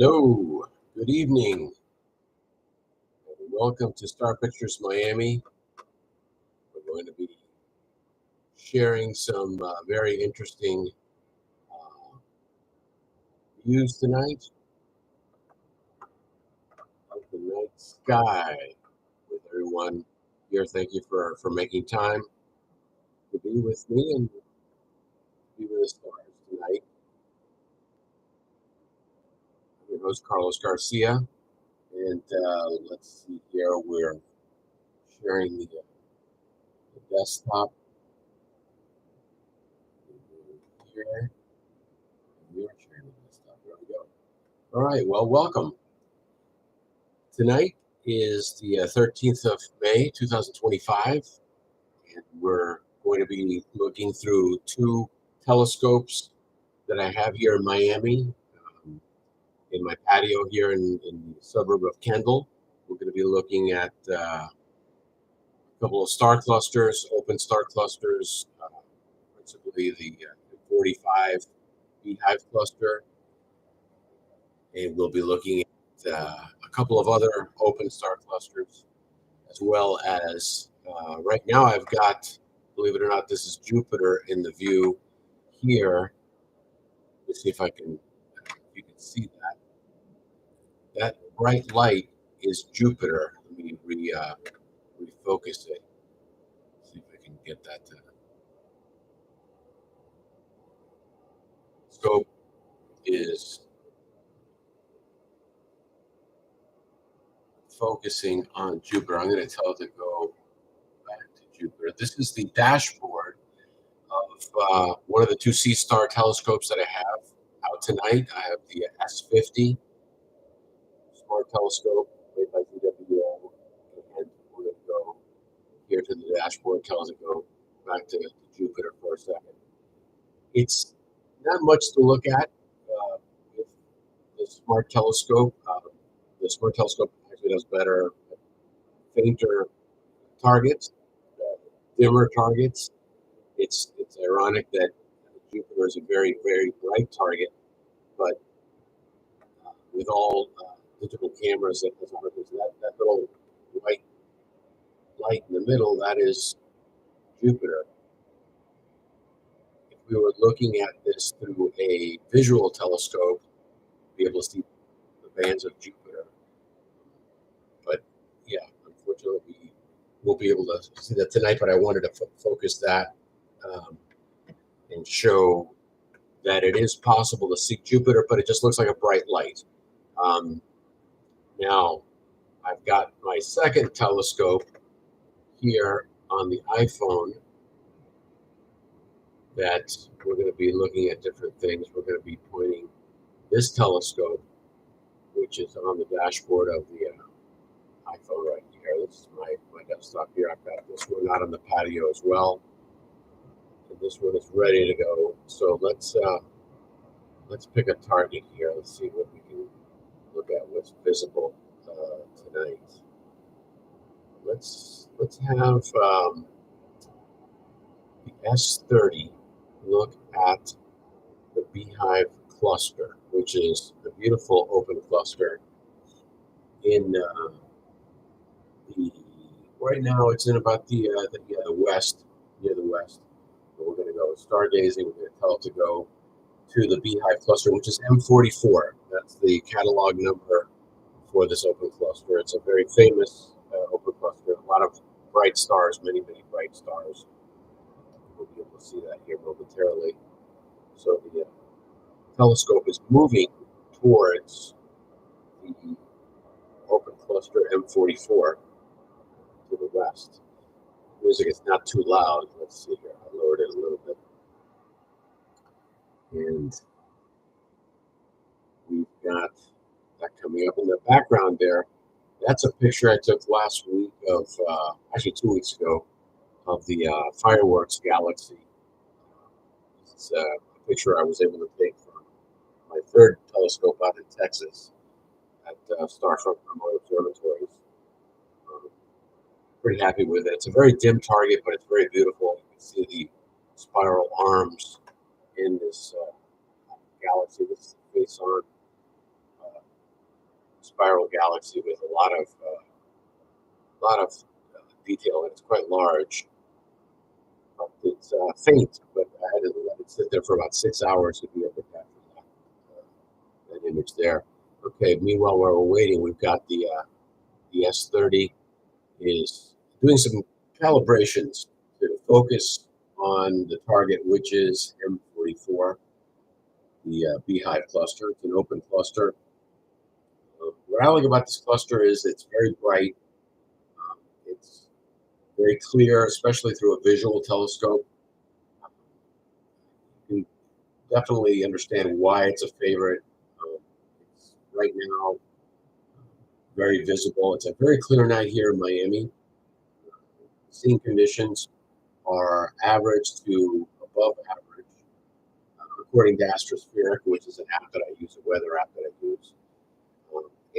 Hello, good evening, and welcome to Star Pictures Miami. We're going to be sharing some very interesting views tonight of the night sky with everyone here. Thank you for making time to be with me and be with the stars tonight. I'm your host, Carlos Garcia, and let's see here. We're sharing the desktop here. We are sharing the desktop. There we go. All right, well, welcome. Tonight is the 13th of May, 2025, and we're going to be looking through two telescopes that I have here in Miami, in my patio here in the suburb of Kendall. We're going to be looking at a couple of star clusters, open star clusters, principally the 45 beehive cluster, and we'll be looking at a couple of other open star clusters, as well as right now I've got, believe it or not, this is Jupiter in the view here. Let's see if you can see that. That bright light is Jupiter. Let me refocus it. See if I can get that to. Scope is focusing on Jupiter. I'm going to tell it to go back to Jupiter. This is the dashboard of one of the two C-star telescopes that I have out tonight. I have the S50 Smart Telescope made by DWO, and we're going to go here to the dashboard. Tells it go back to Jupiter for a second. It's not much to look at with the Smart Telescope. The Smart Telescope actually does better, fainter targets, dimmer targets. It's ironic that Jupiter is a very, very bright target, but with all digital cameras, that doesn't work. That little white light in the middle, that is Jupiter. If we were looking at this through a visual telescope, be able to see the bands of Jupiter. But yeah, unfortunately, we won't be able to see that tonight. But I wanted to focus that and show that it is possible to see Jupiter, but it just looks like a bright light. Now, I've got my second telescope here on the iPhone that we're going to be looking at different things. We're going to be pointing this telescope, which is on the dashboard of the iPhone right here. This is my desktop here. I've got this one out on the patio as well. And this one is ready to go. So let's pick a target here. Let's see what we can look at what's visible tonight. Let's have the S30 look at the beehive cluster, which is a beautiful open cluster in the right now it's in about the west, near the west. But we're going to go stargazing. We're going to tell it to go to the beehive cluster, which is M44. That's the catalog number for this open cluster. It's a very famous open cluster. A lot of bright stars, many bright stars. We'll be able to see that here momentarily. So the telescope is moving towards the open cluster M44 to the west. Music is not too loud. Let's see here. I lowered it a little bit. And we've got that coming up in the background there. That's a picture I took last week of, actually 2 weeks ago, of the fireworks galaxy. It's a picture I was able to take from my third telescope out in Texas at Starfront Remote Observatories. Pretty happy with it. It's a very dim target, but it's very beautiful. You can see the spiral arms in this galaxy. This is face on spiral galaxy with a lot of detail, and it's quite large. But it's faint, but I had to let it sit there for about 6 hours to be able to capture that image there. Okay. Meanwhile, while we're waiting, we've got the S30 is doing some calibrations to focus on the target, which is M44, the Beehive cluster. It's an open cluster. What I like about this cluster is it's very bright. It's very clear, especially through a visual telescope. You can definitely understand why it's a favorite. It's right now very visible. It's a very clear night here in Miami. Scene conditions are average to above average, according to Astropspheric, which is an app that I use, a weather app that I use.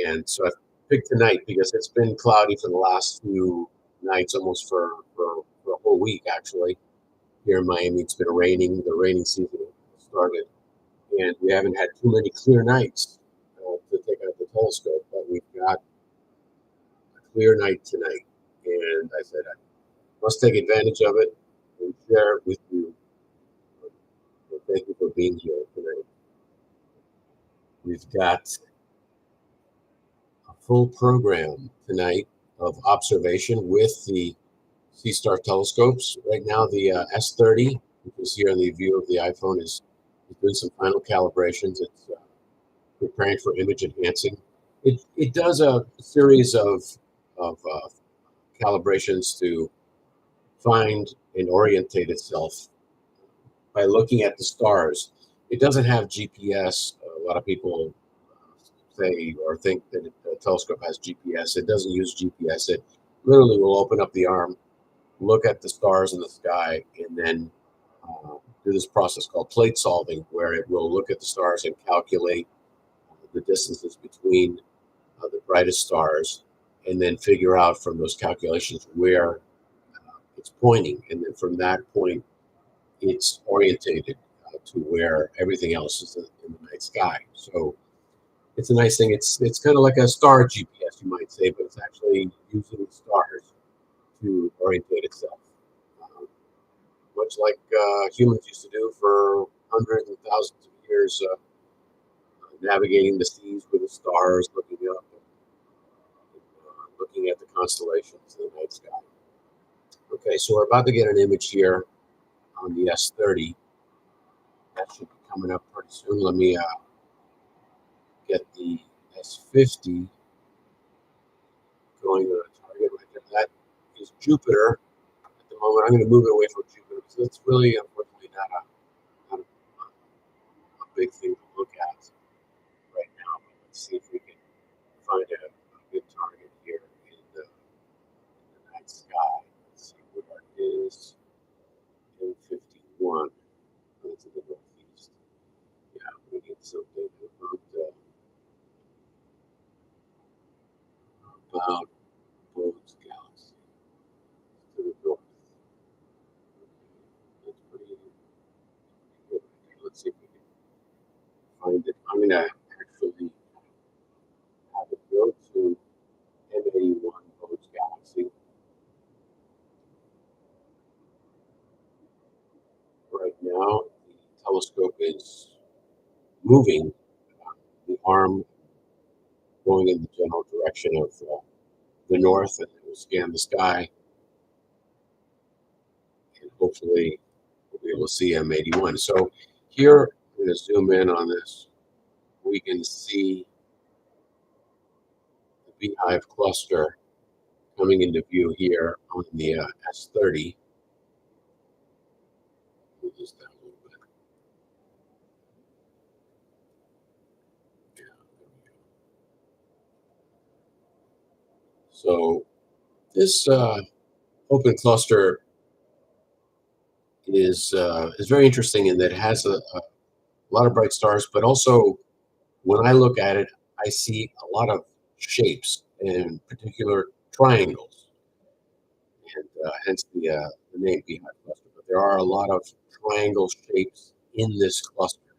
And so I picked tonight because it's been cloudy for the last few nights, almost for a whole week, actually. Here in Miami, it's been raining. The raining season started, and we haven't had too many clear nights to take out the telescope, but we've got a clear night tonight. And I said, I must take advantage of it and share it with you. So thank you for being here tonight. We've got a full program tonight of observation with the C-Star telescopes. Right now, the S30, which is here in the view of the iPhone, is doing some final calibrations. It's preparing for image enhancing. It does a series of calibrations to find and orientate itself by looking at the stars. It doesn't have GPS. A lot of people say or think that the telescope has GPS. It doesn't use GPS. It literally will open up the arm, look at the stars in the sky, and then do this process called plate solving, where it will look at the stars and calculate the distances between the brightest stars, and then figure out from those calculations where it's pointing. And then from that point, it's orientated to where everything else is in the night sky. So it's a nice thing. It's kind of like a star GPS, you might say, but it's actually using stars to orientate itself, much like humans used to do for hundreds and thousands of years, navigating the seas with the stars, looking up, and looking at the constellations in the night sky. Okay, so we're about to get an image here on the S30. That should be coming up pretty soon. Let me get the S50 going to the target right there. That is Jupiter at the moment. I'm going to move it away from Jupiter because it's really, unfortunately, not a big thing to look at right now. But let's see if we can find a good target here in the night sky. Let's see where it is. M51. That's in the northeast. Yeah, we get some data about Bode's galaxy to the north. That's pretty good. Let's see if we can find it. I'm going to actually have it go to M81 Bode's galaxy. Right now, the telescope is moving the arm going in the general direction of the north, and it will scan the sky, and hopefully we'll be able to see M81. So here, I'm going to zoom in on this. We can see the Beehive cluster coming into view here on the S30. Move this down a little bit. Yeah, there we go. So this open cluster is very interesting in that it has a lot of bright stars, but also when I look at it, I see a lot of shapes, in particular triangles, and hence the name Beehive cluster. But there are a lot of triangle shapes in this cluster.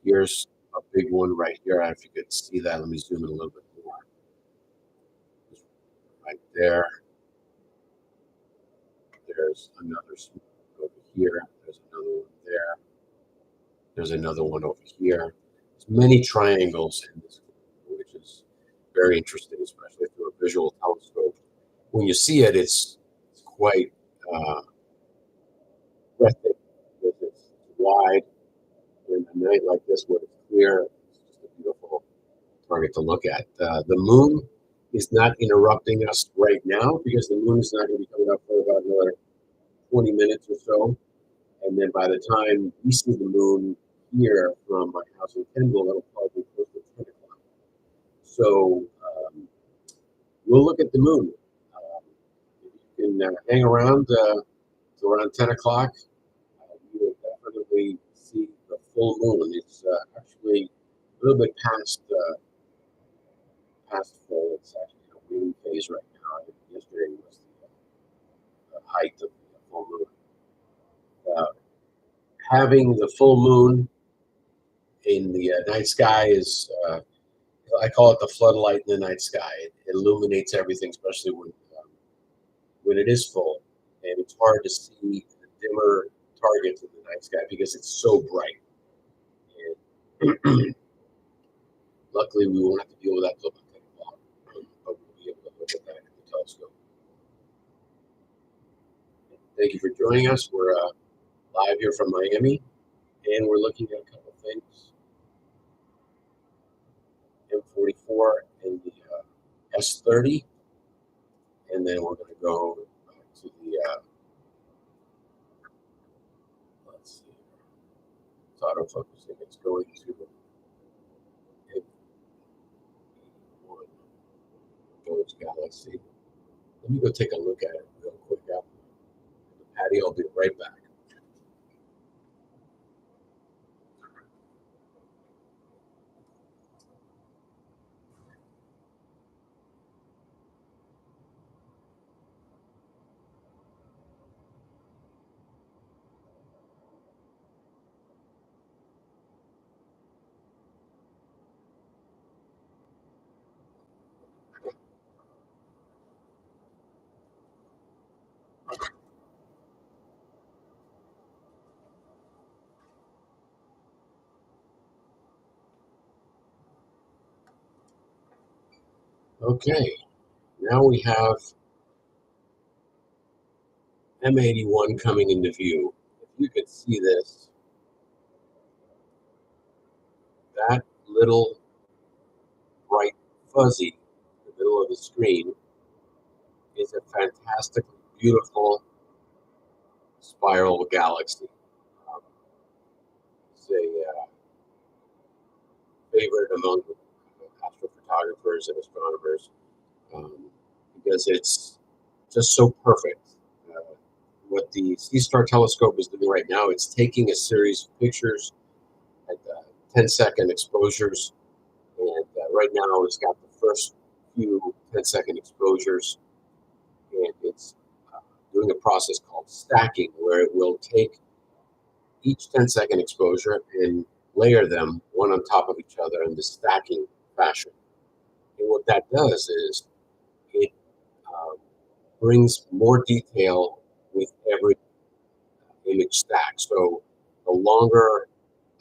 Here's a big one right here. If you could see that, let me zoom in a little bit more. right there. There's another small one over here. There's another one there. There's another one over here. There's many triangles in this, which is very interesting, especially through a visual telescope. When you see it, it's quite uh, breathtaking because it's wide. In a night like this, where it's clear, it's just a beautiful target to look at. The moon is not interrupting us right now because the moon is not going to be coming up for about another 20 minutes or so. And then by the time we see the moon here from my house in Kendall, it'll probably be close to 10 o'clock. So we'll look at the moon. You can hang around till around 10 o'clock. You will definitely see the full moon. It's actually a little bit past full. It's actually in a waning phase right now. I think yesterday was the height of the full moon. Having the full moon in the night sky is, I call it the floodlight in the night sky. It illuminates everything, especially when it is full. And it's hard to see the dimmer targets in the night sky because it's so bright. And luckily, we won't have to deal with that till about 10 o'clock, but we'll be able to look at that in the telescope. Thank you for joining us. We're live here from Miami, and we're looking at a couple of things. M44 and the S30, and then we're going to go to the, let's see, it's autofocusing. It's going to Ghost Galaxy. Let me go take a look at it real quick out in the patio. I'll be right back. Okay, now we have M81 coming into view. If you could see this, that little bright fuzzy in the middle of the screen is a fantastically beautiful spiral galaxy. Um, it's a favorite among astrophotographers and astronomers because it's just so perfect. What the C-STAR telescope is doing right now, it's taking a series of pictures at 10-second exposures. And right now it's got the first few 10-second exposures. And it's doing a process called stacking, where it will take each 10-second exposure and layer them one on top of each other in the stacking fashion. And what that does is it um, brings more detail with every image stack. So the longer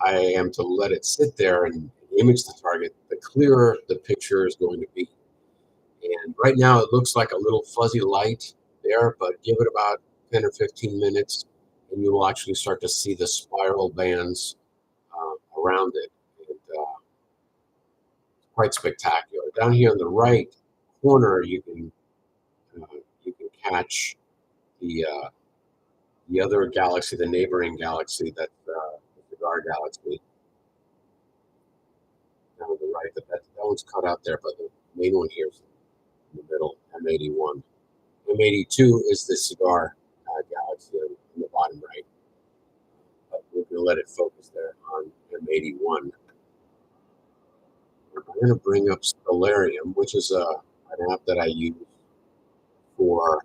I am to let it sit there and image the target, the clearer the picture is going to be. And right now it looks like a little fuzzy light there, but give it about 10 or 15 minutes and you will actually start to see the spiral bands around it. And quite spectacular. Down here on the right corner, you can catch the other galaxy, the neighboring galaxy, that the cigar galaxy down on the right. That one's cut out there, but the main one here is in the middle, M81. M82 is the cigar galaxy in the bottom right. But we're going to let it focus there on M81. I'm going to bring up Stellarium, which is an app that I use for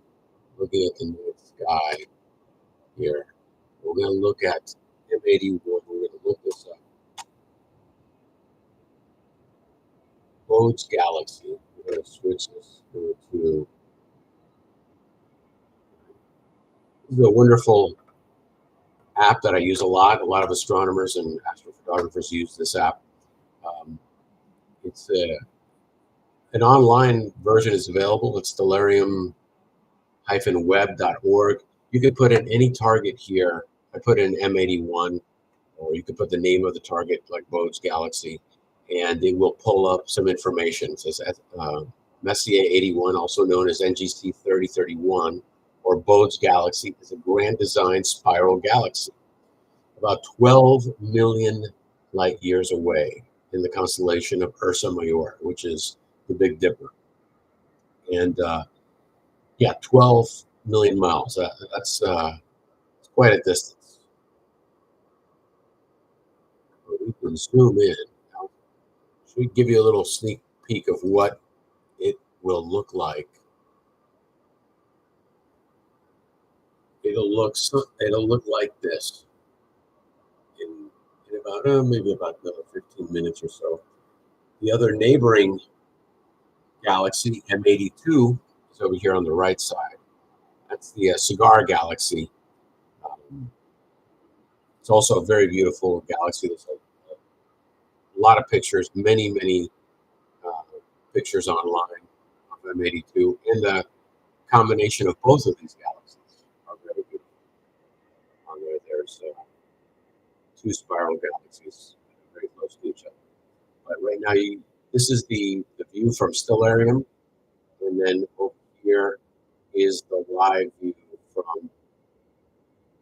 looking at the night sky here. We're going to look at M81. We're going to look this up. Bode's Galaxy. We're going to switch this to This is a wonderful app that I use a lot. A lot of astronomers and astrophotographers use this app. Um, it's an online version is available at stellarium-web.org. You can put in any target here. I put in M81, or you could put the name of the target, like Bode's Galaxy, and it will pull up some information. It says Messier 81, also known as NGC 3031, or Bode's Galaxy, is a grand design spiral galaxy about 12 million light years away in the constellation of Ursa Major, which is the Big Dipper. And yeah, 12 million miles. That's quite a distance. But we can zoom in. Now, should we give you a little sneak peek of what it will look like? It'll look like this in about maybe about another 15 minutes or so. The other neighboring galaxy, M82, is over here on the right side. That's the Cigar Galaxy. It's also a very beautiful galaxy. There's a lot of pictures, many pictures online of M82, and the combination of both of these galaxies are very beautiful. On there's two spiral galaxies very close to each other. But right now, this is the view from Stellarium, and then over here is the live view from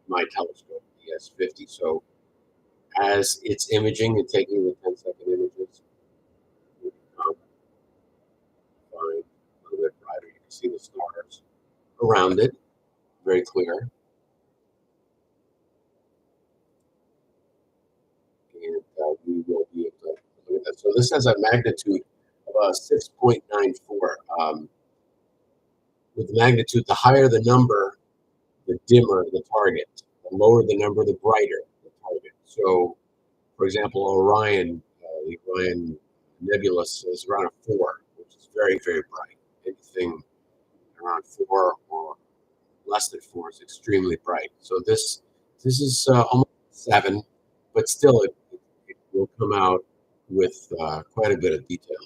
my telescope, the S50. So as it's imaging and taking the 10-second images, we become fine, a little bit brighter. You can see the stars around it, very clear. And we will be able to look at that. So this has a magnitude of 6.94. With the magnitude, the higher the number, the dimmer the target. The lower the number, the brighter the target. So, for example, Orion, the Orion nebula is around a 4, which is very, very bright. Anything around 4 or less than 4 is extremely bright. So this is almost 7, but still it will come out with quite a bit of detail.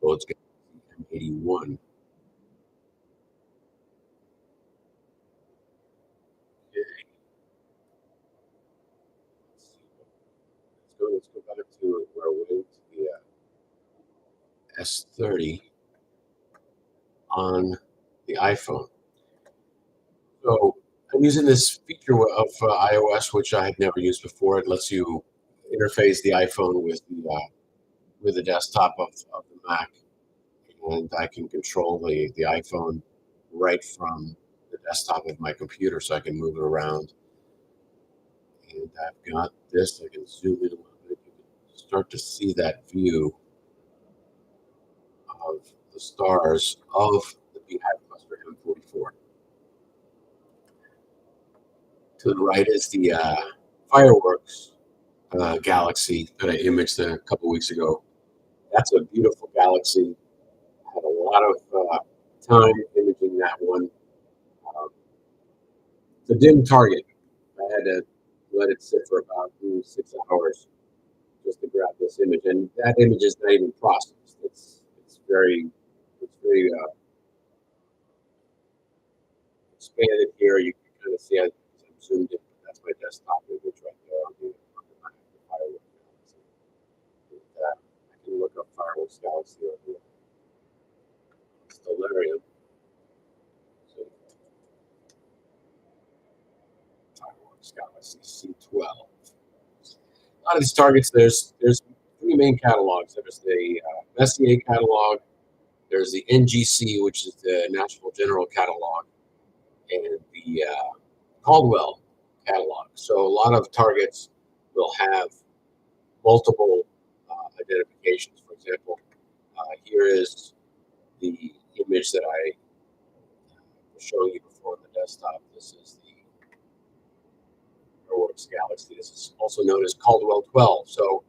So it's M81. Let's go back to where we went to the S30 on the iPhone. So I'm using this feature of iOS, which I had never used before. It lets you interface the iPhone with the desktop of the Mac, and I can control the iPhone right from the desktop of my computer, so I can move it around. And I've got this. I can zoom in a little bit. You can start to see that view of the stars of the Beehive cluster M44. To the right is the fireworks galaxy that I imaged a couple weeks ago. That's a beautiful galaxy. I had a lot of time imaging that one. It's a dim target. I had to let it sit for about 6 hours just to grab this image, and that image is not even processed. It's very expanded here. You can kind of see it. I'm zoomed in. That's my desktop image right there on the fireworks galaxy. And, I can look up fireworks galaxy over here. Stellarium. So, fireworks galaxy C12. A lot of these targets, there's three main catalogs. There's the Messier catalog, there's the NGC, which is the National General Catalog, and the Caldwell catalog. So a lot of targets will have multiple identifications. For example, here is the image that I was showing you before on the desktop. This is the fireworks galaxy. This is also known as Caldwell 12. So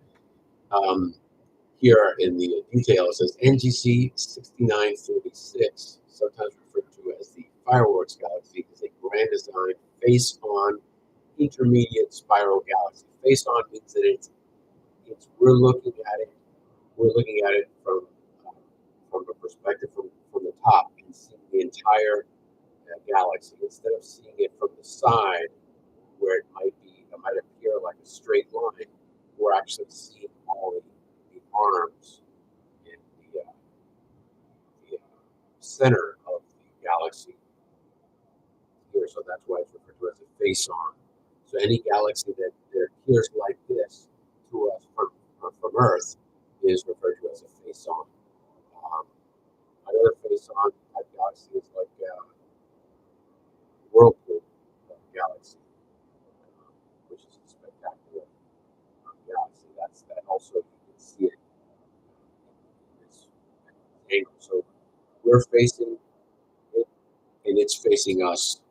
here in the detail, it says NGC 6936, sometimes referred to as the fireworks galaxy, is a grand design face-on intermediate spiral galaxy. Face-on means that it's we're looking at it from a perspective from the top and seeing the entire galaxy instead of seeing it from the side where it might appear like a straight line. We're actually seeing all the arms in the center of the galaxy here, so that's why it's referred to as a face-on. So any galaxy that appears like this to us from Earth is referred to as a face-on. Um, Another face-on type galaxy is like whirlpool galaxy, which is a spectacular galaxy. That also you can see it in this angle. So we're facing it, and it's facing us.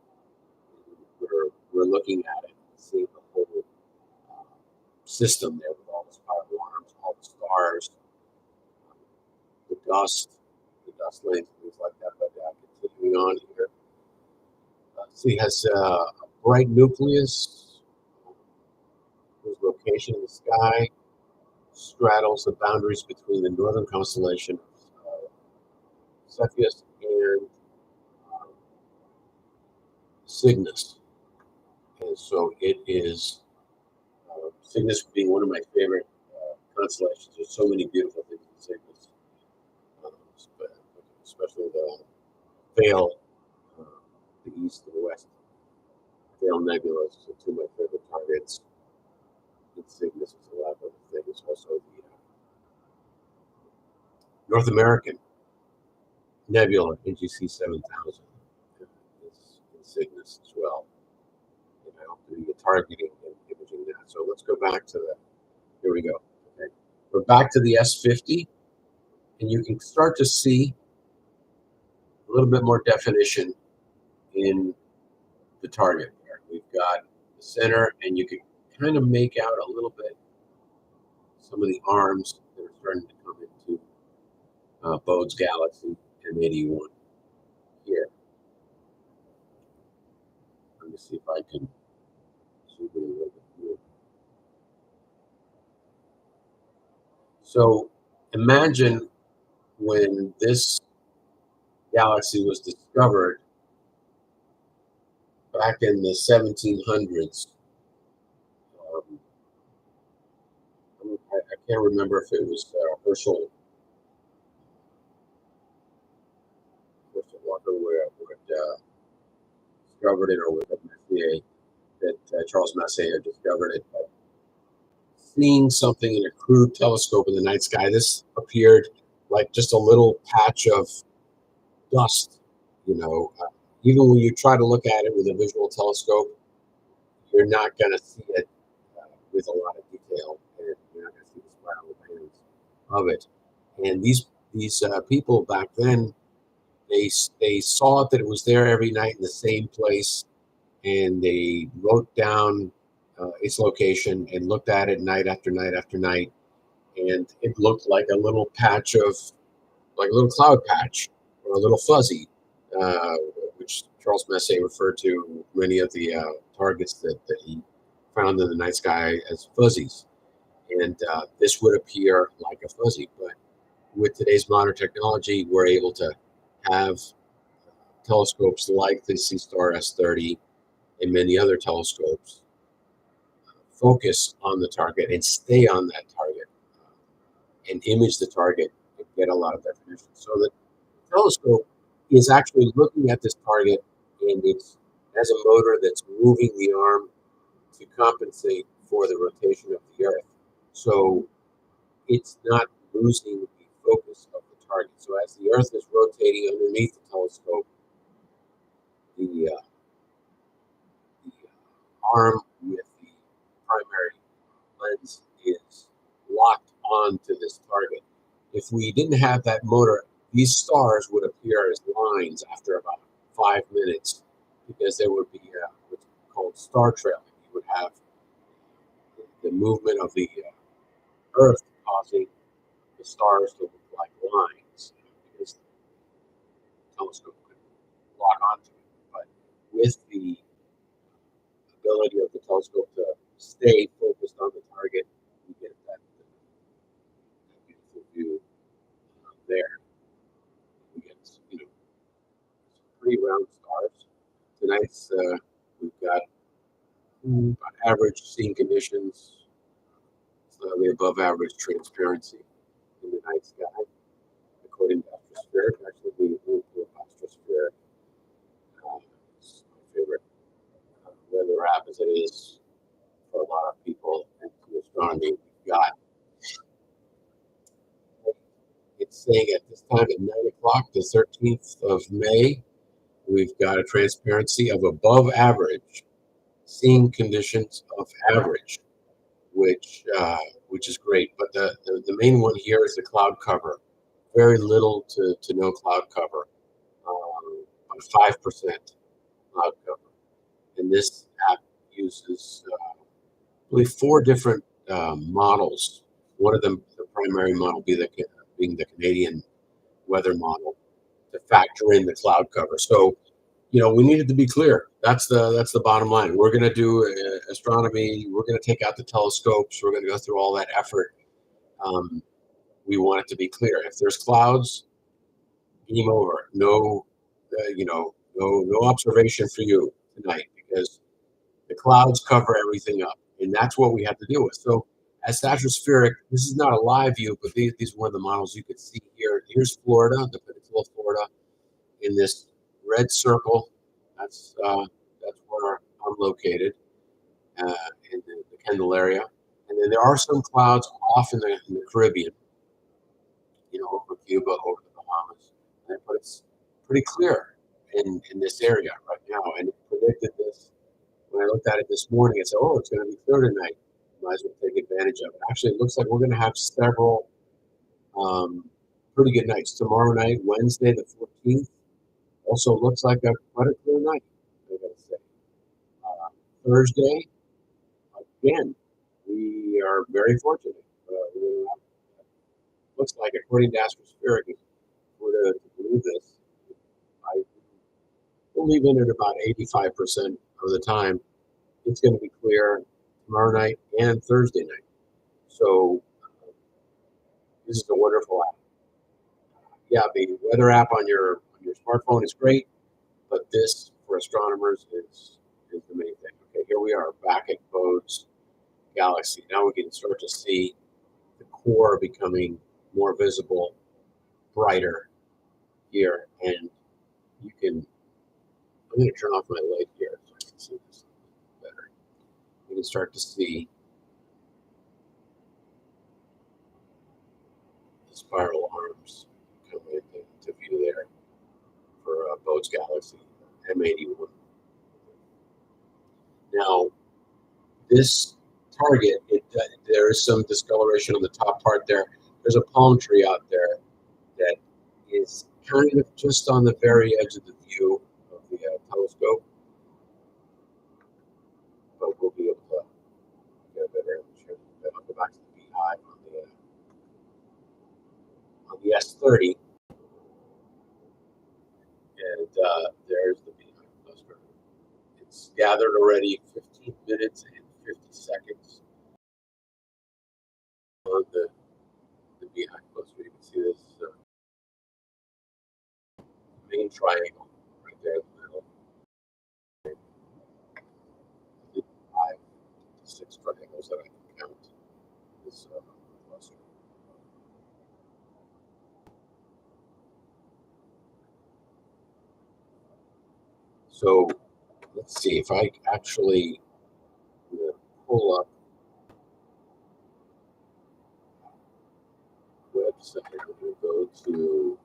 We're looking at it, and seeing the whole uh, system there with all the spiral arms, all the stars, the dust lanes, things like that. But continuing on here, see, it has a bright nucleus whose location in the sky straddles the boundaries between the northern constellation of Cepheus and um, Cygnus. And so it is Cygnus being one of my favorite constellations. There's so many beautiful things in Cygnus, um, especially the Vale, uh, the east and the west. Vale nebulas are two of my favorite targets. In Cygnus is a lot of other things. Also, the North American nebula, NGC 7000, is in Cygnus as well. And I hope to be targeting and imaging that. So let's go back to the. Here we go. Okay, we're back to the S50, and you can start to see a little bit more definition in the target there. We've got the center, and you can kind of make out a little bit some of the arms that are starting to come into Bode's galaxy M81 here. Let me see if I can zoom in a little bit more. So imagine when this galaxy was discovered back in the 1700s. Um, I can't remember if it was Herschel Walker would discovered it, or was it Messier that Charles Messier discovered it. But seeing something in a crude telescope in the night sky, this appeared like just a little patch of dust. You know, even when you try to look at it with a visual telescope, you're not going to see it with a lot of detail, and you're not going to see the spiral bands of it. And these people back then, they saw that it was there every night in the same place, and they wrote down its location and looked at it night after night after night, and it looked like a little patch of, like a little cloud patch or a little fuzzy, uh, which Charles Messier referred to many of the targets that he found in the night sky as fuzzies. And this would appear like a fuzzy, but with today's modern technology, we're able to have telescopes like the C-Star S30 and many other telescopes focus on the target and stay on that target and image the target and get a lot of definition. So the telescope is actually looking at this target, and it has a motor that's moving the arm to compensate for the rotation of the Earth. So it's not losing the focus of the target. So as the Earth is rotating underneath the telescope, the, the arm with the primary lens is locked onto this target. If we didn't have that motor, these stars would appear as lines after about 5 minutes, because there would be what's called star trailing. You would have the movement of the Earth causing the stars to look like lines, because the telescope could lock onto it. But with the ability of the telescope to stay focused on the target, you get that beautiful view there. We get pretty round stars. Tonight's we've got average seeing conditions, slightly above average transparency in the night sky, according to Astrophere. Actually, the Astrophere is my favorite weather app, as it is for a lot of people into astronomy. We've got it's saying at this time at 9 o'clock, the 13th of May, we've got a transparency of above average, seeing conditions of average, which is great. But the main one here is the cloud cover. Very little to no cloud cover, about 5% cloud cover. And this app uses, I believe, 4 different models. One of them, the primary model, being the Canadian weather model, to factor in the cloud cover. So, we needed to be clear. That's the bottom line. We're going to do astronomy. We're going to take out the telescopes. We're going to go through all that effort. We want it to be clear. If there's clouds, game over. No, no observation for you tonight, because the clouds cover everything up, and that's what we have to deal with. So, as stratospheric, this is not a live view, but these are one of the models you can see here. Here's Florida, the peninsula of Florida, in this red circle. That's where I'm located, in the Kendall area. And then there are some clouds off in the Caribbean, over Cuba, over the Bahamas. But it's pretty clear in this area right now. And it predicted this when I looked at it this morning. I said, "Oh, it's going to be clear tonight. Might as well take advantage of it." Actually, it looks like we're going to have several pretty good nights. Tomorrow night, Wednesday the 14th, also looks like quite a clear night, I got to say. Thursday, again, we are very fortunate. Looks like, according to Astrophere, if we're to believe this, I believe in it about 85% of the time. It's going to be clear tomorrow night and Thursday night. So this is a wonderful app. Yeah, the weather app on your smartphone is great, but this for astronomers is the main thing. Okay, here we are back at Bode's galaxy. Now we can start to see the core becoming more visible, brighter here, and you can. I'm going to turn off my light here so I can see this better. You can start to see the spiral arms coming into view there for Bode's galaxy, M81. Now, this target, there is some discoloration on the top part there. There's a palm tree out there that is kind of just on the very edge of the view of the telescope, but we'll be able to get a better image here. I'll go back to the beehive on the S30, and there's the beehive cluster. It's gathered already 15 minutes and 50 seconds on the beehive cluster. You can see this main triangle right there in the middle. 5 to 6 triangles that I can count this cluster. So let's see if I actually pull up website. I'm going to go to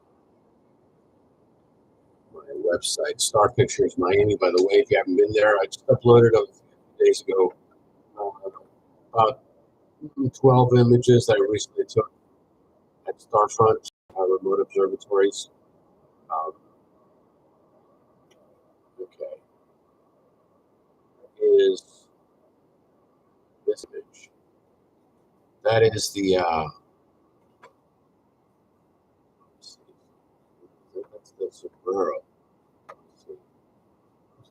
my website, Star Pictures Miami. By the way, if you haven't been there, I just uploaded a few days ago about 12 images that I recently took at Starfront remote observatories. Okay, is this image? That is the that's the Sombrero.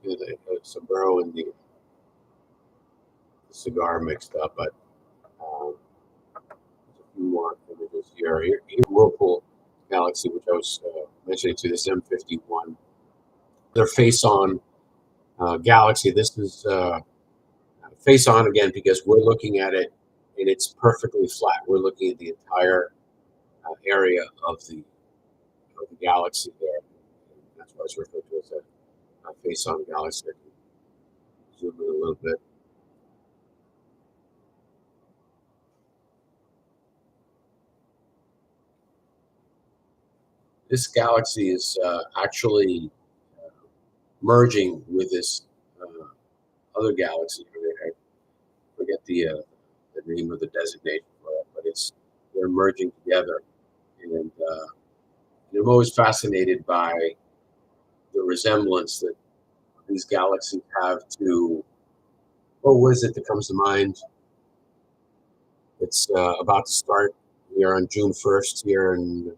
get the sombrero and the cigar mixed up, but there's a few more images here. Here Whirlpool Galaxy, which I was mentioning to this M51. Their face-on Galaxy. This is face-on again because we're looking at it and it's perfectly flat. We're looking at the entire area of the galaxy there. And that's why it's referred to as a face-on galaxy. I can zoom in a little bit. This galaxy is actually merging with this other galaxy. I forget the name of the designation for it, but they're merging together. And I'm always fascinated by the resemblance that these galaxies have to, what is it that comes to mind? It's about to start here on June 1st here in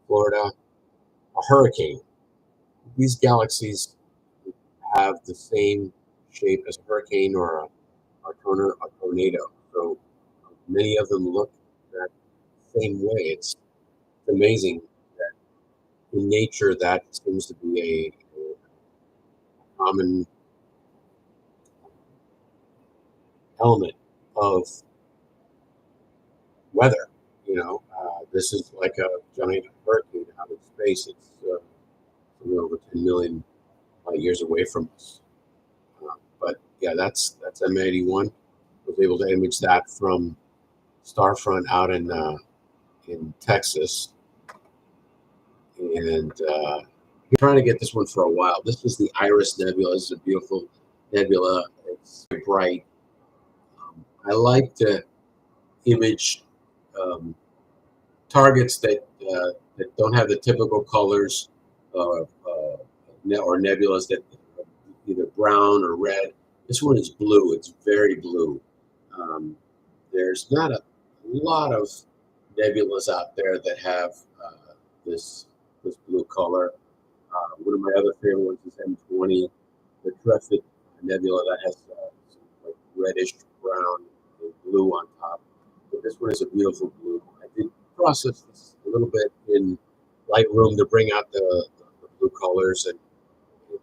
Florida, a hurricane. These galaxies have the same shape as a hurricane or a tornado. So many of them look that same way. It's amazing that in nature that seems to be a common element of weather. This is like a giant hurricane out of space. It's over 10 million light years away from us. But yeah, that's M81. Was able to image that from Starfront out in Texas, and been trying to get this one for a while. This is the Iris Nebula. This is a beautiful nebula. It's very bright. I like to image targets that don't have the typical colors or nebulas that are either brown or red. This one is blue. It's very blue. There's not a lot of nebulas out there that have this blue color. One of my other favorite ones is M20, the Treffid Nebula that has some like reddish brown and blue on top. But this one is a beautiful blue. I did process this a little bit in Lightroom to bring out the blue colors and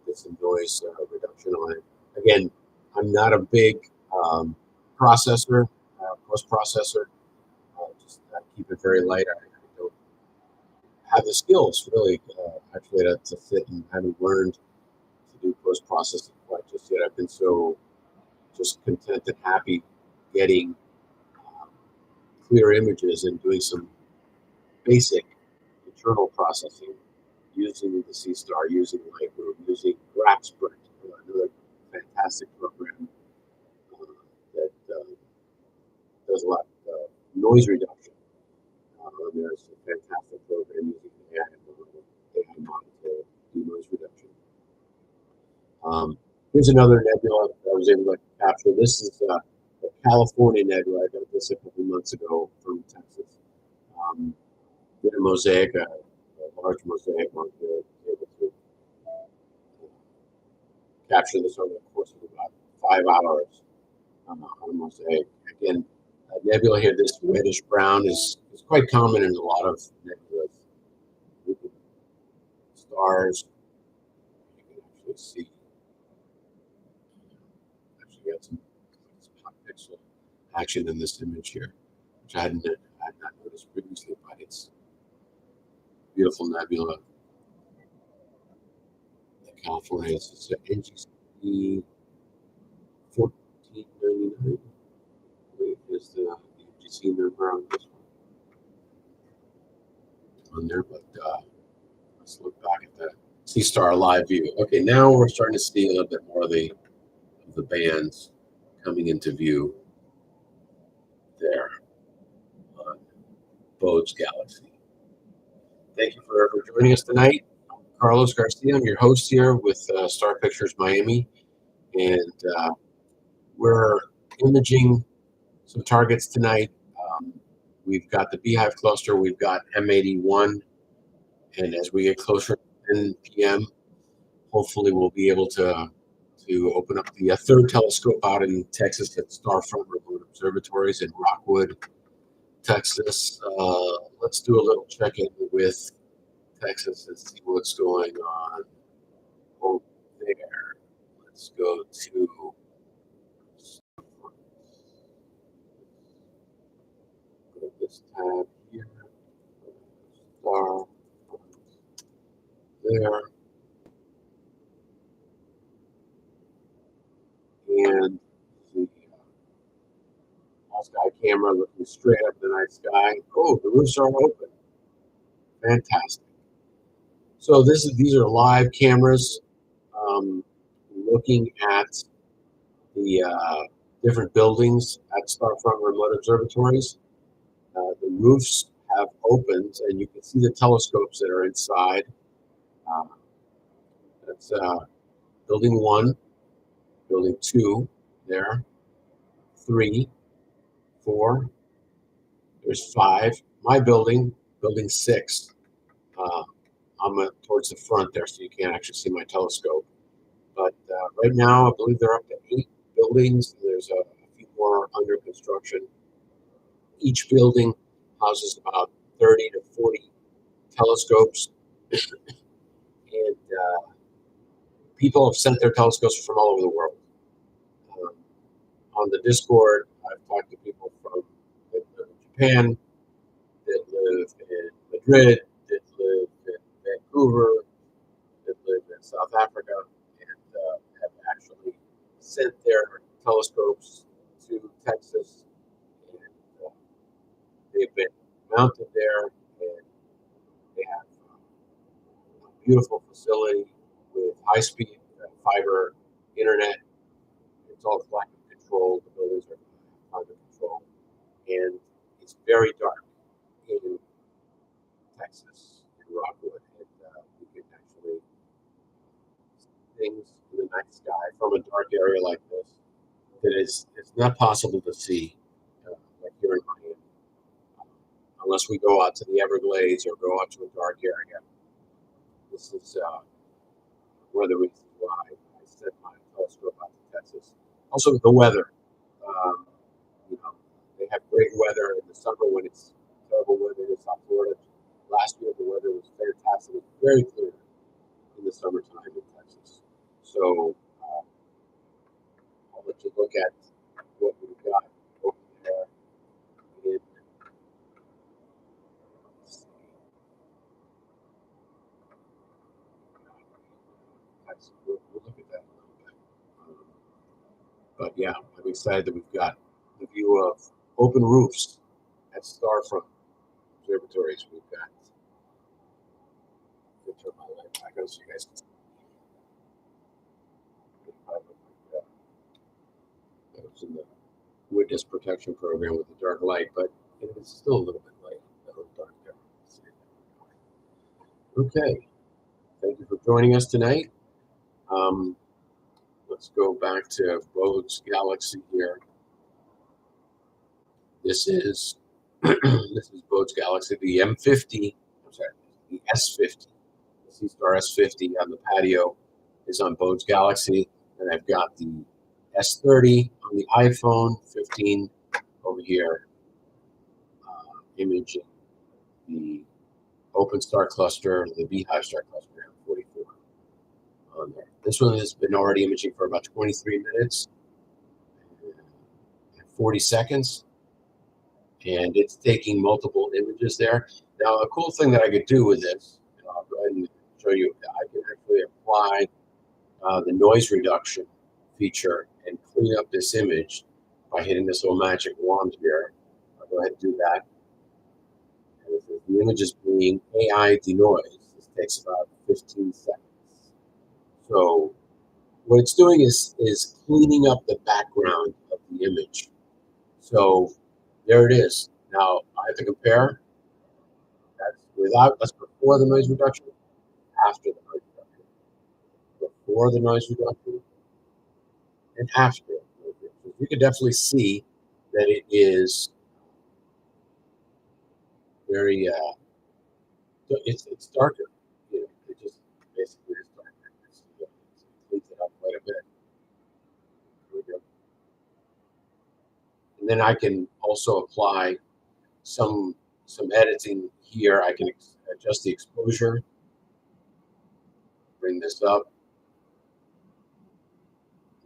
get some noise reduction on it. Again, I'm not a big post processor. Just keep it very light. I don't have the skills really actually to sit and haven't learned to do post processing quite just yet. I've been so just content and happy getting clear images and doing some basic internal processing using the C Star, using Lightroom, using GraphSprint, another fantastic program that does a lot of noise reduction. There's a fantastic program using AI model to do noise reduction. Here's another nebula that I was able to capture. This is the California nebula. I got this a couple months ago from Texas. Did a mosaic, a large mosaic on here, able to capture this over the course of about 5 hours on a mosaic. Again, nebula here, this reddish brown is quite common in a lot of nebulas. Stars, you can actually see. Actually, got some hot pixel action in this image here, which I had not noticed previously, but it's a beautiful nebula. The California is NGC 1499. Is the UGC number on this one on there, but let's look back at the C Star live view. Okay, now we're starting to see a little bit more of the bands coming into view there on Bode's Galaxy. Thank you for joining us tonight. I'm Carlos Garcia. I'm your host here with Star Pictures Miami, and we're imaging some targets tonight. We've got the Beehive cluster, we've got M81, and as we get closer to 10 p.m., hopefully we'll be able to open up the third telescope out in Texas at Starfront Remote Observatories in Rockwood, Texas. Let's do a little check-in with Texas and see what's going on over there. Let's go to this tab here. Star there. And the sky camera looking straight up the night sky. Oh, the roofs are open. Fantastic. So these are live cameras looking at the different buildings at Starfront Remote Observatories. The roofs have opened, and you can see the telescopes that are inside. That's building 1, building 2 there, 3, 4, there's 5. My building, building 6. I'm towards the front there, so you can't actually see my telescope. But right now, I believe they're up to 8 buildings. There's a few more under construction. Each building houses about 30 to 40 telescopes. And people have sent their telescopes from all over the world. On the Discord, I've talked to people from Japan, that live in Madrid, that live in Vancouver, that live in South Africa, and have actually sent their telescopes to Texas. And they've been mounted there, and they have a beautiful facility with high-speed fiber internet. It's all climate controlled. The buildings are climate controlled, and it's very dark in Texas, in Rockwood, and we can actually see things in the night sky from a dark area like this that is it's not possible to see like here in Miami, unless we go out to the Everglades or go out to a dark area. This is one of the reasons why I sent my telescope out to Texas. Also, the weather. Um, you know, they have great weather in the summer when it's terrible weather in South Florida. Last year, the weather was fantastic, very clear in the summertime in Texas. So I'll let you look at what we've got over there. In, we'll look at that a little bit. But yeah, I'm excited that we've got the view of open roofs at Starfront Observatories. We've got. Turn my light back on so you guys can see. That was in the witness protection program with the dark light, but it's still a little bit light, a little dark there. Okay, thank you for joining us tonight. Let's go back to Bode's Galaxy here. This is this is Bode's Galaxy, the M50. I'm sorry, the S50. The Sea Star S50 on the patio is on Bode's Galaxy, and I've got the S30 on the iPhone 15 over here, imaging the Open Star Cluster, the Beehive Star Cluster, 44 on there. This one has been already imaging for about 23 minutes and 40 seconds, and it's taking multiple images there. Now, a cool thing that I could do with this, and I'll go ahead and show you, I can actually apply the noise reduction feature and clean up this image by hitting this little magic wand here. I'll go ahead and do that. And the image is being AI denoised. This takes about 15 seconds. So what it's doing is cleaning up the background of the image. So there it is. Now I have to compare. That's before the noise reduction, after the noise reduction. Before the noise reduction, and after. You can definitely see that it is very it's darker. You know, it just basically is darker. And then I can also apply some editing here. I can adjust the exposure, bring this up.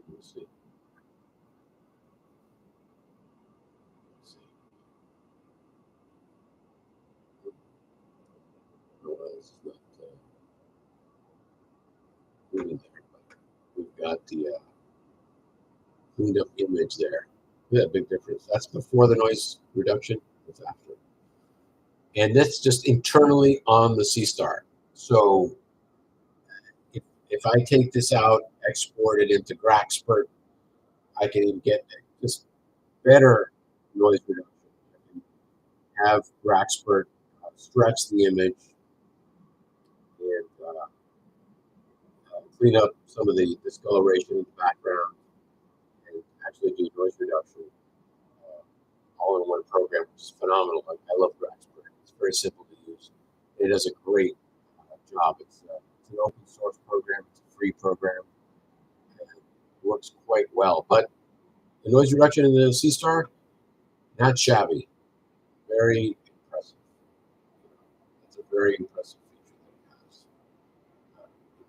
Let's see. Let's see. No, this is not moving there, but we've got the cleaned up image there. Look at that big difference. That's before the noise reduction. That's after. And that's just internally on the C Star. So if I take this out, export it into Graxpert, I can even get just better noise reduction. I can have Graxpert stretch the image and clean up some of the discoloration in the background and actually do noise reduction all in one program, which is phenomenal. I love Graxpert. It's very simple to use. It does a great job. It's an open source program. It's a free program. And it works quite well. But the noise reduction in the C Star, not shabby. Very impressive. It's a very impressive feature that it has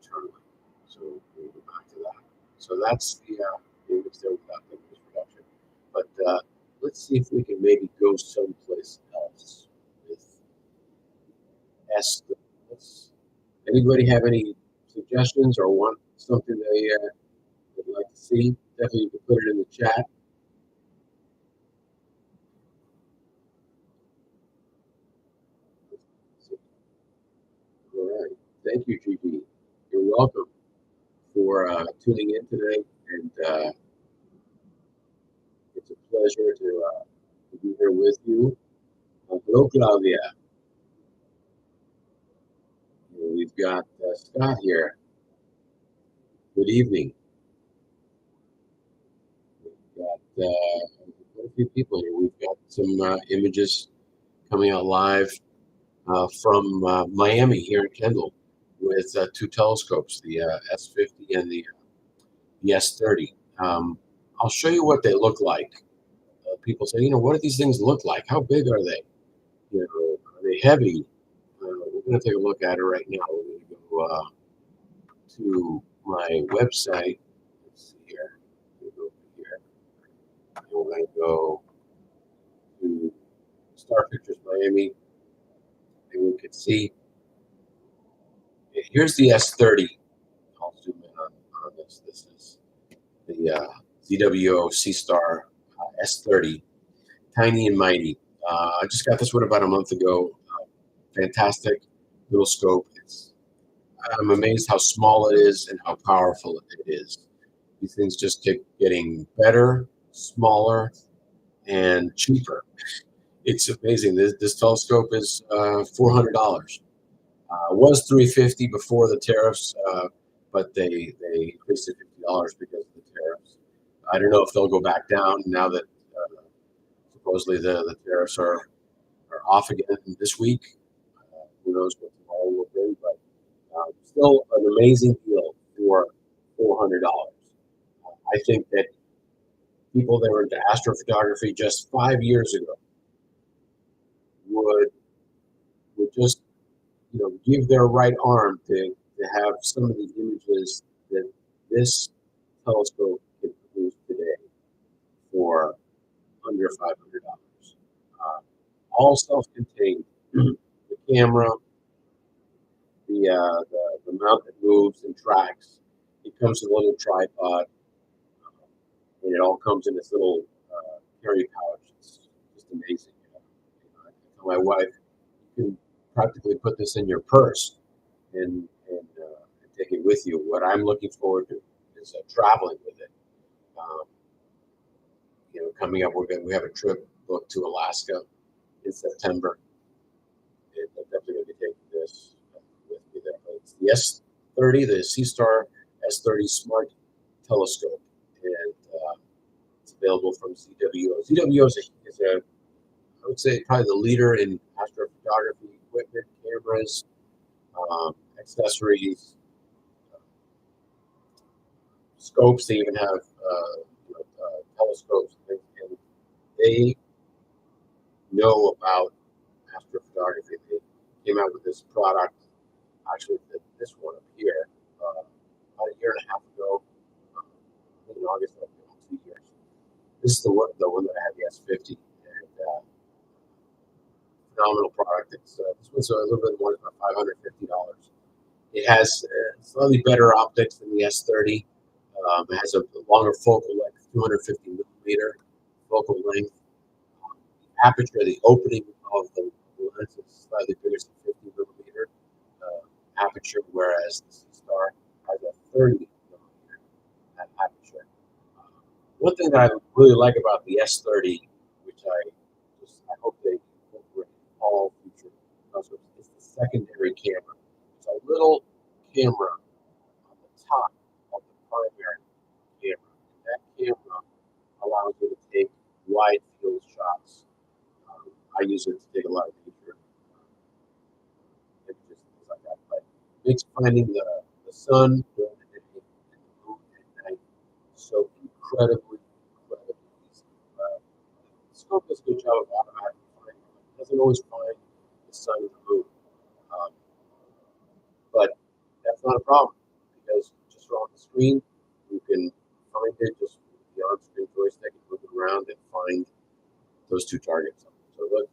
internally. So we'll go back to that. So that's the image there without the noise reduction. But let's see if we can maybe go someplace else with S. Anybody have any suggestions or want something they would like to see? Definitely you can put it in the chat. All right. Thank you, GG. You're welcome for tuning in today. And it's a pleasure to be here with you. Hello, Claudia. We've got Scott here. Good evening. We've got quite a few people here. We've got some images coming out live from Miami here in Kendall with two telescopes, the S50 and the S30. I'll show you what they look like. People say, what do these things look like? How big are they? Are they heavy? We're going to take a look at it right now. We're going to go to my website. Let's see here. We'll go here. And we're going to go to Star Pictures Miami. And we can see. Here's the S30. I'll zoom in on this. This is the ZWO C-Star S30. Tiny and mighty. I just got this one about a month ago. Fantastic little scope. I'm amazed how small it is and how powerful it is. These things just keep getting better, smaller, and cheaper. It's amazing. This telescope is $400. Was $350 before the tariffs, but they increased it $50 because of the tariffs. I don't know if they'll go back down now that supposedly the tariffs are off again this week. Who knows what tomorrow will bring, but still an amazing deal for $400. I think that people that were into astrophotography just 5 years ago would just give their right arm to have some of the images that this telescope can produce today for under $500. All self-contained. The camera, the mount that moves and tracks. It comes with a little tripod, and it all comes in this little carry pouch. It's just amazing. I tell my wife, you can practically put this in your purse and take it with you. What I'm looking forward to is traveling with it. Coming up, we have a trip booked to Alaska in September. And I'm definitely going to be taking this with me there. But it's the S30, the C-Star S30 Smart Telescope, and it's available from ZWO. ZWO is a, I would say, probably the leader in astrophotography equipment, cameras, accessories, scopes. They even have telescopes, and they know about astrophotography. They came out with this product, actually this one up here, about a year and a half ago, in August of 2 years. This is the one that I had, the S50, and phenomenal product. This one's a little bit more than $550. It has slightly better optics than the S30. It has a longer focal length, 250 millimeter focal length. The aperture, the opening of the lens is slightly bigger than 50 millimeter aperture, whereas the C-Star has a 30 millimeter aperture. One thing that I really like about the S30, which I hope they incorporate in all future telescopes, is the secondary camera. It's a little camera on the top of the primary camera. And that camera allows you to take wide field shots. I use it to take a lot of nature images, things like that. But it makes finding the sun during the day and the moon at night so incredibly easy. The scope does a good job of automatically finding it. It doesn't always find the sun and the moon. Um, but that's not a problem because just on the screen, you can find it just with the on-screen joystick and move it around and find those two targets.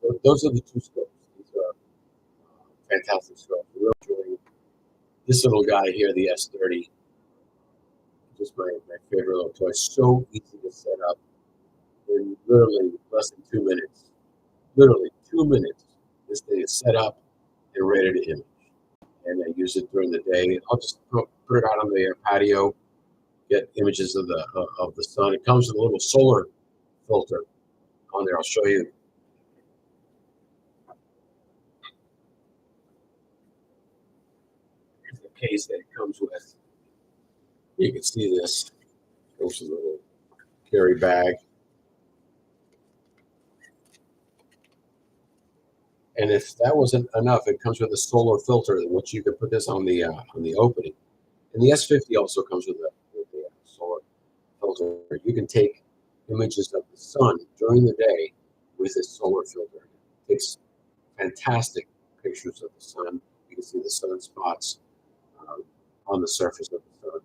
So those are the two scopes. These are fantastic scopes. We're enjoying this little guy here, the S30. Just my favorite little toy. So easy to set up in literally less than 2 minutes. Literally 2 minutes. This thing is set up and ready to image. And I use it during the day. I'll just put it out on the patio, get images of the sun. It comes with a little solar filter on there. I'll show you. Here's the case that it comes with. You can see this. Goes in a little carry bag. And if that wasn't enough, it comes with a solar filter, which you can put this on the opening. And the S50 also comes with a solar filter. You can take images of the sun during the day with this solar filter. It takes fantastic pictures of the sun. You can see the sunspots on the surface of the sun.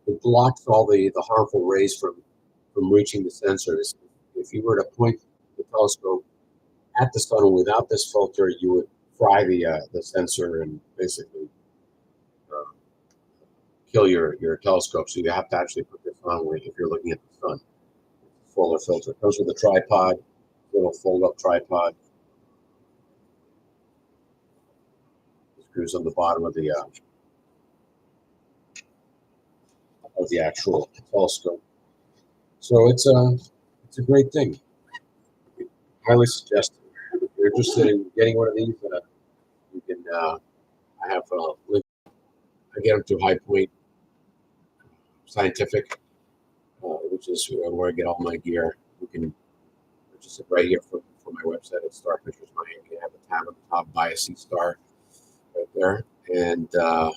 It blocks all the harmful rays from reaching the sensors. If you were to point the telescope at the sun without this filter, you would fry the sensor and basically kill your telescope. So you have to actually put this on if you're looking at the sun. Solar filter. It comes with a tripod, little fold-up tripod. It screws on the bottom of the actual telescope. So it's a great thing. Highly suggested. If you're interested in getting one of these, you can. I have a link. I get them through High Point Scientific, which is where I get all my gear. You can purchase it right here from my website at Star Pictures Miami. You have a tab on the top, buy a C-Star right there, and that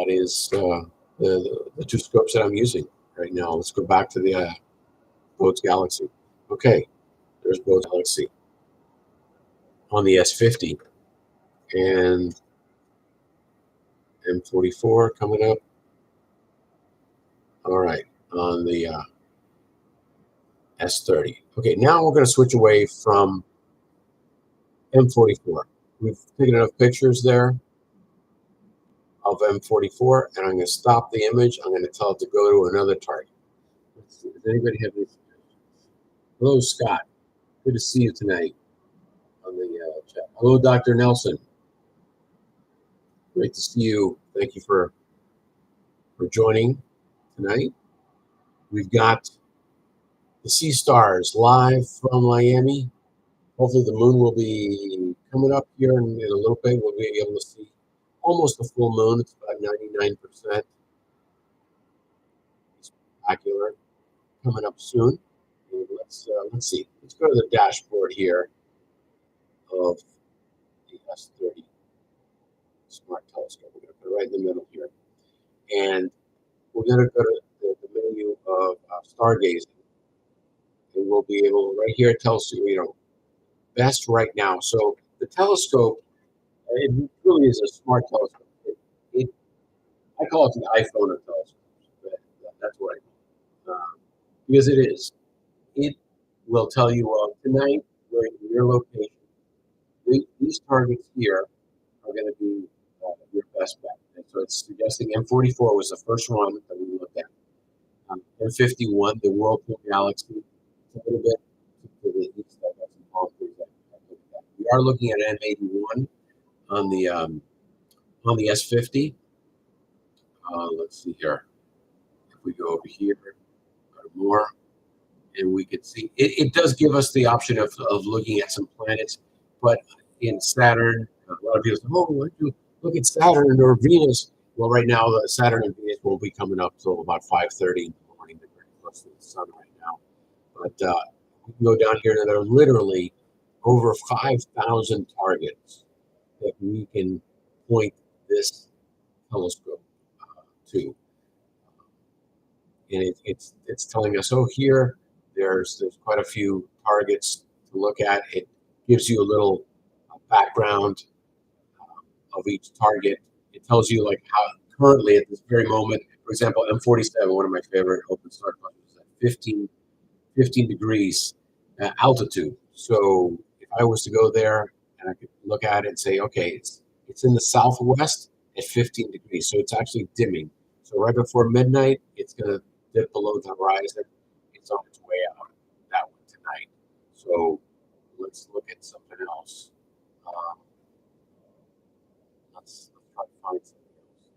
is the two scopes that I'm using right now. Let's go back to the Bode's Galaxy. Okay, there's Bode's Galaxy on the S50 and M44 coming up. All right, on the S30. Okay, now we're going to switch away from M44. We've taken enough pictures there of M44, and I'm going to stop the image. I'm going to tell it to go to another target. Let's see, does anybody have any suggestions? Hello, Scott. Good to see you tonight on the chat. Hello, Dr. Nelson. Great to see you. Thank you for joining tonight. We've got the Sea Stars live from Miami. Hopefully the moon will be coming up here in a little bit. We'll be able to see almost a full moon. It's about 99%. Spectacular. Coming up soon. And let's see. Let's go to the dashboard here of the S30 Smart Telescope. We're going to put it right in the middle here. And we're going to go to the main show you of stargazing, and we'll be able right here. It tells you, best right now. So the telescope, it really is a smart telescope. It I call it the iPhone of telescopes. That's what I call it. Because it is. It will tell you, tonight we're in your location. These targets here are going to be your best bet. And so it's suggesting M44 was the first one that we looked at. M51, the Whirlpool Galaxy, it's a little bit to the east. I've got some palm trees that I looked at. We are looking at M81 on the S50. Let's see here. If we go over here, go to more, and we could see it does give us the option of looking at some planets, but in Saturn, a lot of people say, "Oh, why don't you look at Saturn or Venus?" Well, right now, the Saturn and Venus won't be coming up till about 5:30 in the morning. They're very close to the sun right now. But we can go down here, and there are literally over 5,000 targets that we can point this telescope to, and it's telling us, oh, here there's quite a few targets to look at. It gives you a little background of each target. It tells you like how currently at this very moment, for example, M47, one of my favorite open star clusters, at 15 degrees altitude. So if I was to go there and I could look at it and say, okay, it's in the southwest at 15 degrees, so it's actually dimming. So right before midnight, it's going to dip below the horizon. It's on its way out that one tonight. So let's look at something else. Um, let's try to find something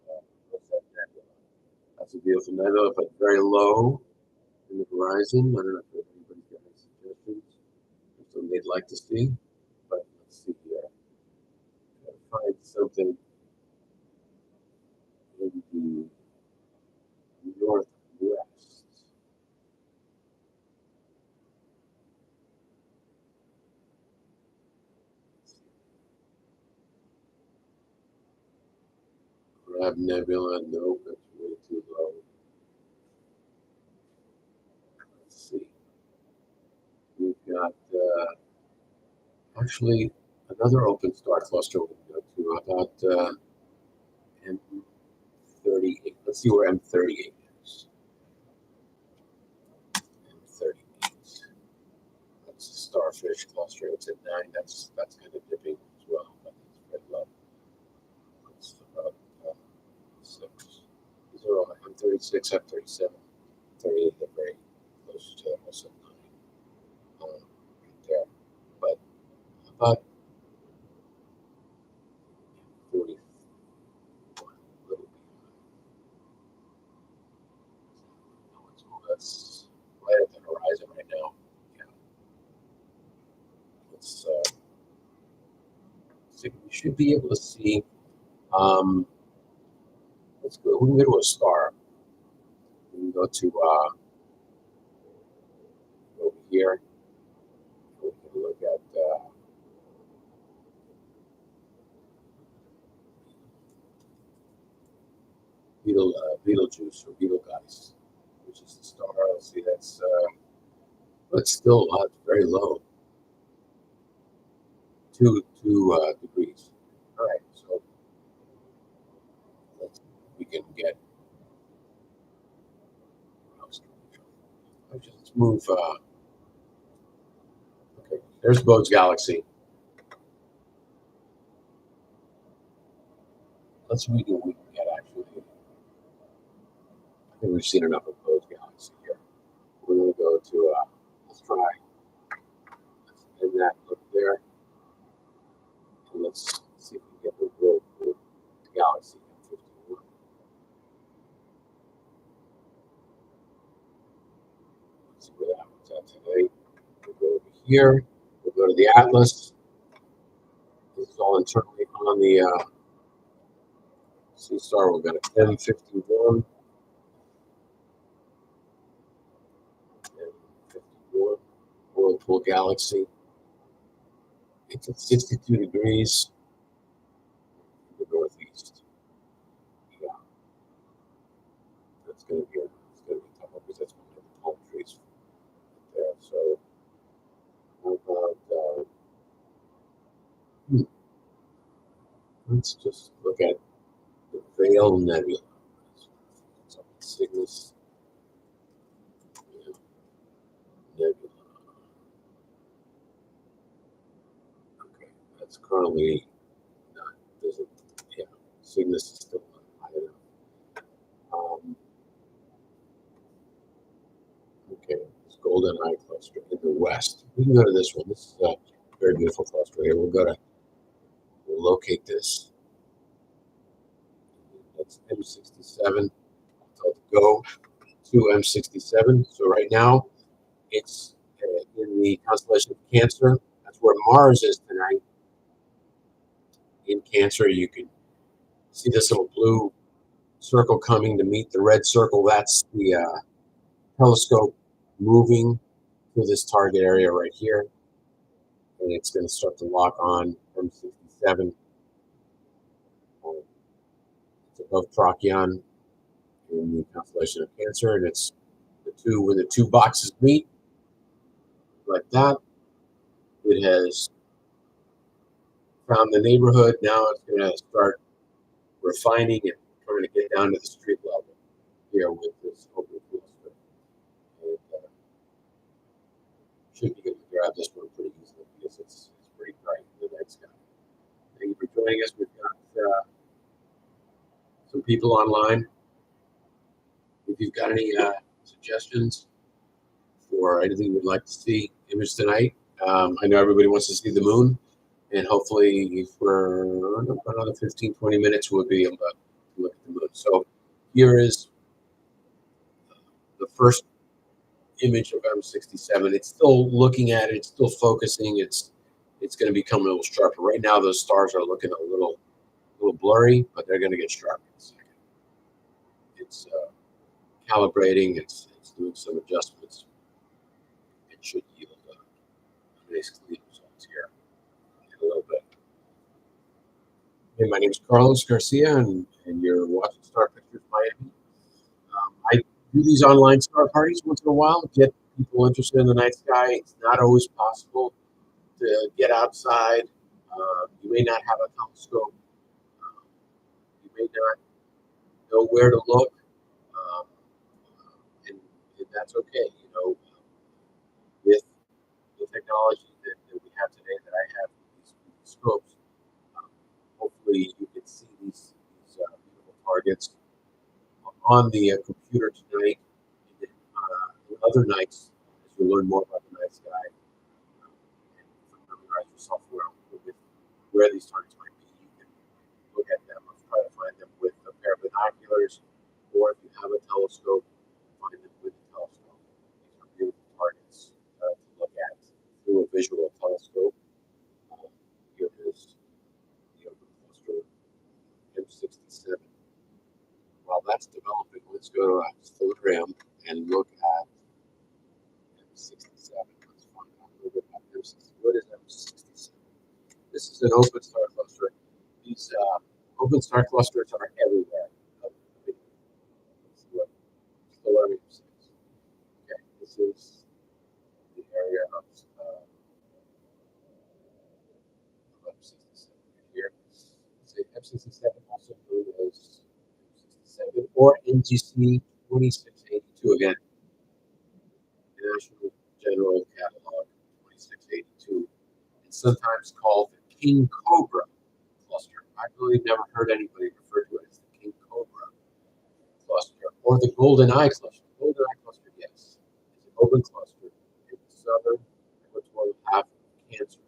else. What's that nebula? That's a beautiful nebula, but very low in the horizon. I don't know if anybody's got any suggestions or something they'd like to see, but let's see here. Try to find something in the northwest. Grab nebula. No, that's way too low. Let's see. We've got actually another open star cluster we can go to. How about M38? Let's see where M38 is. M38. That's a starfish cluster. It's at 9. That's kind of dipping as well, but it's very low. It's about 6. These are all M36, M37, 38. They're very close to almost at 9. Right there. But about 40, a little that's right at the horizon right now. Yeah. Let's see. We should be able to see. Let's go. We can go to a star. We can go to over here. We can look at Betelgeuse or Betelgeuse, which is the star. Let's see. That's still very low. 2 degrees. All right. So we can get. Let's move. Okay. There's Bode's Galaxy. We can get actually. I think we've seen enough of Bode's Galaxy here. We're going to go to. Let's try. Let's end that look there. And let's see if we can get the Whirlpool Galaxy M51. Let's see where that one's at today. We'll go over here. We'll go to the Atlas. This is all internally on the sea star. We've got an M51. M54. Whirlpool Galaxy. It's at 62 degrees in the northeast. Yeah, that's going to be tough. Let's just look at the Veil Nebula. Cygnus Nebula. Okay, that's currently not. Doesn't. Yeah, Cygnus is still not high enough. Okay, it's Golden Eye Cluster in the west. We can go to this one. This is a very beautiful cluster here. We'll locate this. That's M67. I'll go to M67. So right now it's in the constellation of Cancer. That's where Mars is tonight. In Cancer, you can see this little blue circle coming to meet the red circle. That's the telescope moving to this target area right here. And it's going to start to lock on M67. It's above Procyon in the constellation of Cancer, and it's when the two boxes meet like that. It has found the neighborhood. Now it's going to start refining and trying to get down to the street level here with this open cluster. And should be able to grab this one pretty easily because it's pretty bright in the night sky. Thank you for joining us. We've got some people online. If you've got any suggestions for anything you'd like to see image tonight, I know everybody wants to see the moon, and hopefully for another 15, 20 minutes, we'll be able to look at the moon. So here is the first image of M67. It's still looking at it. It's still focusing. It's going to become a little sharper. Right now, those stars are looking a little blurry, but they're going to get sharper in a second. It's calibrating. It's doing some adjustments. It should yield nice clean results here in a little bit. Hey, my name is Carlos Garcia, and you're watching Star Pictures Miami. I do these online star parties once in a while, get people interested in the night sky. It's not always possible to get outside. You may not have a telescope. You may not know where to look, um, and that's okay. You know, with the technology that we have today, that I have these scopes, hopefully you can see these beautiful targets on the computer tonight. And then, other nights, as you learn more about the night sky, and familiarize yourself with where these targets might be, you can look at them or try to find them with a pair of binoculars, or if you have a telescope, find them with a telescope. These are beautiful targets to look at through a visual telescope. Here is the open cluster M67. While that's developing, let's go to Instagram and look at M67. Let's find out a little bit about M67. What is M67? This is an open star cluster. These open star clusters are everywhere. Let's see what Stellarium says. Okay, this is the area of M67 here. Say M67, also known as M67 or NGC 2682. Again, National General Catalog 2682. It's sometimes called the King Cobra cluster. I've really never heard anybody refer to it as the King Cobra cluster or the Golden Eye cluster. Golden Eye cluster, yes, is an open cluster in the southern equatorial half of Cancer,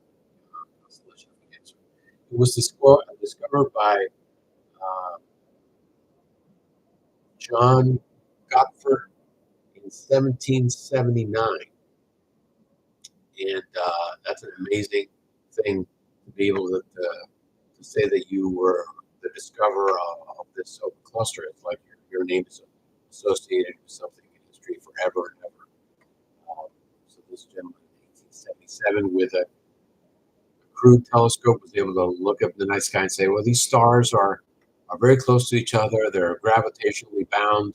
constellation of Cancer. It was discovered by John Gotford in 1779. And that's an amazing thing to be able to say that you were the discoverer of this open cluster. It's like your name is associated with something in history forever and ever. So this gentleman in 1877 with a crude telescope was able to look up the night sky and say, well, these stars are very close to each other. They're gravitationally bound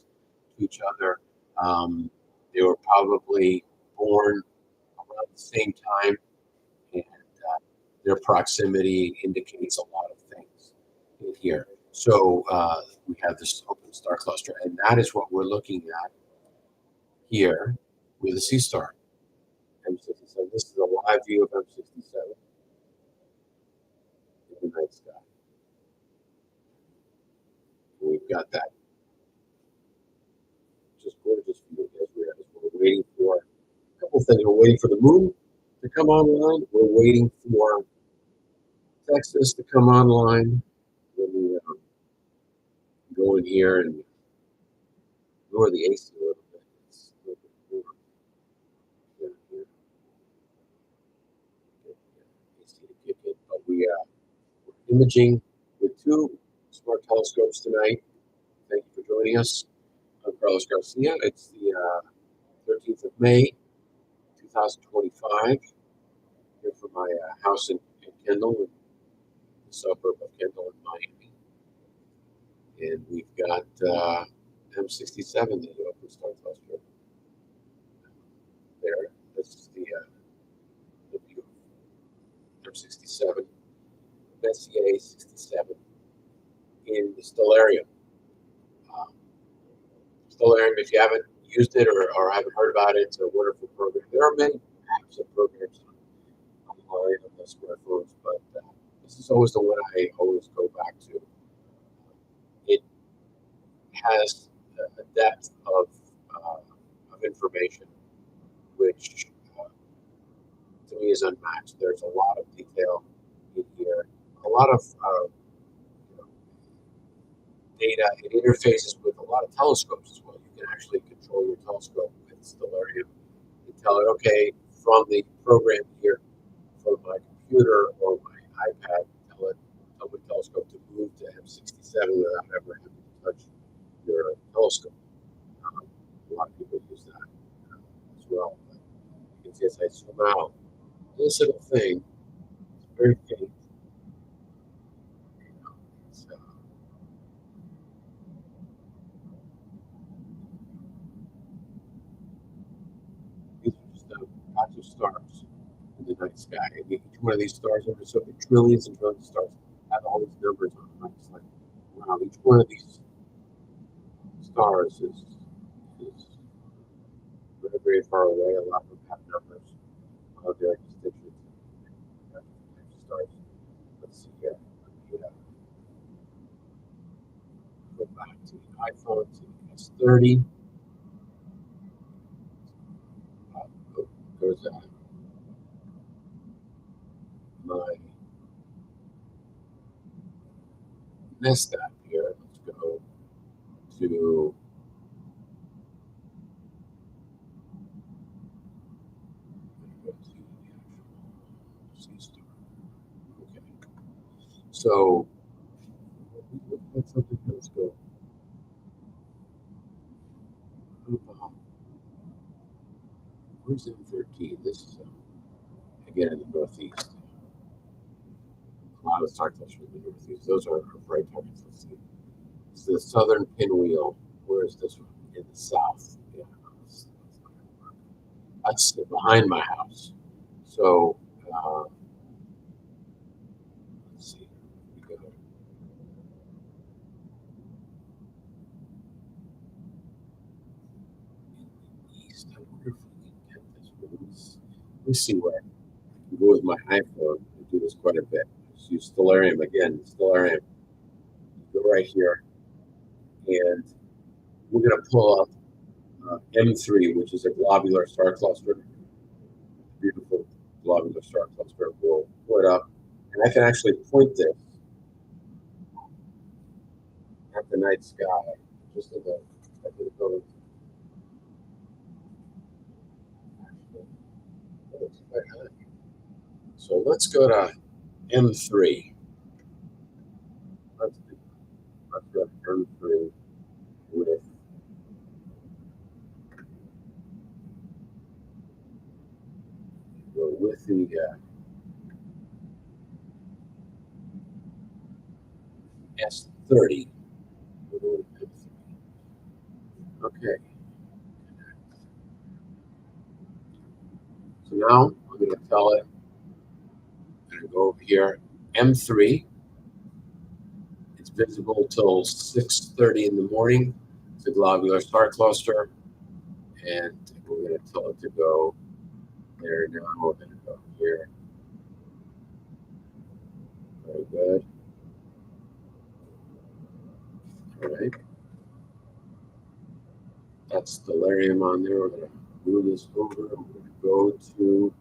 to each other. They were probably born around the same time, and their proximity indicates a lot of things. in here. So we have this open star cluster, and that is what we're looking at here with a C star, M67. This is a live view of M67 in the night sky. And we've got that just gorgeous view as we're waiting for a couple things. We're waiting for the moon to come online. We're waiting for Texas to come online. Let me go in here and lower the AC a little bit. It's a little bit more down here. Get the AC to kick in. But we're imaging with two smart telescopes tonight. Thank you for joining us. I'm Carlos Garcia. It's the 13th of May, 2025. Here from my house in Kendall, in the suburb of Kendall in Miami. And we've got M67, the open star cluster there. This is the view of M67, Messier 67 in the Stellarium. Stellarium, if you haven't used it or haven't heard about it, it's a wonderful program. There are many apps and programs online on the smartphones, but this is always the one I always go back to. It has a depth of information which to me is unmatched. There's a lot of detail in here, a lot of data. It interfaces with a lot of telescopes as well. You can actually control your telescope with Stellarium. You tell it, okay, from the program here, from my computer or my iPad, tell my telescope to move to M67 without ever having to touch your telescope. A lot of people use that as well. But you can see as I zoom out, this little thing is very faint. It's, these are just patch of stars in the night sky. And each one of these stars, over so trillions and trillions of stars, have all these numbers on them. It's like, wow, each one of these stars is very, very far away. A lot of them have numbers of their constituents. Stars. Let's see here. Go back to the iPhone to the S30. Goes my Nest app here. Let's go to C-Star. Okay. So let's go. Where's M13? This is again in the northeast. A lot of star clusters in the northeast. Those are bright targets. Let's see. It's the southern pinwheel. Where is this one? In the south. Yeah. That's behind my house. So let's see. We go east. I wonder if we can get this one. Let me see where I can go with my iPhone and do this quite a bit. Just use Stellarium again. Stellarium. Go right here, and we're going to pull up M3, which is a globular star cluster. Beautiful globular star cluster. We'll pull it up, and I can actually point this at the night sky, just at the building. So let's go to M3. Let's go to M3 with the S30. Okay. So now I'm going to tell it, I'm going to go over here, M3, visible till 6:30 in the morning. It's a globular star cluster, and we're going to tell it to go there now. We're going to go here. Very good. All right. That's stellarium on there. We're going to move this over. We're going to go to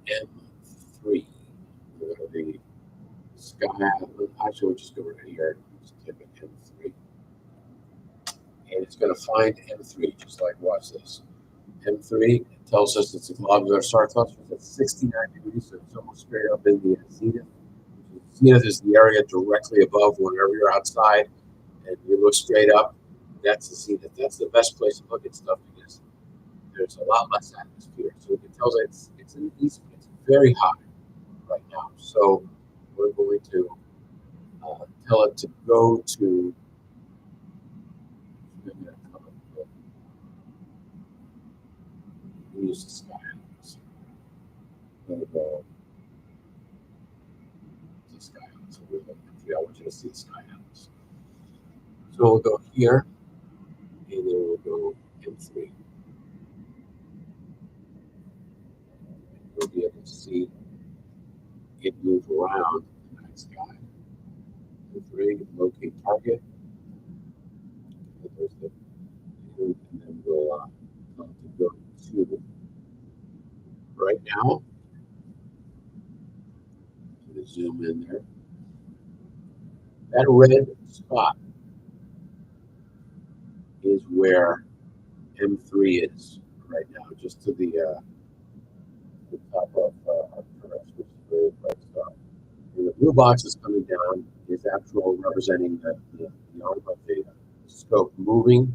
M3. We're going to be sky. Actually, we'll just go right here. Just type in M3. And it's going to find M3, just like, watch this. M3 tells us it's a globular star cluster. It's 69 degrees, so it's almost straight up in the zenith. Zenith is the area directly above whenever you're outside and you look straight up. That's the zenith. That's the best place to look at stuff because there's a lot less atmosphere. So it tells us it's an east. It's very hot right now. So we're going to tell it to go to. Use the sky atlas. Go the sky atlas. I want you to see the sky atlas. So we'll go here, and then we'll go M3. You'll be able to see it move around the night sky. M3, locate target. There's the, and then we'll go to right now. Zoom in there. That red spot is where M3 is right now, just to the top of Arcturus, which is a very bright star. And the blue box is coming down is actual representing the arm of the scope moving.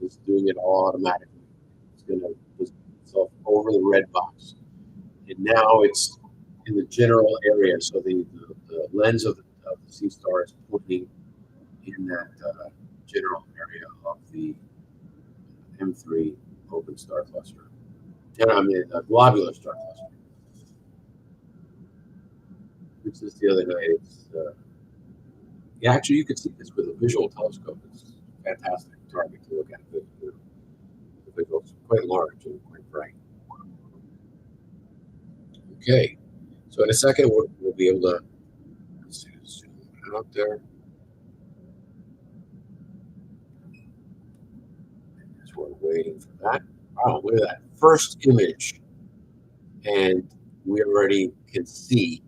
It's doing it all automatically. It's going to just itself over the red box. And now it's in the general area, so the lens of the sea star is pointing in that general area of the M3 open star cluster. I mean, a globular star cluster. This is the other night. It's yeah, actually, you can see this with a visual telescope. It's a fantastic target to look at. The visual is quite large and quite bright. Okay, so in a second we'll be able to zoom out there. As we're waiting for that. Oh, look at that first image, and we already can see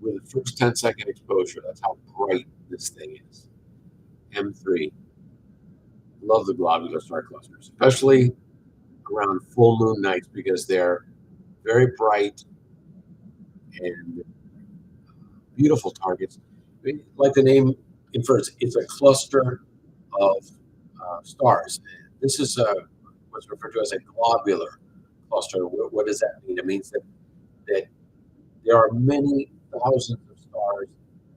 with the first 10-second exposure. That's how bright this thing is. M3. Love the globular star clusters, especially around full moon nights because they're very bright and beautiful targets. Like the name infers, it's a cluster of stars. This is what's referred to as a globular cluster. What does that mean? It means that there are many thousands of stars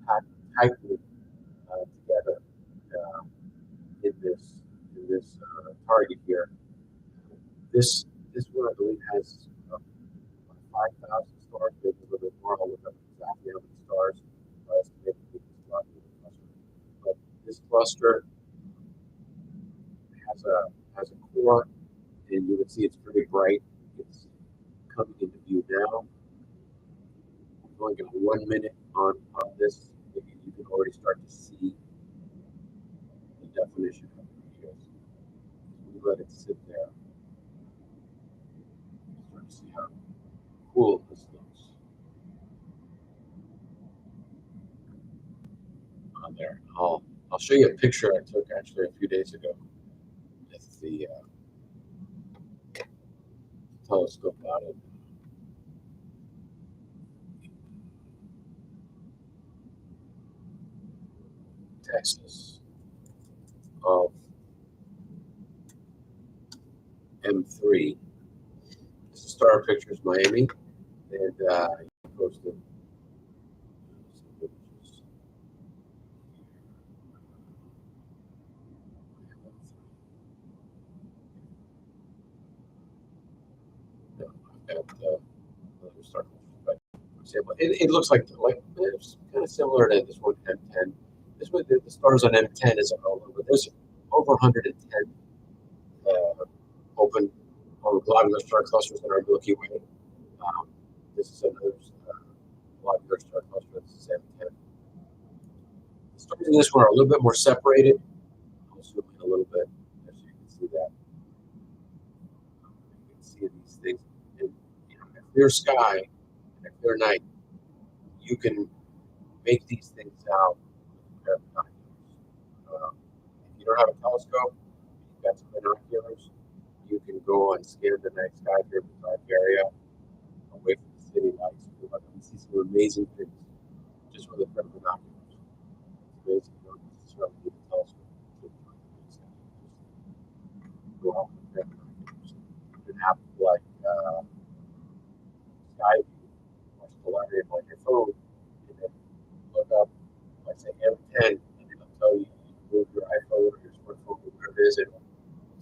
packed tightly together in this target here. This one, I believe, has 5,000 stars, maybe a little bit more. I'll look up exactly how many stars are estimated in this globular cluster. But this cluster has a core, and you can see it's pretty bright. It's coming into view now. I'm going to 1 minute on this. You can already start to see the definition of it. We let it sit there. Start to see how cool this looks on there. I'll show you a picture I took actually a few days ago with the telescope out in Texas of M3. This is Star Pictures Miami, and he posted some images. No, I've got another Star Pictures, but example, it looks like it's kind of similar to this one M10. This one, the stars on M10 is a little, but there's over 110 open globular star clusters that are Milky Way. Um, this is another globular star cluster. This is M10. The stars in this one are a little bit more separated. I'll zoom in a little bit so you can see that. You can see these things. In a clear sky, in a clear night, you can make these things out with a pair of binoculars. If you don't have a telescope, you've got some binoculars, you can go and scan the night sky if you're in the dark area, away from the city lights. You can see some amazing things just with a pair of binoculars. It's amazing. You don't necessarily need a telescope to find the night sky. Just go out with a pair of binoculars. You can have like sky view or Stellarium on your phone, and then look up, like say M10, and it'll tell you, you can move your iPhone or your smartphone to where it is, and it'll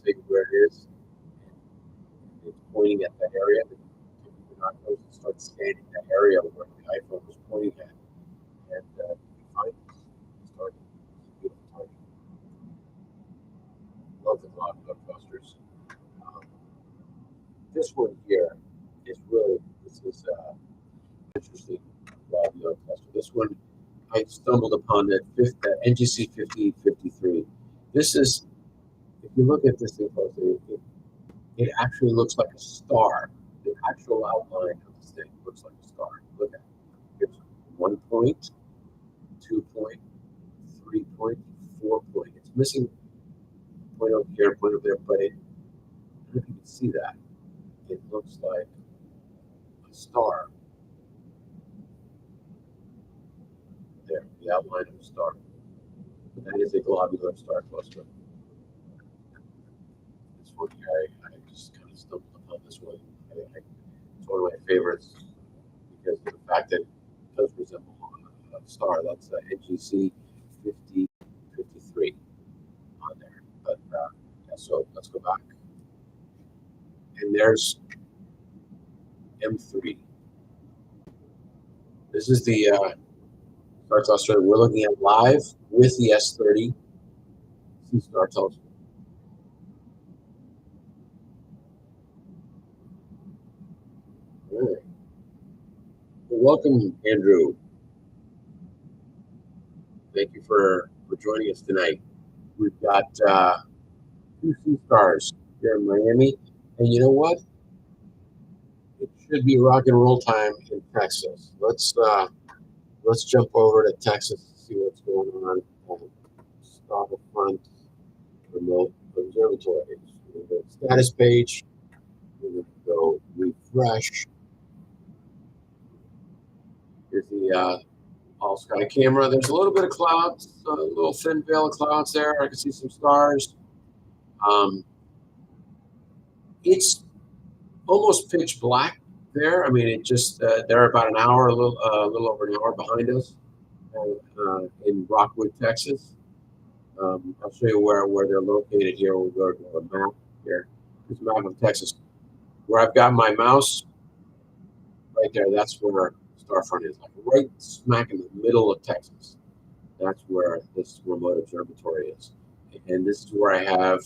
tell you where it is. And it's pointing at that area. Then you take your binoculars and start scanning that area where the iPhone was pointing at, and you can find it. Start to target. Love the globular clusters. Um, this one here is really, this is interesting globular cluster. This one I stumbled upon that NGC 5053. This is, if you look at this thing closely, it actually looks like a star. The actual outline of this thing looks like a star. Look at it. Here's 1 point, 2 point, 3 point, 4 point. It's missing a point over here, a point over there, but I don't know if you can see that. It looks like a star. There, the outline of a star. That is a globular star cluster. This one here, I just kind of stumbled upon this one. It's one of my favorites because of the fact that it does resemble a star. That's NGC 5053 on there. But yeah, so let's go back. And there's M3. This is the star cluster that we're looking at live with the S30 Sea Star telescope. All right. Well, welcome, Andrew. Thank you for joining us tonight. We've got 2 sea stars here in Miami, and you know what? It should be rock and roll time in Texas. Let's jump over to Texas and see what's going on at Starfront Remote Observatory. We're going to go to status page. We're going to go refresh. Here's the all sky camera. There's a little bit of clouds, a little thin veil of clouds there. I can see some stars. It's almost pitch black there. I mean, it just they're about an hour, a little over an hour behind us in Rockwood, Texas. I'll show you where they're located here. We'll go to a map here. Here's a map of Texas. Where I've got my mouse right there, that's where Starfront is, like right smack in the middle of Texas. That's where this remote observatory is. And this is where I have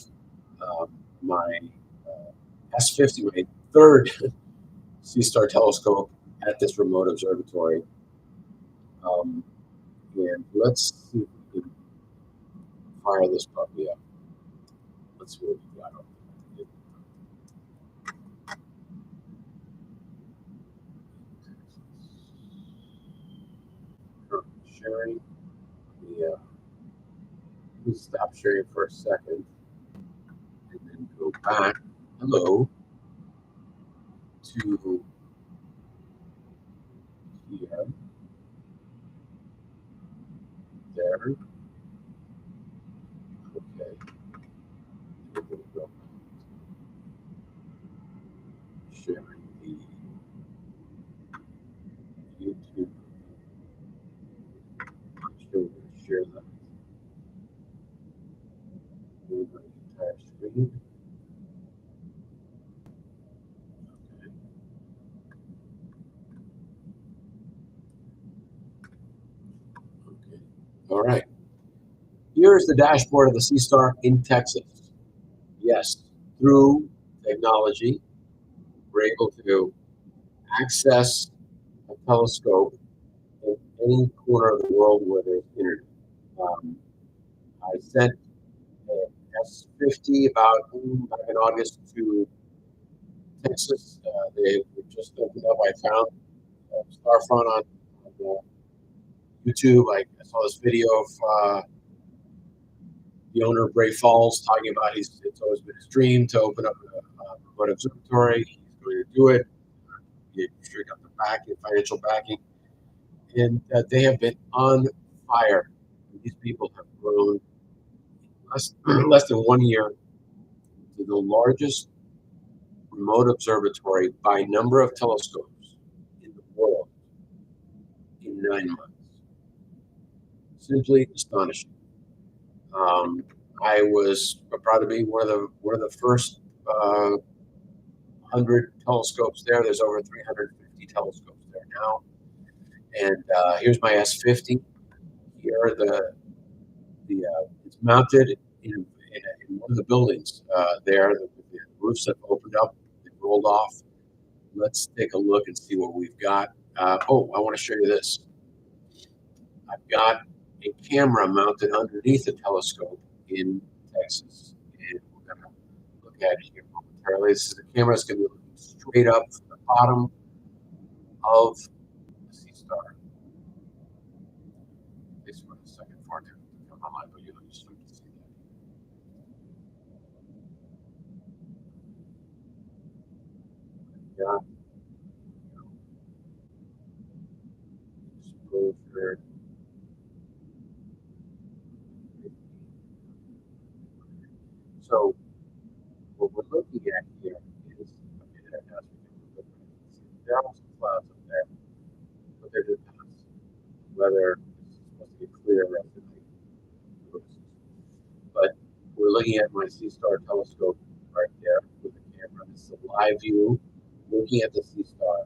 my S50, my third Sea Star telescope at this remote observatory. And let's see if we can fire this puppy up. Let's see what we got over there. Sharing. Please stop sharing for a second and then go back. Hello. To here. There. Okay. We're going to go sharing the YouTube. I'm sure we're going to share that. Move the entire screen. Okay. All right. Here's the dashboard of the Sea Star in Texas. Yes, through technology, we're able to access a telescope in any corner of the world where there's internet. Um, I sent an S50 back in August to Texas. They just opened up. I found Starfront on YouTube. I saw this video of the owner of Brave Falls talking about it's always been his dream to open up a remote observatory. He's going to do it. He sure got the backing, financial backing, and they have been on fire. These people have grown less than 1 year to the largest remote observatory by number of telescopes in the world in 9 months. Simply astonishing. I was proud to be one of the first 100 telescopes there. There's over 350 telescopes there now. And here's my S50. Here, it's mounted in one of the buildings there. The roofs have opened up, they've rolled off. Let's take a look and see what we've got. I want to show you this. I've got a camera mounted underneath the telescope in Texas, and we're going to look at it here momentarily. This is a camera that's going to be looking straight up from the bottom of the Sea Star. This for a second for it to come online, but you'll just start to see that. Yeah. Exposure. So what we're looking at here is there are some clouds up there, but they're just whether it's supposed to be clear or not. But we're looking at my Sea Star telescope right there with the camera. This is a live view looking at the Sea Star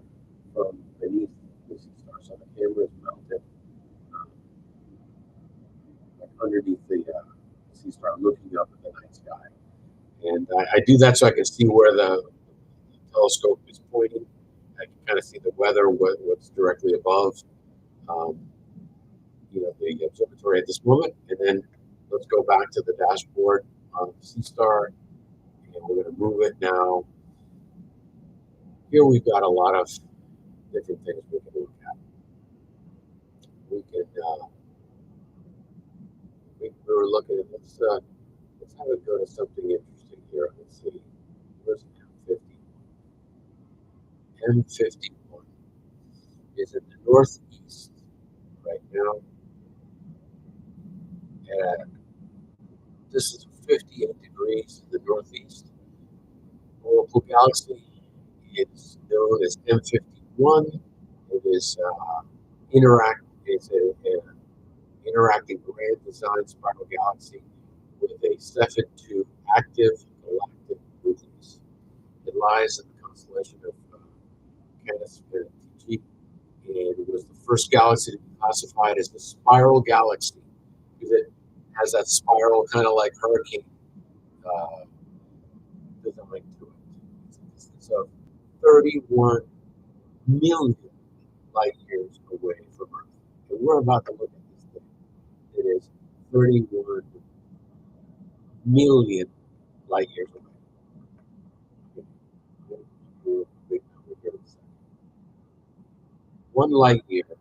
from beneath the Sea Star. So the camera is mounted underneath the Sea Star, looking up at the night sky. And I do that so I can see where the telescope is pointing. I can kind of see the weather, what's directly above, the observatory at this moment. And then let's go back to the dashboard on the Sea Star, and we're going to move it now. Here we've got a lot of different things we can look at. We were looking at let's have it go to something interesting here. Let's see. Where's M50? M51 is in the northeast right now. And this is 58 degrees in the northeast. Oracle Galaxy is known as M51. It is It's an interacting grand design spiral galaxy with a Cepheid-2 active galactic nucleus. It lies in the constellation of Canis Venatici, and it was the first galaxy to be classified as the spiral galaxy because it has that spiral kind of like hurricane design to it. It's a distance of 31 million light years away from Earth. And we're about to look at this thing. It is 31 million light years away. One light year is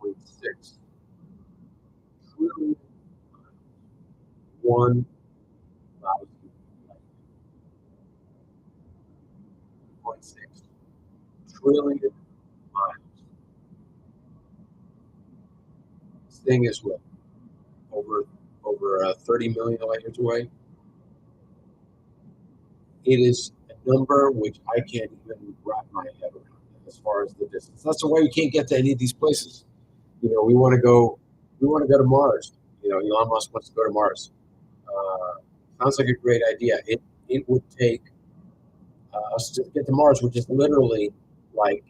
9.6 trillion miles. 1,000 light years. 0.6 trillion miles. This thing is what? Over 30 million light years away. It is a number which I can't even wrap my head around as far as the distance. That's why we can't get to any of these places. We want to go to Mars. Elon Musk wants to go to Mars. Sounds like a great idea. It would take us to get to Mars, which is literally like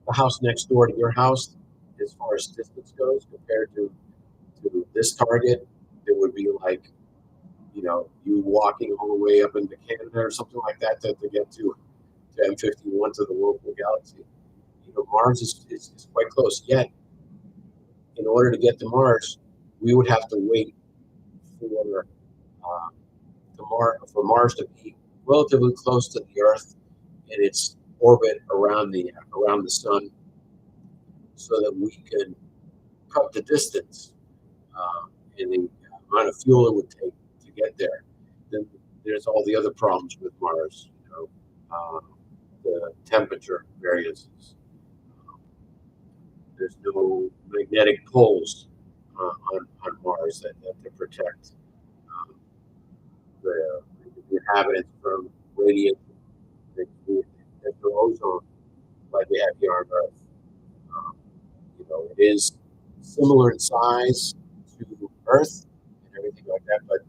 the house next door to your house. as far as distance goes compared to this target, it would be like, you walking all the way up into Canada or something like that to get to M51 to the local galaxy. Mars is quite close. Yet, in order to get to Mars, we would have to wait for uh, for Mars to be relatively close to the Earth in its orbit around the sun, so that we can cut the distance and the amount of fuel it would take to get there. Then there's all the other problems with Mars, the temperature variances. There's no magnetic poles on Mars that protect um, the inhabitants from radiation, the ozone, like we have here on Earth. Um, it is similar in size to Earth and everything like that, but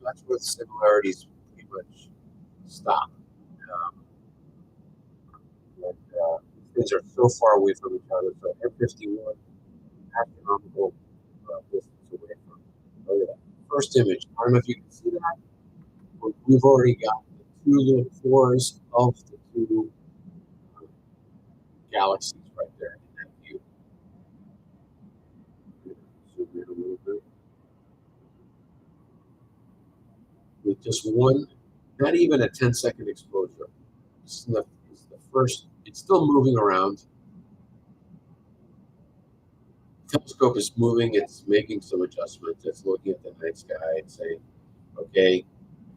that's where the similarities pretty much stop. Um, and things are so far away from each other. So M51, astronomical distance away from. Look at that first image. I don't know if you can see that. But we've already got the two little cores of the two uh, galaxies right there in that view. Zoom in a little bit. With just one, not even a 10-second exposure. It's the first, it's still moving around. The telescope is moving, it's making some adjustments. It's looking at the night sky and saying, okay, I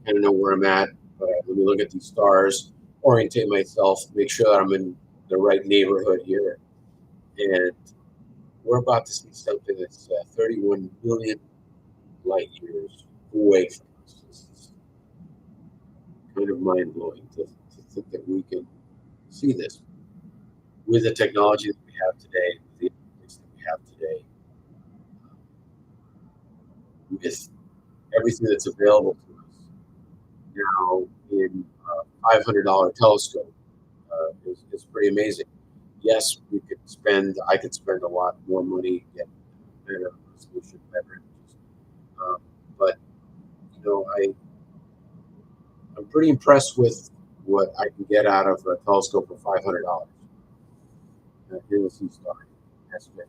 kind of know where I'm at, but let me look at these stars, orientate myself, make sure that I'm in the right neighborhood here. And we're about to see something that's 31 million light years away from us. This is kind of mind blowing to think that we can see this with the technology that we have today, the information that we have today, with everything that's available to us now in a $500 telescope is pretty amazing. Yes, I could spend a lot more money, get better resolution, better images. But I'm pretty impressed with what I can get out of a telescope for $500. Here we see star S50,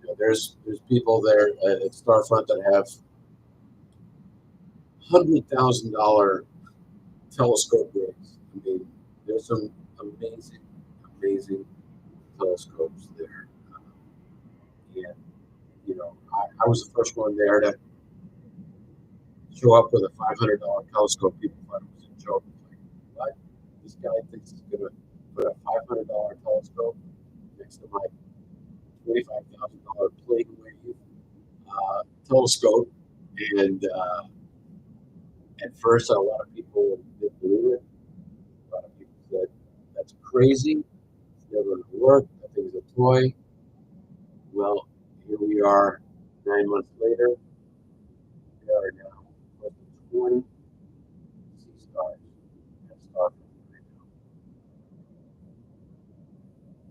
and there's people there at Starfront that have $100,000 telescope rigs. I mean, there's some amazing, amazing telescopes there. And I was the first one there to show up with a $500 telescope. People thought it was a joke. Like, what? This guy thinks he's going to put a $500 telescope next to my $25,000 plate wave telescope. And at first, a lot of people didn't believe it. A lot of people said, that's crazy. It's never going to work. That thing's a toy. Well, here we are 9 months later. We are now close to 20 sea stars at Starfront right now,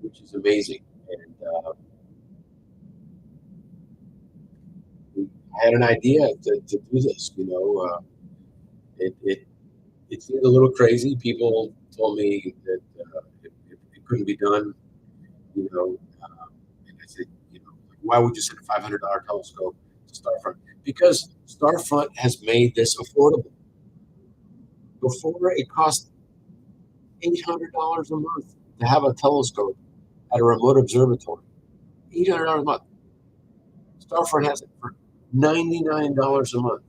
which is amazing. And I had an idea to do this. It seemed a little crazy. People told me that it couldn't be done. And I said, why would you send a $500 telescope to Starfront? Because Starfront has made this affordable. Before, it cost $800 a month to have a telescope at a remote observatory. $800 a month. Starfront has it for $99 a month.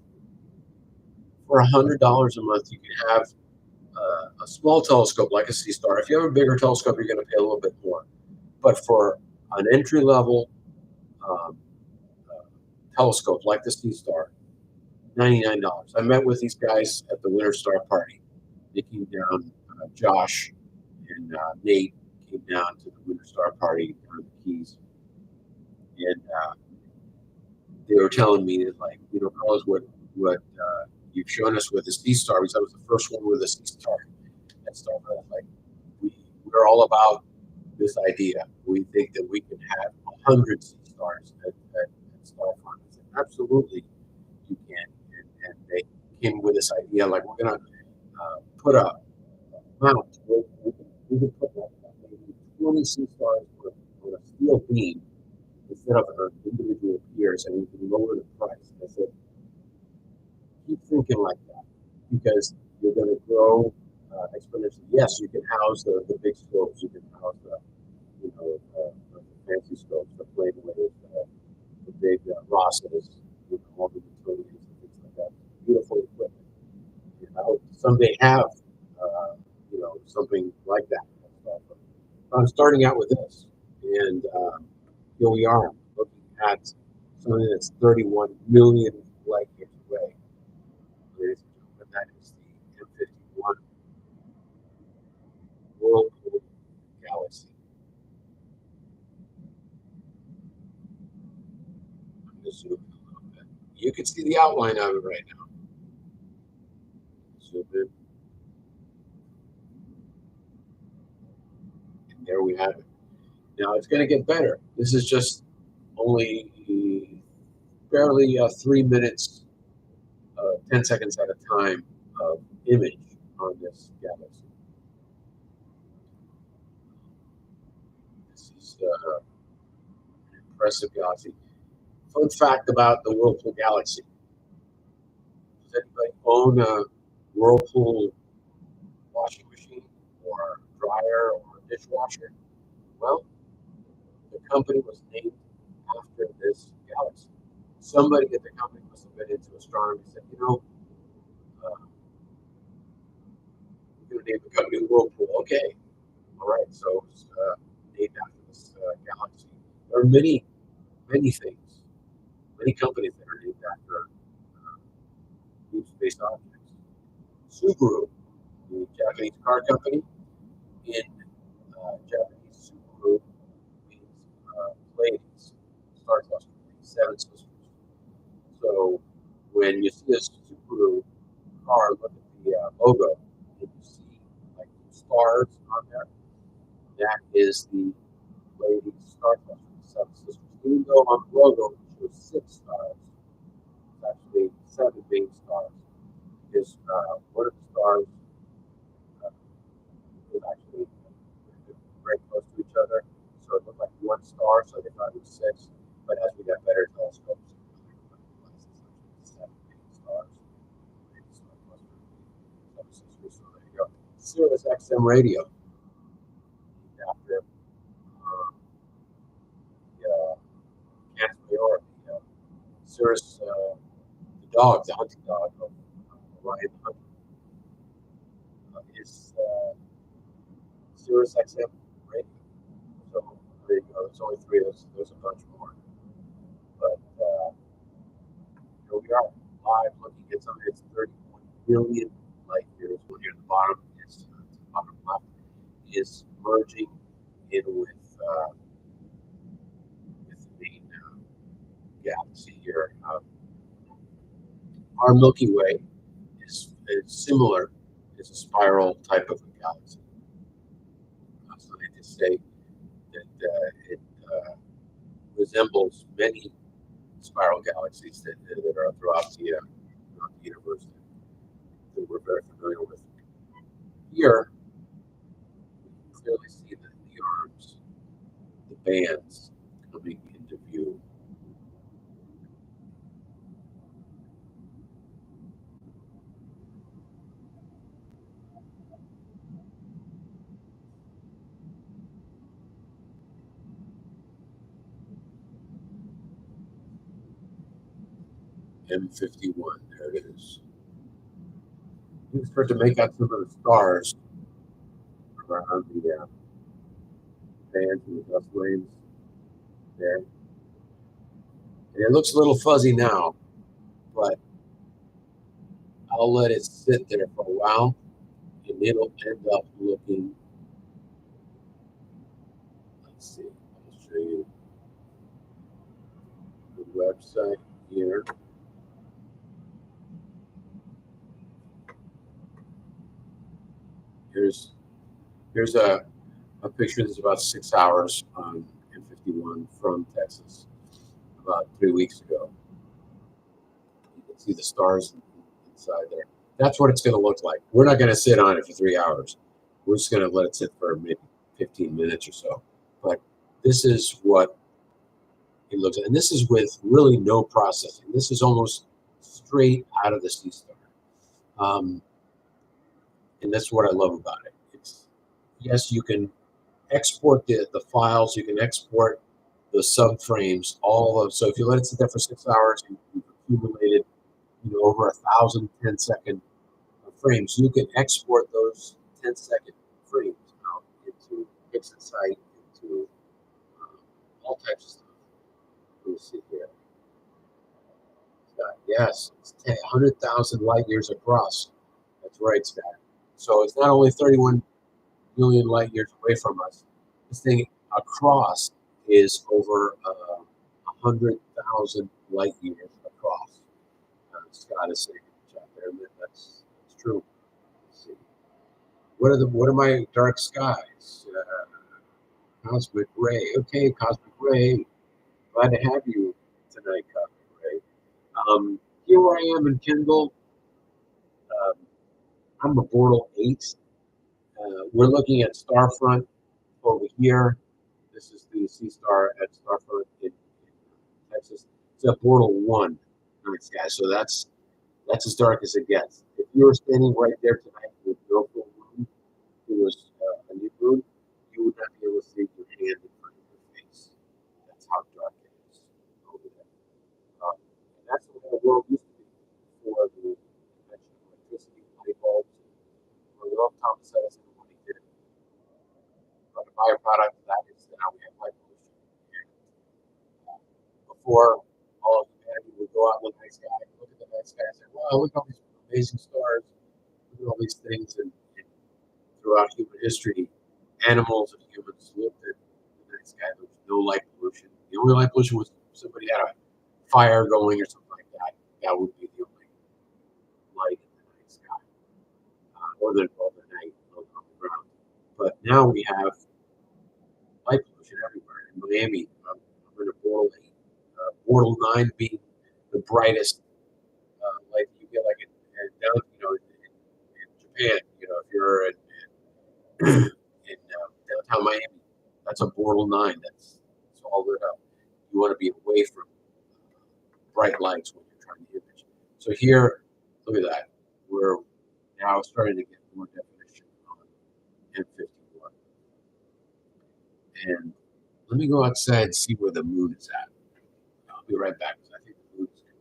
For $100 a month, you can have a small telescope like a sea star. If you have a bigger telescope, you're going to pay a little bit more. But for an entry level um, uh, telescope like the sea star, $99. I met with these guys at the Winter Star Party. They came down, Josh and Nate came down to the Winter Star Party on the Keys. And they were telling me that, like, Carlos, what you've shown us with the sea star, because I was the first one with a sea star at Starfront. Like, we're all about this idea. We think that we can have 100 sea stars at Starfront. I said, absolutely, you can. And they came with this idea like we're going to put a mount. We can put like maybe 20 sea stars on a steel beam instead of an individual piers, and we can lower the price. And I said, keep thinking like that because you're going to grow exponentially. Yes, you can house the big scopes. You can house the fancy scopes, the plane waves, the big Rosses, all the utilities and things like that. Beautiful equipment. I hope someday have something like that. I'm starting out with this, and here we are looking at something that's 31 million light years away. Ladies and gentlemen, that is the M51 Whirlpool galaxy. I'm going to zoom in a little bit. You can see the outline of it right now. Zoom in. And there we have it. Now it's going to get better. This is just only barely 3 minutes, 10 seconds at a time of image on this galaxy. This is an impressive galaxy. Fun fact about the Whirlpool galaxy. Does anybody own a Whirlpool washing machine or dryer or dishwasher? Well, the company was named after this galaxy. Somebody at the company must have been into astronomy and said, we're going to name the company Whirlpool. Okay, all right. So it's named after this galaxy. There are many, many things, many companies that are named after deep space objects. Subaru, the Japanese car company, in Japanese, Subaru means Pleiades, star cluster, seven sisters. So when you see a Subaru car, look at the logo, and you see like stars on there. That is the Pleiades star cluster, seven sisters. Even though on the logo it shows six stars, it's actually seven main stars. Because one of the stars is actually very close to each other, so it looked like one star, so they thought it was six. But as we got better telescopes, it's seven main stars. So there you go. Sirius XM radio, after the Canis Major, the Sirius, the dog, the hunting dog of Orion the Hunter, is Sirius XM radio. So there you go. There's only three. There's a bunch more. But here we are, live looking at something that's 31 billion light years. One here at the bottom is the bottom left is merging in with the main galaxy here. Our Milky Way is similar. It's a spiral type of a galaxy. So they just say that it resembles many spiral galaxies that are throughout the universe that we're very familiar with. Here, you can clearly see the arms, the bands coming into view. M51, there it is. You can start to make out some of the stars around the bands and the dust lanes there. And it looks a little fuzzy now, but I'll let it sit there for a while and it'll end up looking, let's see, I'll show you the website here. Here's a A picture that's about 6 hours on M51 from Texas about 3 weeks ago. You can see the stars inside there. That's what it's going to look like. We're not going to sit on it for 3 hours. We're just going to let it sit for maybe 15 minutes or so. But this is what it looks like. And this is with really no processing. This is almost straight out of the sea star. And that's what I love about it. It's, yes, you can export the files, you can export the subframes, all of. So if you let it sit there for 6 hours, you've accumulated, over 1,000 10-second frames. You can export those 10-second frames out into Pixelsite, into all types of stuff. You'll see here. Yes, it's 100,000 light years across. That's right, Scott. So it's not only 31 million light years away from us. This thing across is over 100,000 light years across. Scott is saying out there, and that's true. Let's see. What are my dark skies? Cosmic ray. Okay, cosmic ray. Glad to have you tonight, cosmic ray. Here I am in Kendall. Um, I'm a Bortle 8. We're looking at Starfront over here. This is the sea star at Starfront in Texas. It's a Bortle 1 night sky, so that's as dark as it gets. If you were standing right there tonight with no full moon, it was a new moon, you would not be able to see your hand in front of your face. That's how dark it is over there. And that's the way the world used to be before the invention of electricity, light bulbs. Well, Thomas Edison when he did it. But a byproduct of that is now we have light pollution. And before, all of humanity would go out in the night sky, look at the night sky, and say, "Wow, look at all these amazing stars, look at all these things." And throughout human history, animals and humans looked at the night sky. There was no light pollution. The only light pollution was if somebody had a fire going or something like that. That would be the only light in the night sky, or the night on the ground. But now we have light pollution everywhere. In Miami, I'm in a Bortle 8. Bortle 9 being the brightest light you get, like down, in Japan. If you're in downtown Miami, that's a Bortle 9. It's all lit up. You want to be away from bright lights when you're trying to image. So here, look at that. We're now starting to get more definition on M51. And let me go outside and see where the moon is at. I'll be right back because I think the moon is coming.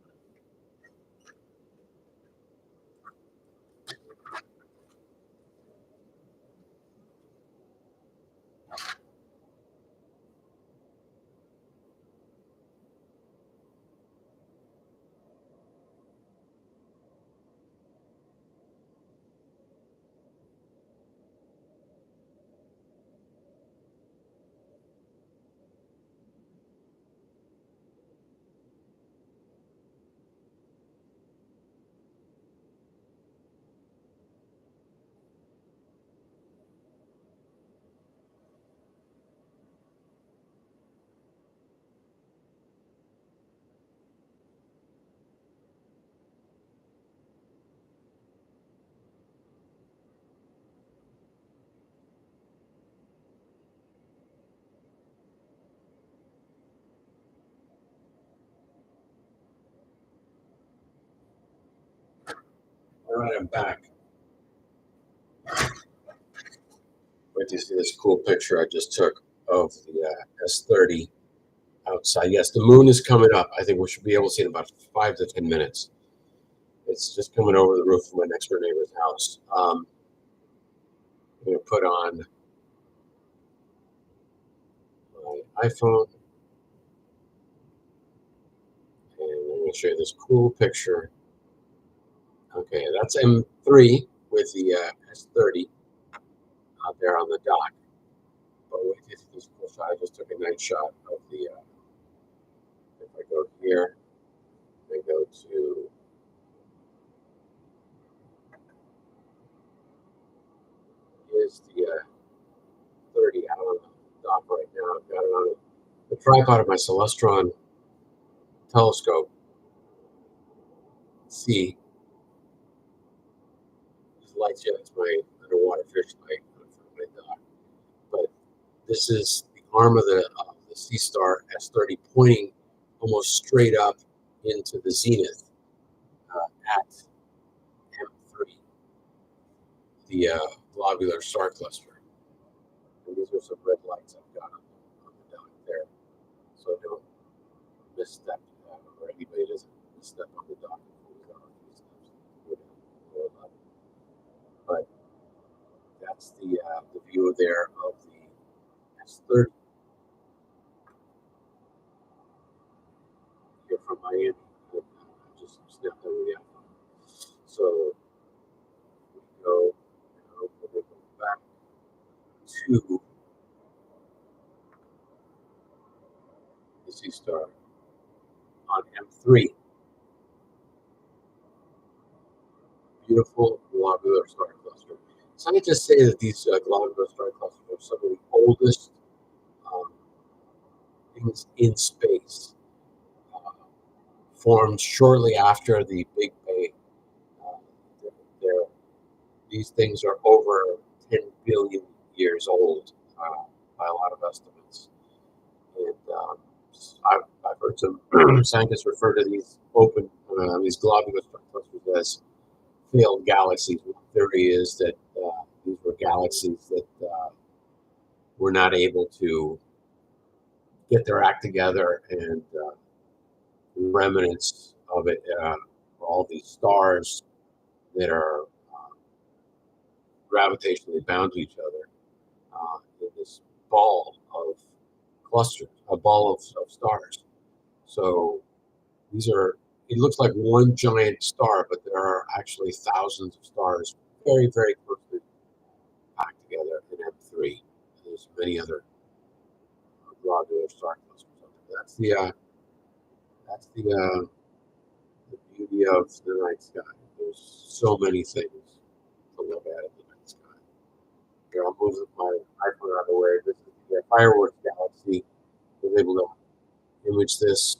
All right, I'm back. Wait to see this cool picture I just took of the S30 outside. Yes, the moon is coming up. I think we should be able to see it in about 5 to 10 minutes. It's just coming over the roof of my next door neighbor's house. I'm going to put on my iPhone, and I'm going to show you this cool picture. Okay, that's M3 with the S30 out there on the dock. But wait till you see this cool shot. I just took a night shot of the. If I go here, I go to. Is the 30 I've got it on the tripod of my Celestron telescope. See, these lights, yeah, it's my underwater fish light on my dock. But this is the arm of the Sea Star S30 pointing almost straight up into the zenith at M3, the globular star cluster. And these are some red lights I've got on the dock there. So don't misstep, or anybody doesn't misstep on the dock. But that's the view there of the S30 here from Miami. I just snapped that with the iPhone. So we go, we'll go back to the Sea Star on M3. Beautiful globular star cluster. Scientists say that these globular star clusters are some of the oldest um, things in space, formed shortly after the Big Bang. Uh, they're, these things are over 10 billion years old by a lot of estimates. And I've heard some scientists refer to these these globular star clusters as failed galaxies. One theory is that these were galaxies that were not able to get their act together, and remnants of it, all these stars that are gravitationally bound to each other in this ball of clusters, a ball of stars. So these are, it looks like one giant star, but there are actually thousands of stars very, very closely packed together in M3. There's many other globular star clusters. The beauty of the night sky. There's so many things to look at in the night sky. Here, I'll move my iPhone out of the way. This is the fireworks galaxy. I was able to image this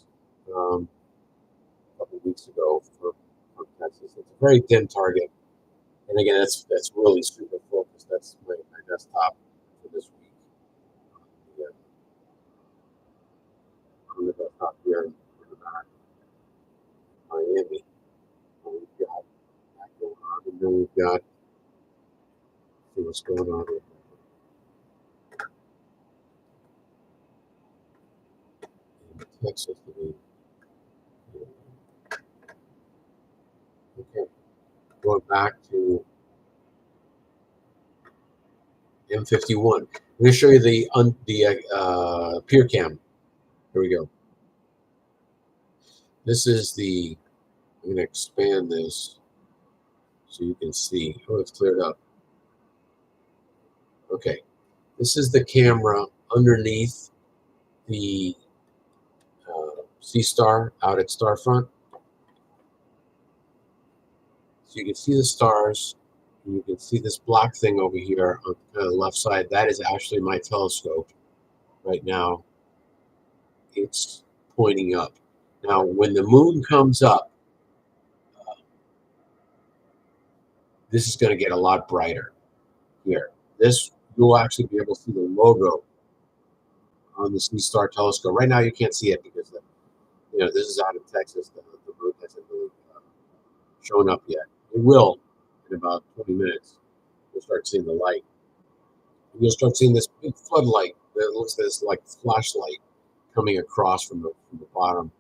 a couple of weeks ago from Texas. It's a very dim target. And again, that's really super focused. That's my desktop for this week. Yeah, on the desktop here in Miami. We've got that going on, and then we've got, see what's going on in Texas. Okay, going back to M51. I'm going to show you the peer cam. Here we go. This is I'm going to expand this so you can see. Oh, it's cleared up. Okay, this is the camera underneath the Sea Star out at Starfront. So you can see the stars, and you can see this black thing over here on the left side. That is actually my telescope right now. It's pointing up. Now, when the moon comes up, this is going to get a lot brighter here. This, you'll actually be able to see the logo on the Sea Star telescope. Right now, you can't see it because this is out in Texas. The moon hasn't really shown up yet. It will in about 20 minutes. You'll start seeing the light. And you'll start seeing this big floodlight that looks like this like flashlight coming across from the bottom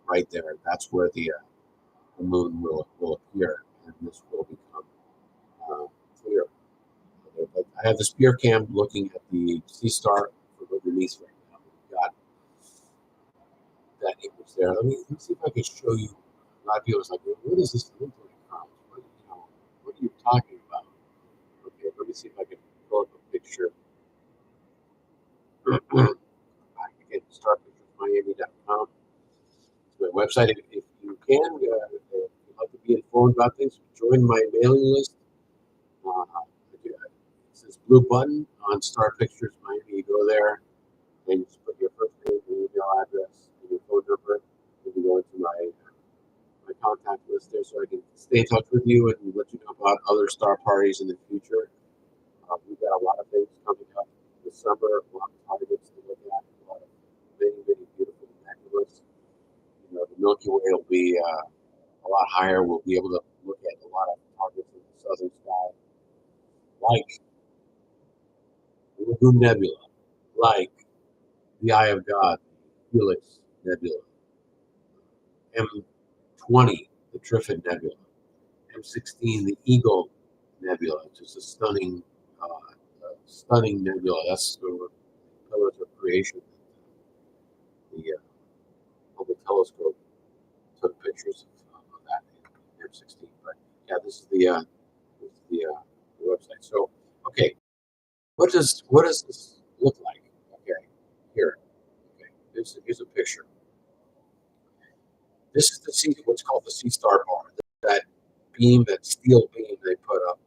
right there. That's where the moon will appear, and this will become clear. But I have the spear cam looking at the Sea Star from underneath right now. We've got that image there. Let me see if I can show you. A lot of people are like, "What is this look like? What are you talking about?" Okay, let me see if I can pull up a picture. Again, starpicturesmiami.com. It's my website. If you can, if you'd like to be informed about things, join my mailing list. It says blue button on Star Pictures Miami. You go there. and you just put your first name, your email address, and your phone number, and you go into my contact list there so I can stay in touch with you and let you know about other star parties in the future. We've got a lot of things coming up this summer, a lot of targets to look at, a lot of many, many beautiful nebulas. You know, the Milky Way will be a lot higher. We'll be able to look at a lot of targets in the southern sky, like the Lagoon Nebula, like the Eye of God, Helix Nebula, M20, the Trifid Nebula, M16, the Eagle Nebula, which is a stunning nebula. That's the pillars of creation. The Hubble telescope took pictures of that in M16. But yeah, this is the website. So okay, what does this look like? Okay, here. Okay, here's a picture. This is what's called the C star bar. That beam, that steel beam they put up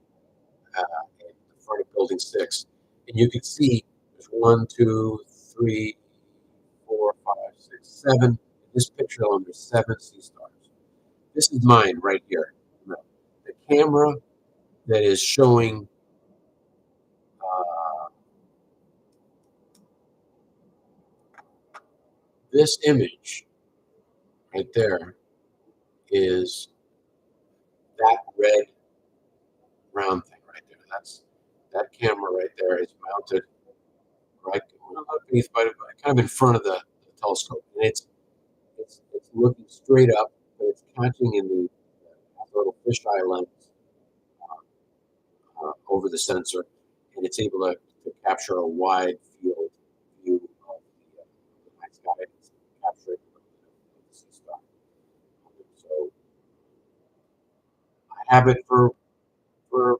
in front of Building 6, and you can see there's 1, 2, 3, 4, 5, 6, 7. In this picture alone, there's 7 sea stars. This is mine right here. The camera that is showing uh, this image right there is that red round thing right there. That camera right there is mounted right underneath, but kind of in front of the telescope, and it's looking straight up, but it's catching in the little fisheye lens over the sensor, and it's able to capture a wide field view of the night sky. It's capturing the sea star. So I have it for the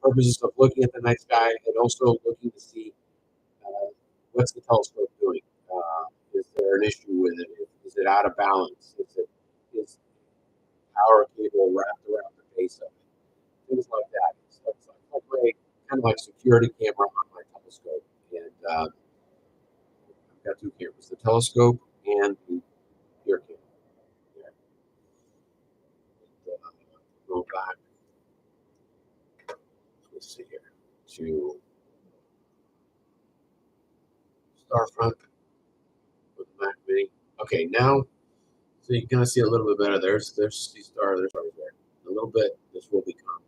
purposes of looking at the night sky and also looking to see what's the telescope doing. Is there an issue with it? Is it out of balance? Is power cable wrapped around the base of it? Things like that. So it's like my kind of like security camera on my telescope, and I've got 2 cameras: the telescope and the ear camera. Yeah. And, go back. Let's see here to Starfront with the Mac Mini. Okay, now so you kind of see a little bit better. There's sea star. There's stars there. A little bit. This will become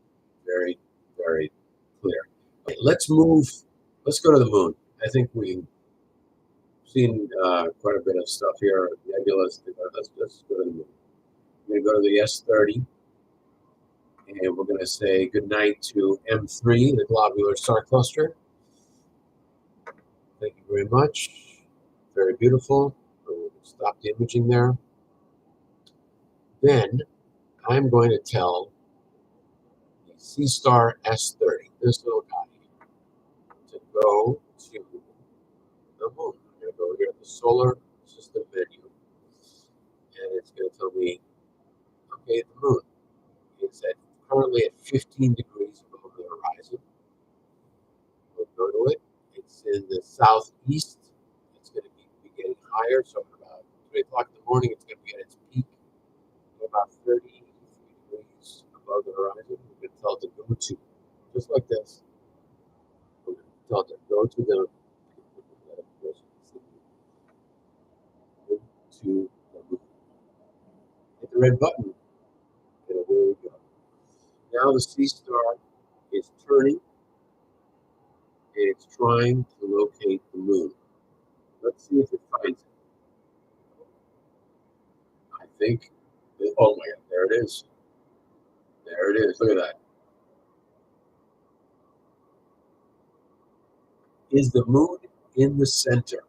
very, very clear. Okay, let's move. Let's go to the moon. I think we've seen quite a bit of stuff here. Nebulas. Let's go to the moon. We're going to go to the S30, and we're going to say goodnight to M3, the globular star cluster. Thank you very much. Very beautiful. We'll stop the imaging there. Then I'm going to tell the C star S30, this little guy, to go to the moon. I'm going to go here to the solar system menu, and it's going to tell me, okay, the moon is currently at 15 degrees above the horizon. We'll go to it. It's in the southeast. It's going to be getting higher, so at about 3 o'clock in the morning, it's going to be at its peak, about 33 degrees above the horizon. We're going to tell it to go to, just like this. We're going to tell it to go to the moon. Hit the red button, and away we go. Now the sea star is turning, and it's trying to locate the moon. Let's see if it finds it. I think, oh my God, there it is. There it is. Look at that. Is the moon in the center?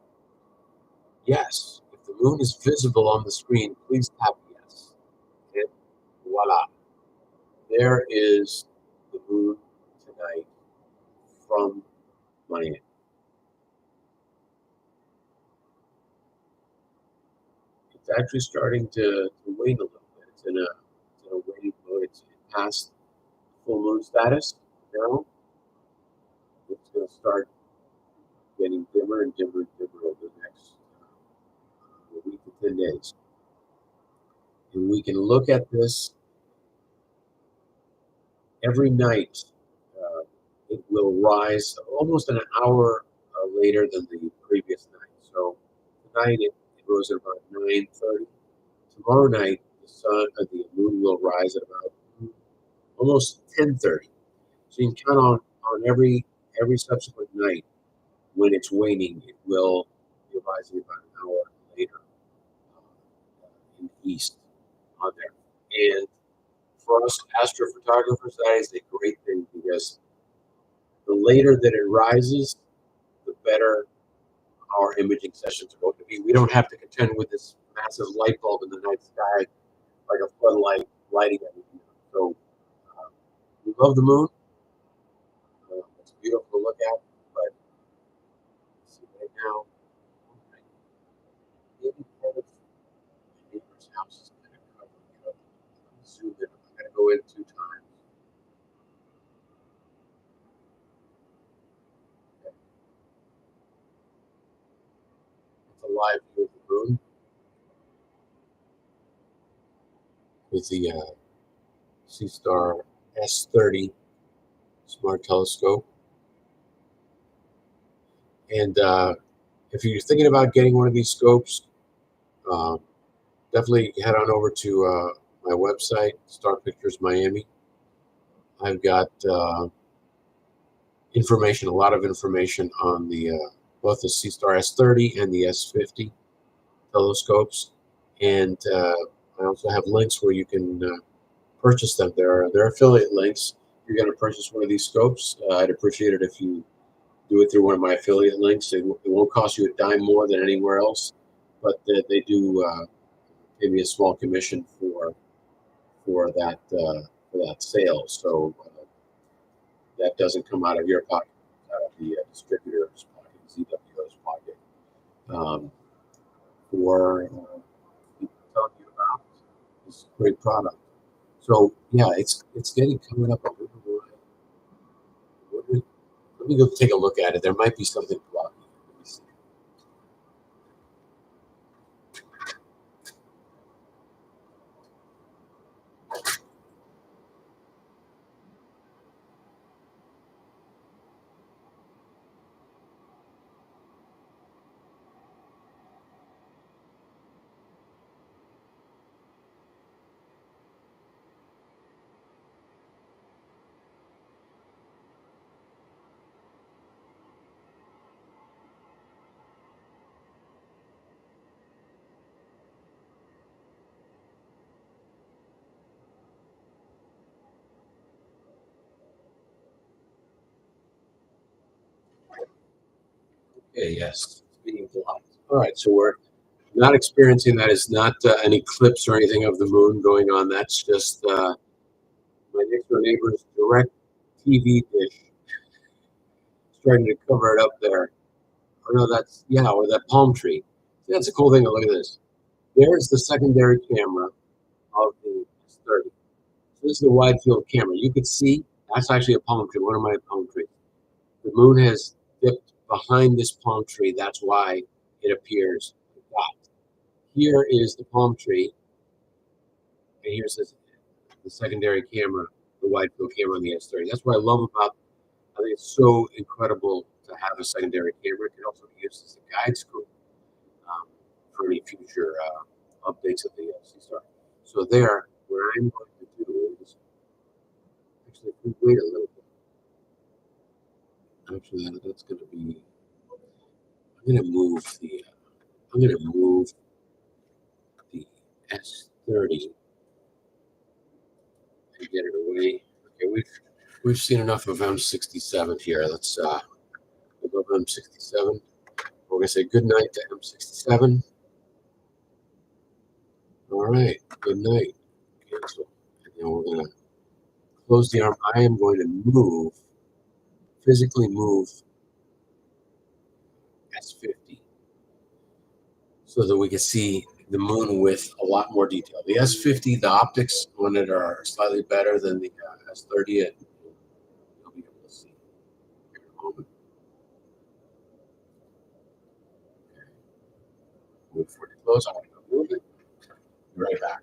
Yes. If the moon is visible on the screen, please tap yes. And voila. There is the moon tonight from Miami. It's actually starting to wane a little bit. It's in a waning mode. It's past full moon status. Now it's going to start getting dimmer and dimmer and dimmer over the next week to 10 days. And we can look at this every night. It will rise almost an hour later than the previous night. So tonight it rose at about 9:30. Tomorrow night the moon will rise at about almost 10:30. So you can count on every subsequent night when it's waning, it will be rising about an hour later in the east on there. And for us astrophotographers, that is a great thing because the later that it rises, the better our imaging sessions are going to be. We don't have to contend with this massive light bulb in the night sky like a floodlight lighting everything. So we love the moon. It's beautiful to look at, but see right now, maybe part of my neighbor's house is kind of covering it up. Let me zoom in. I'm going to go in 2 times. Okay. It's a live view of the moon with the C-Star S30 smart telescope. And if you're thinking about getting one of these scopes, definitely head on over to my website, Star Pictures Miami. I've got information, a lot of information on the both the C-Star S30 and the S50 telescopes, and I also have links where you can purchase them. They're affiliate links. If you're going to purchase one of these scopes, I'd appreciate it if you do it through one of my affiliate links. It won't cost you a dime more than anywhere else, but they do pay me a small commission for that sale. So that doesn't come out of your pocket, out of the distributor's pocket, ZWO's pocket. For telling you about this great product. So yeah, it's getting coming up. Let me go take a look at it. There might be something blocking. Let me see. Okay, yes, it's being blocked. All right, so we're not experiencing that. It's not an eclipse or anything of the moon going on. That's just my next door neighbor's direct TV dish starting to cover it up there. Or no, that's yeah, or that palm tree. See, that's a cool thing. Look at this. There's the secondary camera of the S30. So this is a wide field camera. You could see that's actually a palm tree, one of my palm trees. The moon has dipped behind this palm tree. That's why it appears like that. Here is the palm tree, and here's the secondary camera, the wide field camera on the S30. That's what I love about. I think it's so incredible to have a secondary camera. It can also be used as a guide scope for any future updates of the C-Star. So there, what I'm going to do is actually if we wait a little bit. Actually, that's going to be. I'm going to move the. I'm going to move the S30 and get it away. Okay, we've seen enough of M67 here. Let's we'll go M67. We're going to say good night to M67. All right, good night. Cancel. And then we're going to close the arm. I am going to physically move S50 so that we can see the moon with a lot more detail. The S50, the optics on it are slightly better than the S30. And you'll be able to see here in a moment. move for it to close. I'm going to go move it. Be right back.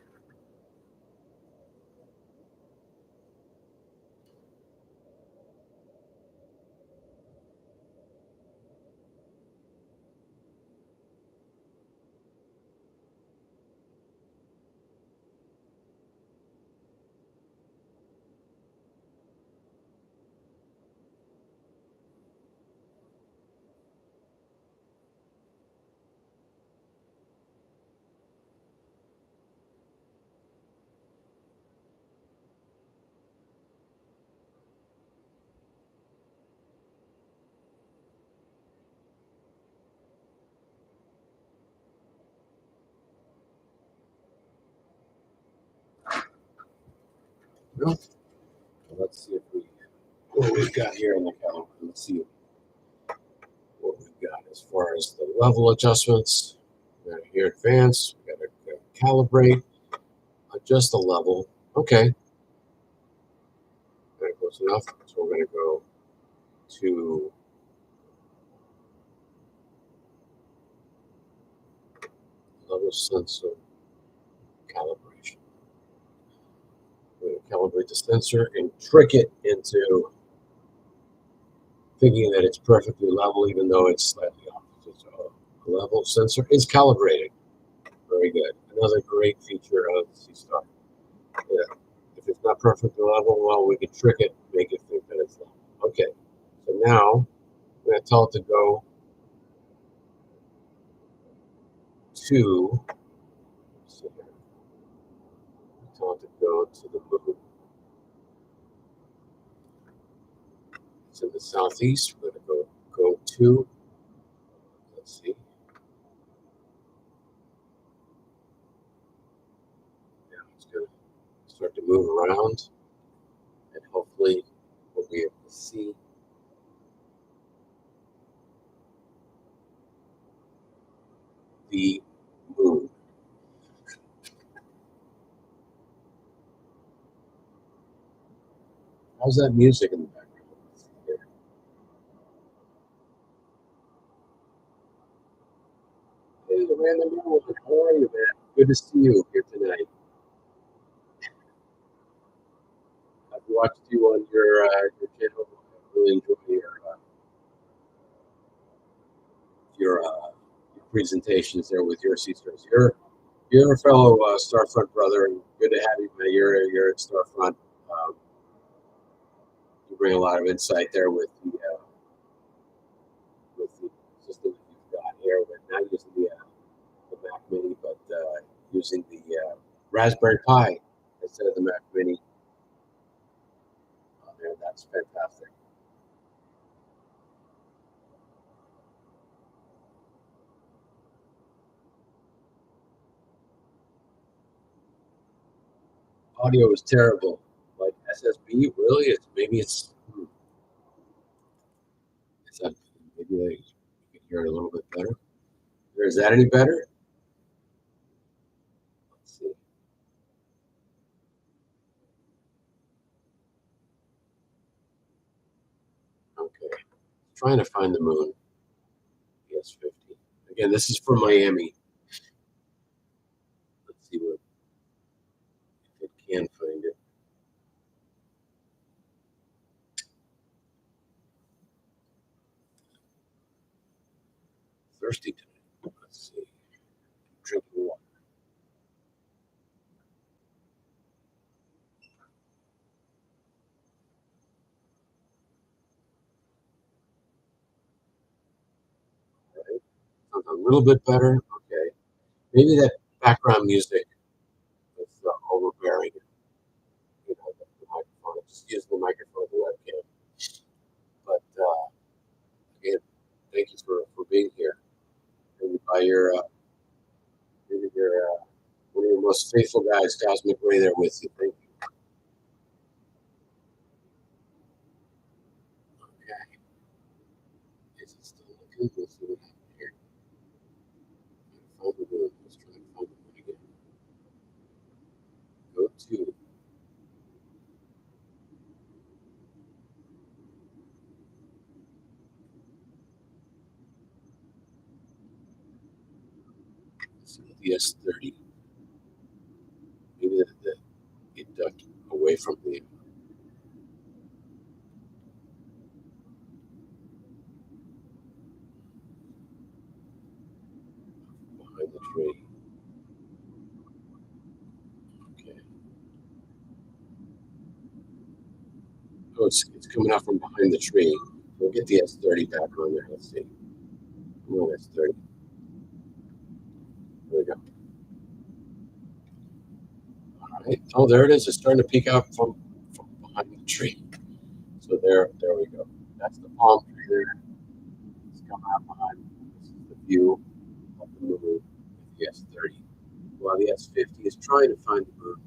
Well, let's see if what we've got here in the calendar. Let's see what we've got as far as the level adjustments. We got here advanced. We got to calibrate, adjust the level. Okay, that close enough. So we're going to go to level sensor calibration. We're going to calibrate the sensor and trick it into thinking that it's perfectly level, even though it's slightly off. So the level sensor is calibrated. Very good. Another great feature of Sea Star. Yeah. If it's not perfectly level, well, we can trick it, make it think that it's level. Okay. So now I'm going to tell it to go to. Tell it to go to the moon. It's in the southeast. We're going to go to. Let's see. Now it's going to start to move around, and hopefully we'll be able to see the moon. How's that music in the background? Hey, the random Merlin, how are you, man? Good to see you here tonight. I've watched you on your channel. I really enjoy your presentations there with your sisters. You're a fellow Starfront brother, and good to have you, man. You're at Starfront. Um, you bring a lot of insight there with the system that you've got here. But not using the Mac Mini, but using the Raspberry Pi instead of the Mac Mini. There, that's fantastic. Audio is terrible. Like SSB, really? It's not, maybe you can hear it a little bit better. Is that any better? Let's see. Okay. Trying to find the moon. Yes, 50. Again, this is from Miami. Let's see what if it can find it. Thirsty tonight. Let's see. Drinking water. Right? Sounds a little bit better. Okay. Maybe that background music is overbearing. The microphone. Just use the microphone of the webcam. But again, thank you for being here. And by your one of your most faithful guys, Cosmic Ray, there with you. Thank you. Okay. Is it still looking? Let's see what happened here. Find the moon. Let's try and find the moon again. Go to. the S30. Maybe it ducked away from the behind the tree. Okay. Oh, it's coming out from behind the tree. We'll get the S30 back on there. Let's see. Come on, S30. There we go. All right. Oh, there it is. It's starting to peek out from behind the tree. So there we go. That's the palm tree there. It's coming out behind. This is the view of the moon with the S30. While the S50 is trying to find the moon.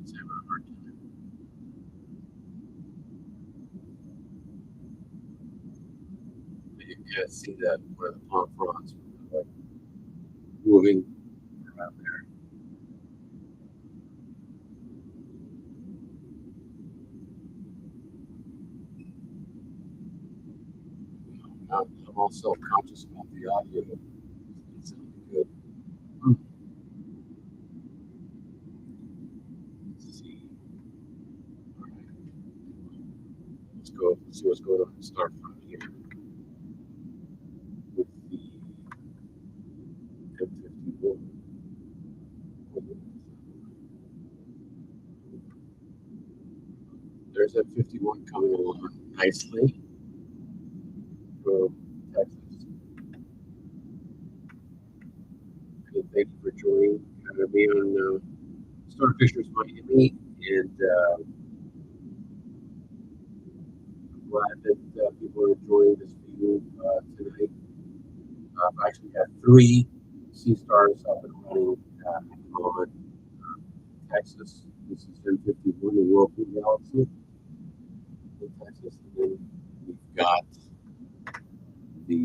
It's having a hard time. But you can kind of see that where the palm fronds are like moving around there. I'm also conscious about the audio. It's good. Let's see. All right. Let's go. Let's see what's going on. Start from here with the M51. There's M51 coming along nicely from Texas. And thank you for joining me on Starfishers Miami. And I'm glad that people are enjoying this view tonight. I've actually got 3 sea stars up and running at the moment. Texas, this is M51, the Whirlpool Galaxy in Texas. And then we've got the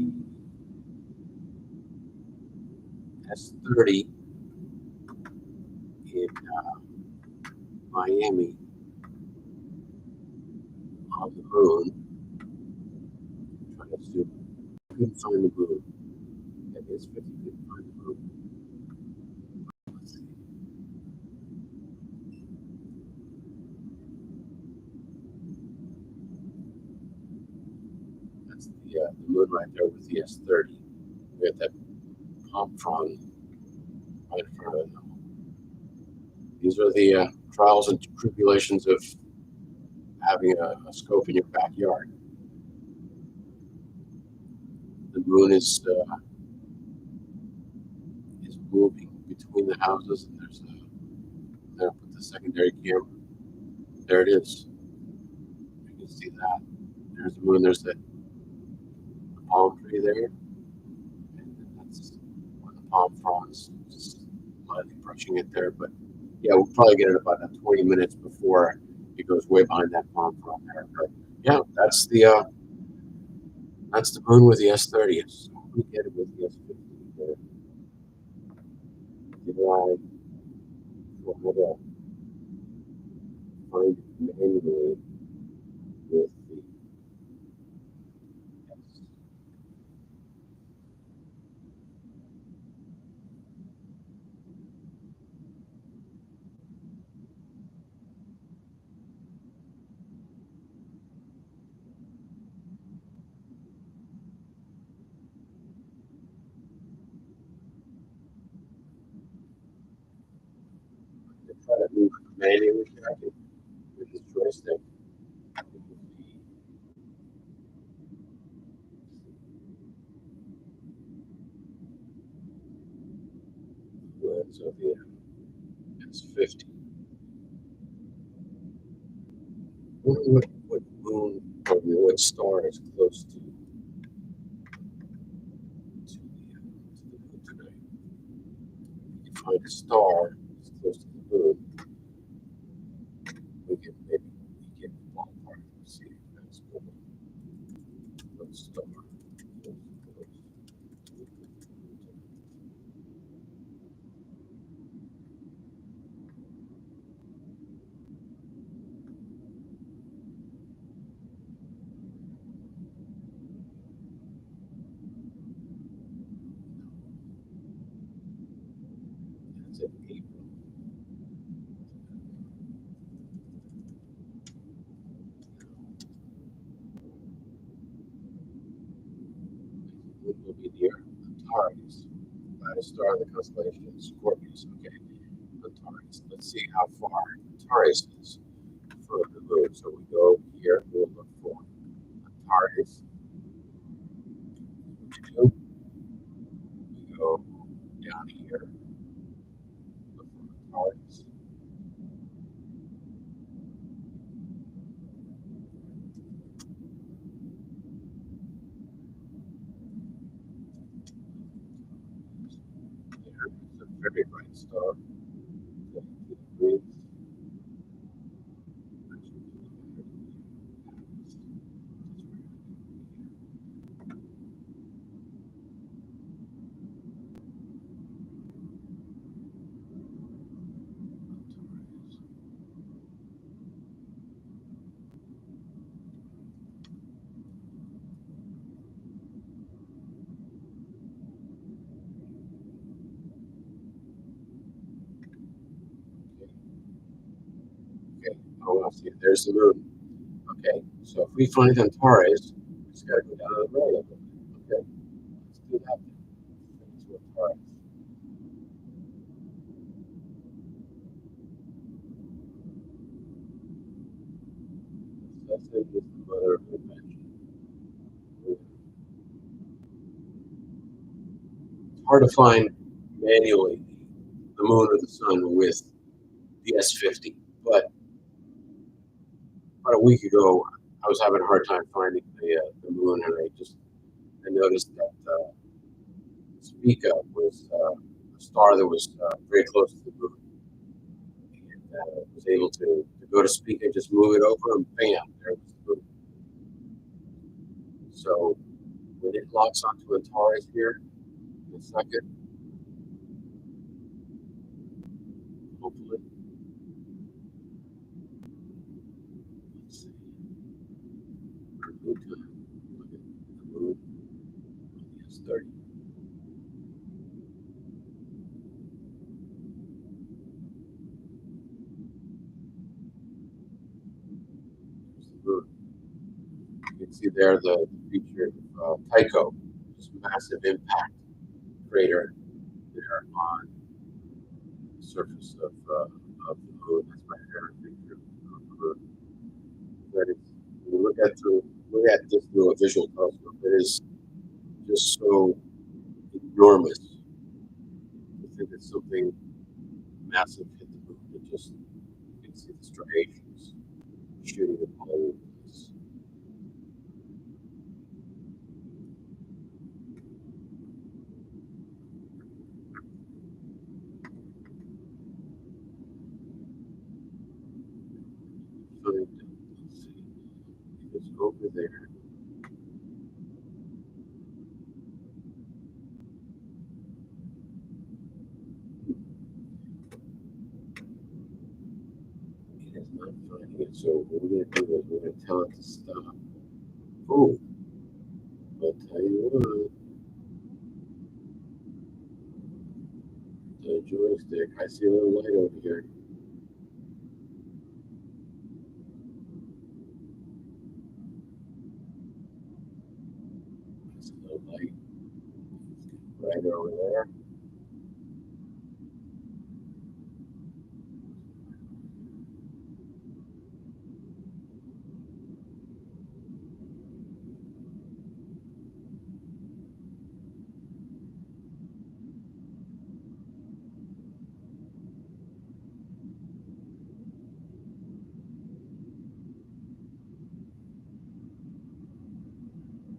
S30 in Miami on the moon. I'm trying to zoom. Couldn't find the moon. That is 50, couldn't find the moon. Let's see. That's the moon right there with the S30. We got that palm frond right in front of it. These are the trials and tribulations of having a scope in your backyard. The moon is moving between the houses, and there's there put the secondary camera. There it is. You can see that. There's the moon. There's the palm tree there, and that's one of the palm fronds just lightly brushing it there. But yeah, we'll probably get it about 20 minutes before it goes way behind that palm frond there. But yeah, that's the moon with the S30. So we get it with the S50. Did I try to find it manually with the S? I try to move manually. I can with this joystick. Lens of the S50. Wonder what moon or what star is close to the moon tonight. If you find a star that's close to the moon, we can maybe get the ballpark and see if that's what star. of April. It will be near Antares, a star in the constellation Scorpius. Okay, Antares. Let's see how far Antares is from the moon. So we go here, we'll look for Antares. We go down here, look for Antares. There, it's a very bright star. Okay, oh, I see. There's the moon. Okay, so if we find Antares, we just got to go down to the right of it. Okay, let's do that. To Antares. That's it. Is the mother of invention. It's hard to find manually the moon or the sun with the S50, but about a week ago, I was having a hard time finding the moon, and I noticed that Spica was a star that was very close to the moon, and was able to go to Spica, just move it over, and bam, there was the moon. So when it locks onto Antares here in a second, hopefully, let's see, moon time. Look at the moon on the S30. There's the moon. You can see there the feature of Tycho, this massive impact crater there on the surface of the moon. That's my favorite picture of the moon. But it's, when you look at this through a visual telescope, it is just so enormous. I think it's something massive hit the moon. It just, you can see the striations shooting it all over the place. Let's see, it's over there. It is not finding it. So what we're going to do is we're going to tell it to stop. Oh, I'll tell you what, the joystick. I see a little light over here. It's a little light right over there.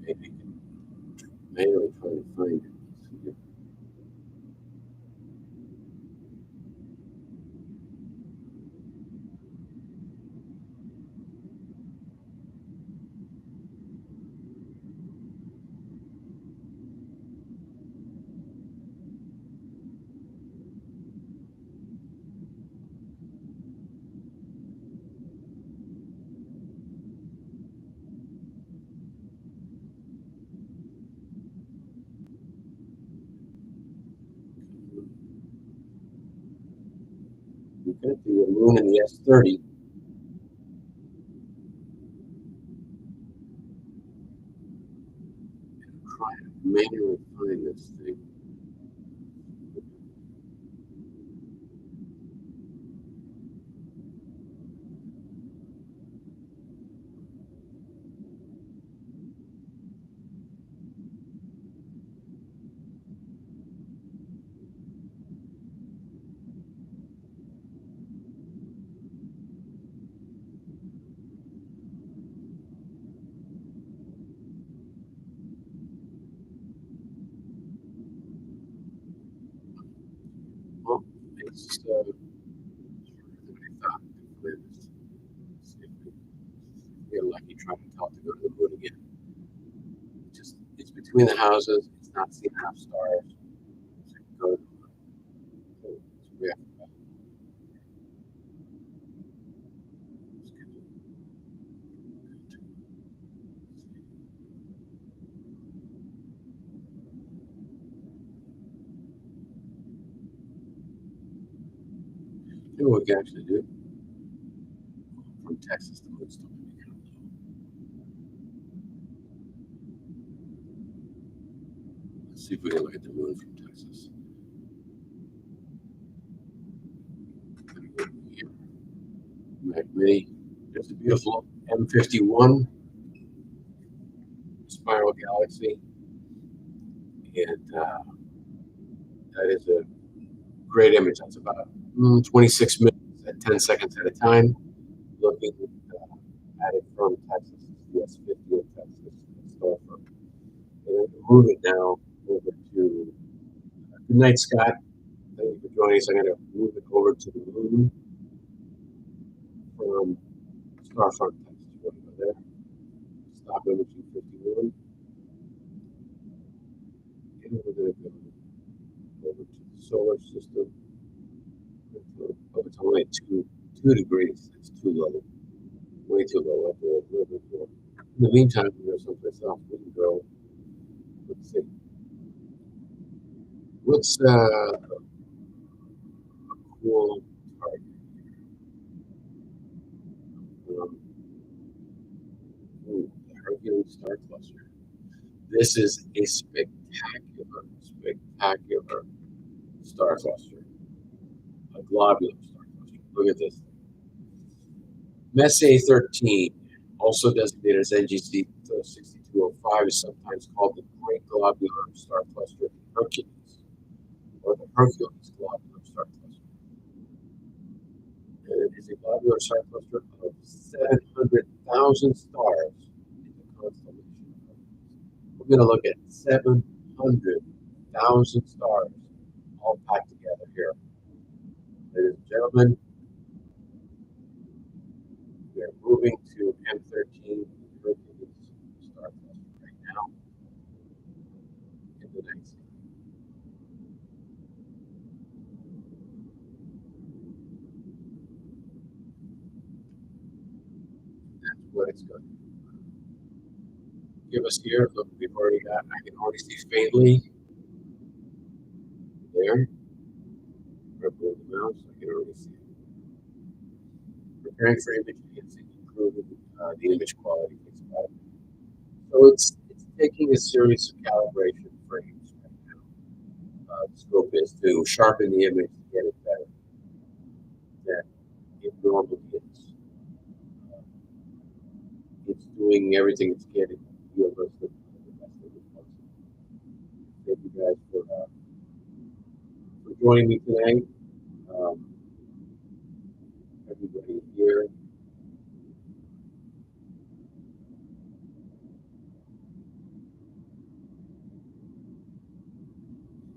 Maybe manually trying to find it. Look at the moon in the S30. Trying to manually find this thing. Well, it's what I thought. Let's see if we get lucky trying to talk to go to the moon again. It's between the houses. It's not seeing half stars. So go to the moon. So we have to you know what we can actually do from Texas to Woodstock. Let's see if we can look at the moon from Texas. Here, Mini. There's a beautiful M51 spiral galaxy, and that is a great image. That's about 26 minutes at 10 seconds at a time. Looking at it from Texas, the S50 in Texas. And I can move it now over to good night, Scott. Thank you for joining us. I'm going to move it over to the moon from Starfront, Texas. We're going to go there. Stop imaging 51. And we're going to go over to the solar system. Oh, it's only two degrees. It's too low. Way too low up there. A little bit more. In the meantime, we go someplace else. We can go. Let's see. What's a cool target? Um, the Hercules star cluster. This is a spectacular star cluster. A globular star cluster. Look at this. Messier 13, also designated as NGC 6205, is sometimes called the Great Globular Star Cluster of Hercules, or the Hercules Globular Star Cluster. And it is a globular star cluster of 700,000 stars in the constellation of Hercules. We're going to look at 700,000 stars all packed together here. Ladies and gentlemen, we are moving to M13 Hercules star cluster right now in the night sky. That's what it's going to give us here. Look, we've already got, I can already see faintly there. Move the mouse, I can already see it. Preparing for image enhancing, improving the image quality. So it's taking a series of calibration frames right now. The scope is to sharpen the image to get it better than it normally is. It's doing everything it's getting to give us the best of it possible. Thank you guys for joining me tonight. Everybody here.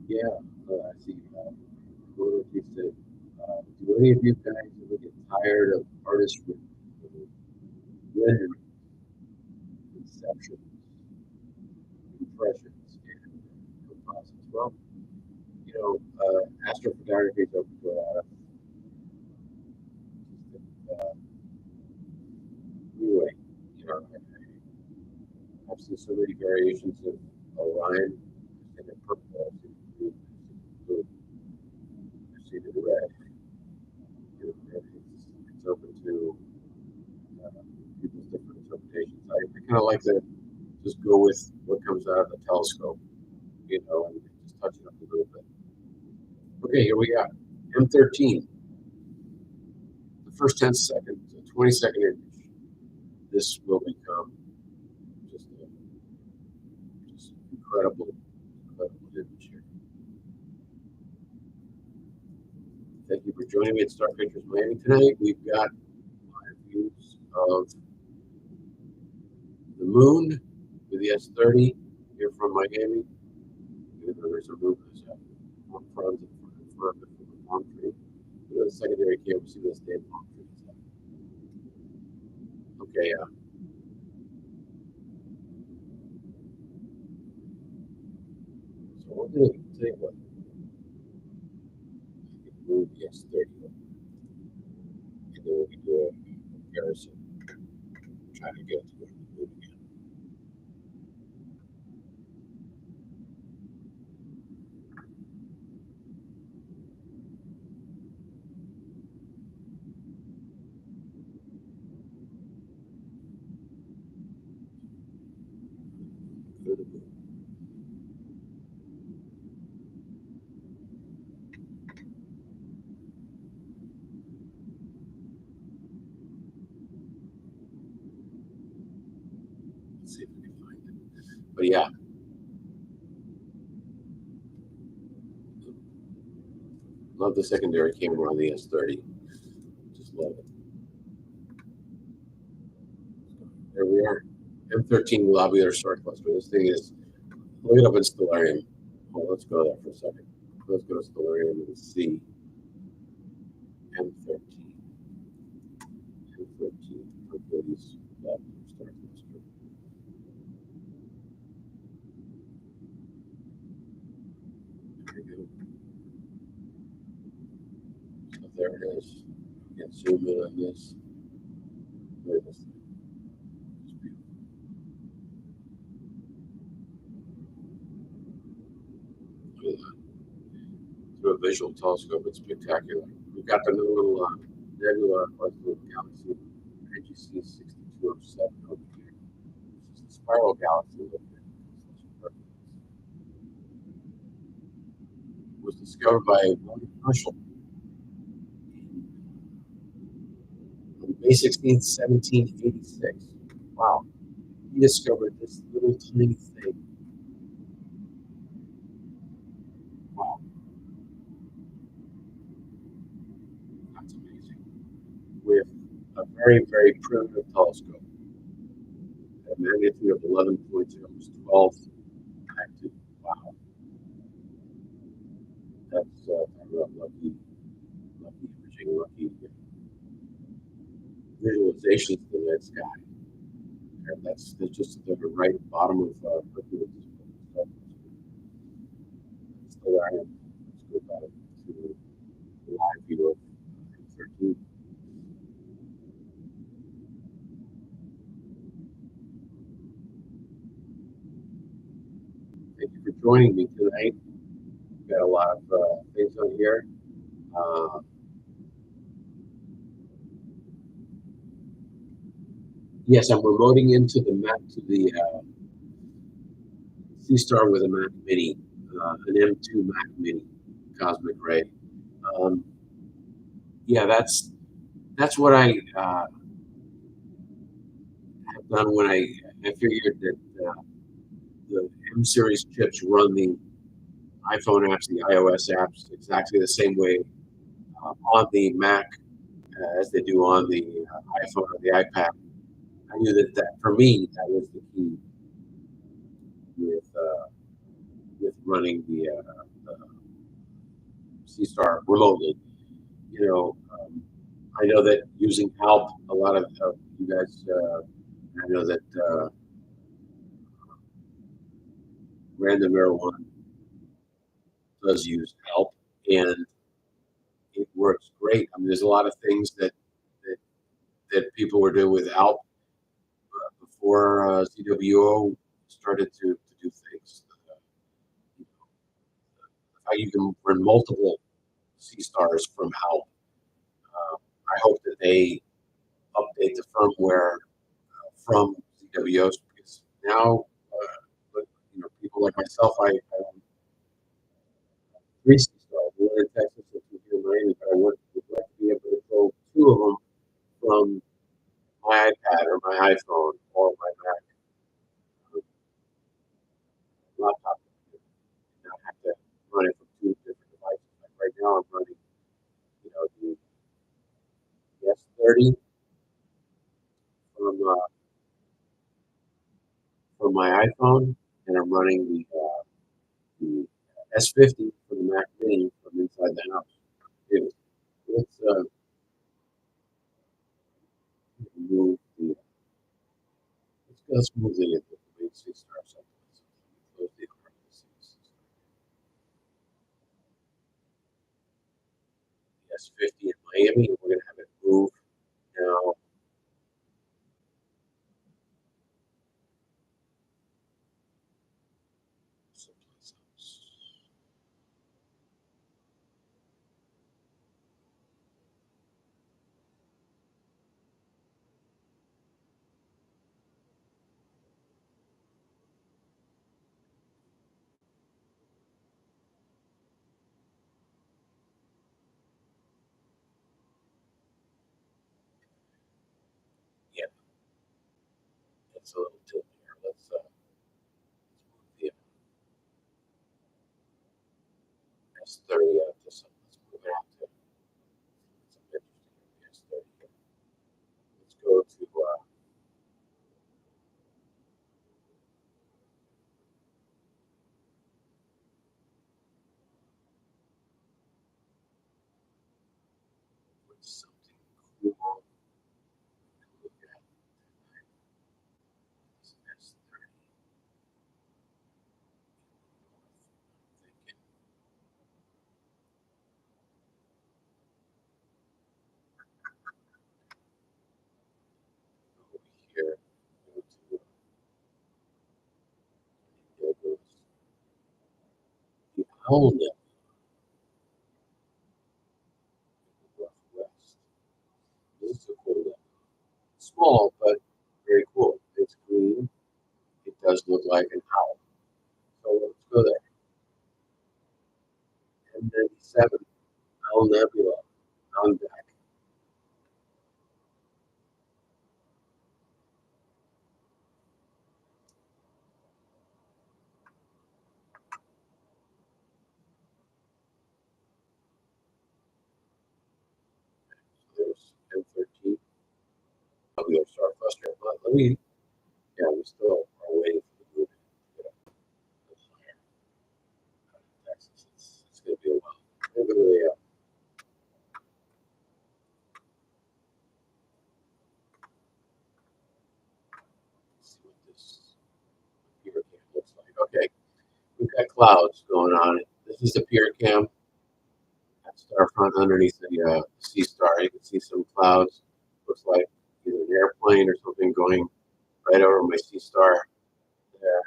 Yeah, I see. He said, do any of you guys ever get tired of artist rendering, conceptions, impressions, and composites? Well, you know, astrophotography is open to a lot of anyway. You know, I've seen so many variations of Orion and the purple. I've seen blue, I've seen the red. to people's different interpretations. I kind of like to just go with what comes out of the telescope, and just touch it up a little bit. Okay, here we got M13. The first 10 seconds, a 20-second image. This will become just incredible image here. Thank you for joining me at Star Pictures Miami tonight. We've got live views of the moon with the S30 here from Miami. There's a roof that's on front of the palm tree. The secondary camera, see this damn palm tree. Okay, so we're going to tell you what. Move the S30 and then we can do a comparison. Try to get it to the move again. Let's see if we can find it. But yeah. Love the secondary camera on the S30. Just love it. There we are. M13 globular star cluster. This thing is, look it up in Stellarium. Well, let's go there for a second. Let's go to Stellarium and see M13. M13. Hercules globular star cluster. There we go. So there it is. You can zoom in on this. There it is. Through a visual telescope, it's spectacular. We've got the new little nebula, or little galaxy, NGC 6207 over here. It's the spiral galaxy over here. It was discovered by William Herschel on May 16, 1786. Wow. He discovered this little tiny thing. Wow. That's amazing. With a very, very primitive telescope. A magnitude of 11.0, almost 12 active. Wow. That's lucky imaging, lucky visualizations of the night sky. And that's just at the right bottom of Hercules. Still there. Let's go back to the live view of 13. Thank you for joining me tonight. We've got a lot of things on here. Yes, I'm remoting into the Mac to the C-Star with a Mac Mini, an M2 Mac Mini cosmic ray. Yeah, that's what I have done when I figured that the M series chips run the iPhone apps, the iOS apps, exactly the same way on the Mac as they do on the iPhone or the iPad. I knew that for me, that was the key with running the C-Star remotely. I know that using Alp, a lot of you guys, I know that Random Air One does use Alp, and it works great. I mean, there's a lot of things that people were doing with Alp before CWO started to do things. How you can run multiple C-Stars from Alp. I hope that they update the firmware from ZWOs because now, people like myself, I own three C stars, one in Texas and two here in Miami, but I would like to be able to control two of them from my iPad or my iPhone or my Mac laptop. And I have to run it from two different devices. Like right now, I'm running, the S30 from my iPhone, and I'm running the S50 for the Mac Mini from inside the house. It, let's move the let's move the main C star something. Close the S50 in Miami, and we're gonna have it move now someplace else. Yeah, it's a little tilt here. Let's move the S30 out to some. Let's move it out to some interesting S30. Let's go to something cool. Look at this S30. Thinking over here. Go to there goes the owl net northwest. This is a cool net. Small, but very cool. It's green. It does look like an owl. So let's go there. M97 Owl Nebula on deck. So there's M13. We have Star Cluster. Let me, yeah, we still are waiting for the movie to get up higher out of Texas. It's going to be a while. We're going to see what this Pier Cam looks like. Okay, we've got clouds going on. This is the Pier Cam at Starfront underneath the Sea Star. You can see some clouds. Looks like either an airplane or something going right over my Sea Star there.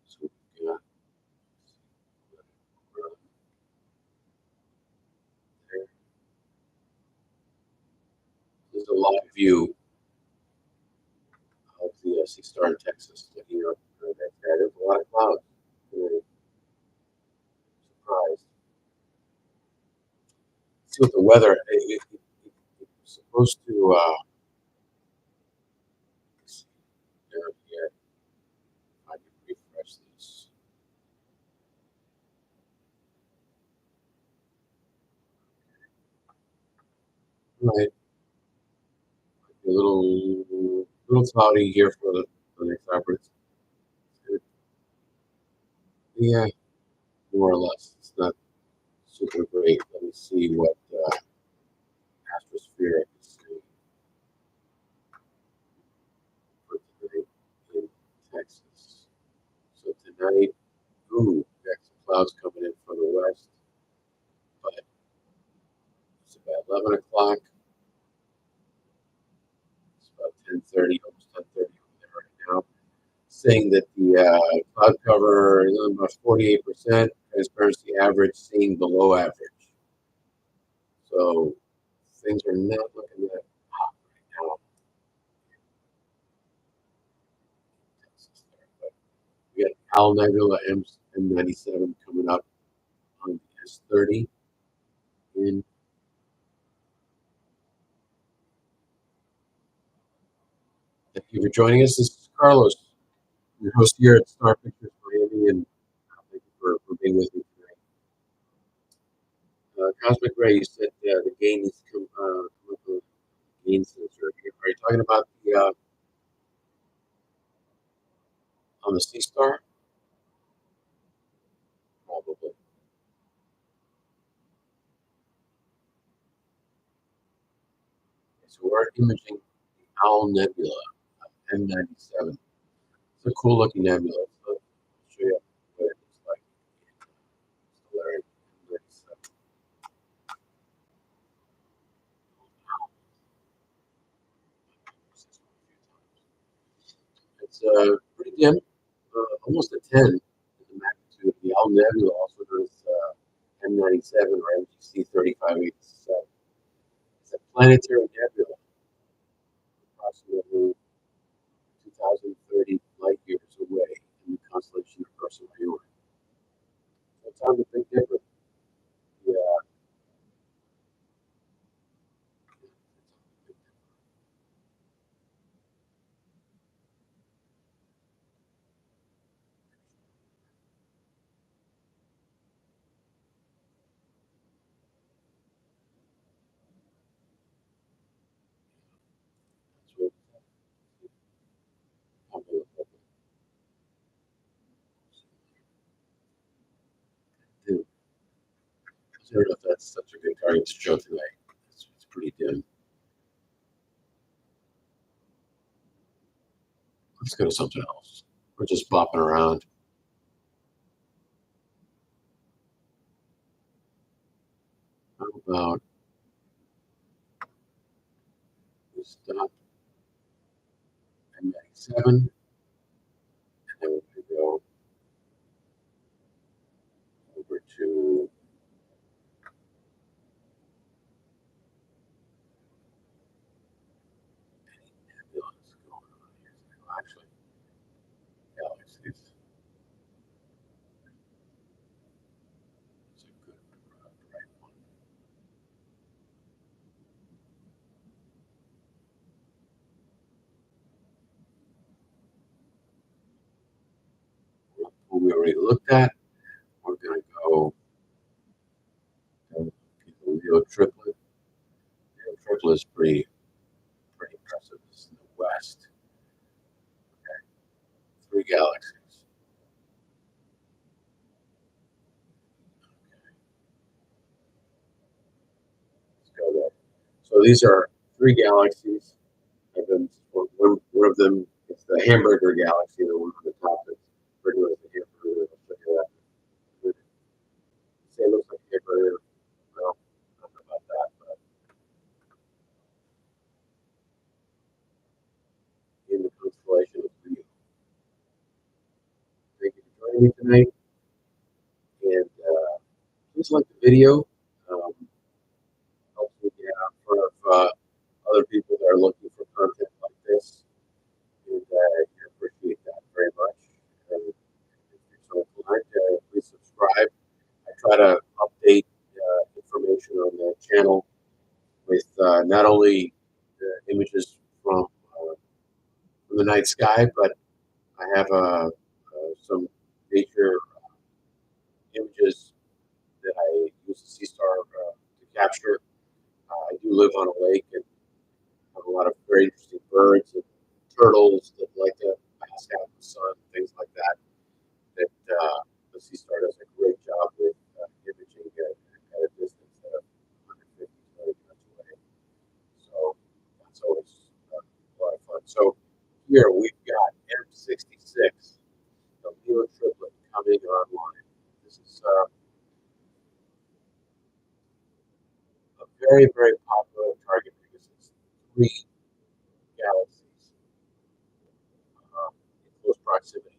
So we've got there. There's a live view of the Sea Star in Texas. Looking up right there. There's a lot of clouds. Really surprised. See what the weather. It's supposed to. Down here, I can refresh this. Right, a little cloudy here for the next hour, but it's good. Yeah, more or less. It's not super great. Let me see what atmosphere I can see for tonight in Texas. So tonight, ooh, we got some clouds coming in from the west. 11 o'clock. It's about 10:30, almost 10:30 over there right now. Saying that the cloud cover is about 48%, transparency average seeing below average. So things are not looking that hot right now. But we got Owl Nebula M97 coming up on the S30 in. Thank you for joining us. This is Carlos, your host here at Star Pictures Miami, and thank you for being with me tonight. Cosmic Ray, you said the gain needs to come up with gain sensor. Are you talking about the on the Sea Star? Probably. So we're imaging the Owl Nebula, M97. It's a cool looking nebula. So I'll show you what it looks like. Stellarium M97. It's pretty dim, almost a 10 in the magnitude. The Owl Nebula, also known as M97 or MGC 3587. It's a planetary nebula, approximately 2,030 light years away in the constellation of Ursa Major. So it's on the big dipper. Yeah, that's what I'm going to do. I don't know if that's such a good target to show tonight. It's pretty dim. Let's go to something else. We're just bopping around. How about we stop at 97, and then we're going to go over to nebulas going on here. Actually, galaxies. It's a good right one. Who we already looked at. We're going to go to the Leo triplet. Leo triplet is pretty impressive. This is in the west. Okay. 3 galaxies. Okay. Let's go there. So these are 3 galaxies. And then one of them is the hamburger galaxy, the one on the top that's referred to as the hamburger. I'll show you that. Say it looks like a hamburger. Well, I don't know about that, but in the constellation of Leo. Thank you for joining me tonight. And please like the video. Um, Helps me get out in front of other people that are looking for content like this. And I appreciate that very much. And if you're so inclined, please subscribe. I try to update information on the channel with not only the images from the night sky, but I have some nature images that I use the Sea Star to capture. I do live on a lake and have a lot of very interesting birds and turtles that like to bask out in the sun, things like that. That the Sea Star does a great job with imaging at a distance of 150 kilometers away. So that's always a lot of fun. So here we've got M66, the Leo triplet coming online. This is a very, very popular three galaxies in close proximity.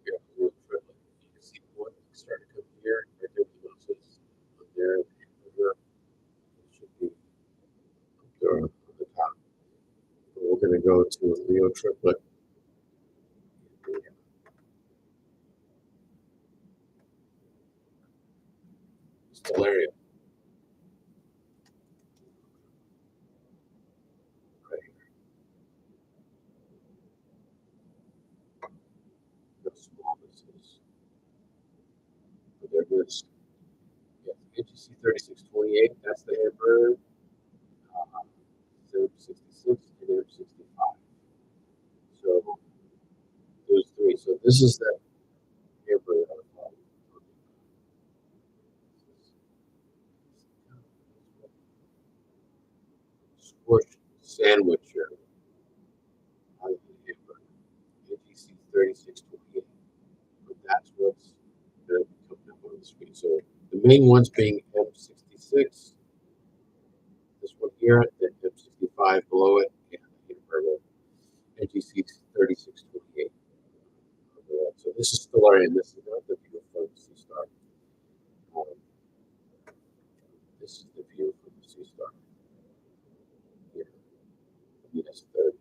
Here, Leo triplet. You can see one start to come here, right there with the noses. There, here, it should be up there on the top. But we're going to go to Leo triplet. Stellaria. Right here. How small this is. But there it is. Yeah, NGC 3628, that's the hamburger. 66 and M65. So those three. So this is the hamburger. Squished sandwich here. Out of the hamburger. NGC 3628. But that's what's going to be coming up on the screen. So the main ones being M66, this one here, then M65 below it, and the hamburger NGC 3628. So this is Stellarium. This is not the view from the sea star. Um, this is the view from the sea star here. Yes, 30.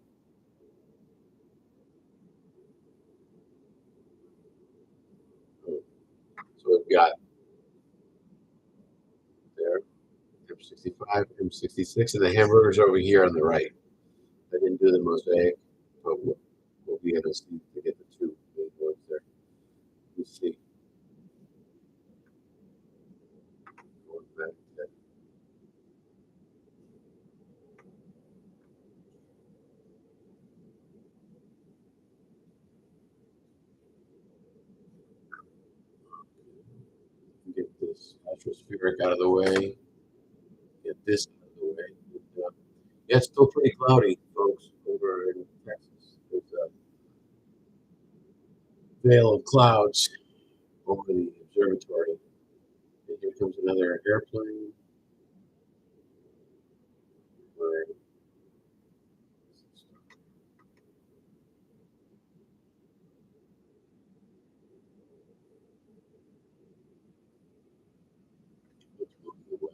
So we've got there M65, M66, and the hamburgers over here on the right. I didn't do the mosaic, but we'll be able to see to get the two main ones there. You see. Going back to get this atmospheric out of the way. Get this out of the way. And, yeah, it's still pretty cloudy, folks, over in Texas. There's a veil of clouds over the observatory. And here comes another airplane. Where it's moving away.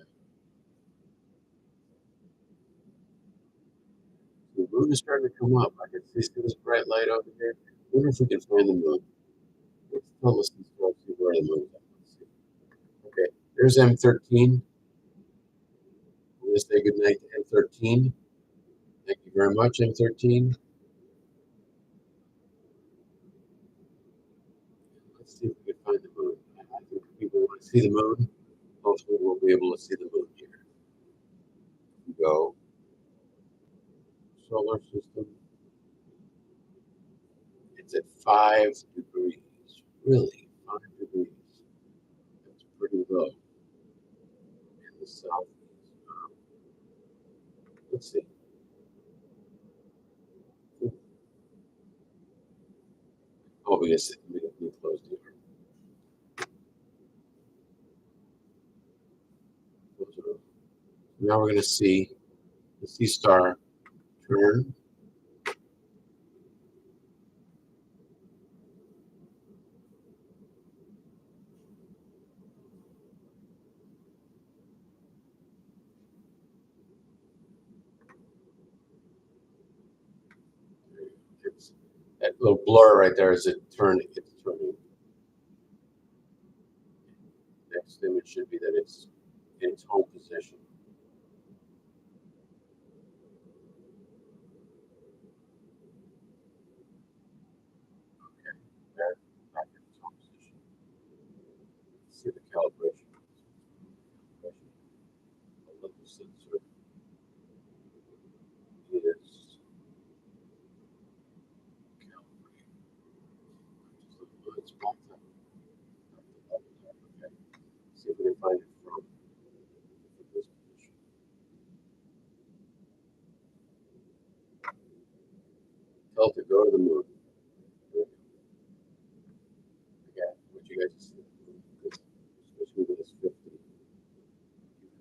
The moon is starting to come up. I can see this bright light over here. I wonder if we can find the moon. Let's tell us these folks see where the moon is. Let's see. Okay, there's M13. I'm going to say goodnight to M13. Thank you very much, M13. Let's see if we can find the moon. I think people want to see the moon. Hopefully, we'll be able to see the moon here. We go. Solar system. It's at 5 degrees. Really, 5 degrees. That's pretty low in the south. Let's see. Oh, we just we closed here. Now we're going to see the sea star turn. It's, that little blur right there is it turn. It's turning. Next image should be that it's in its home position. Okay, back in its home position. See the calibration. Olympus sensor is calibrated. It's back up. Okay. See if we can find it from this position. Tell it to go to the moon. Yeah, what you guys see. Especially with this 50.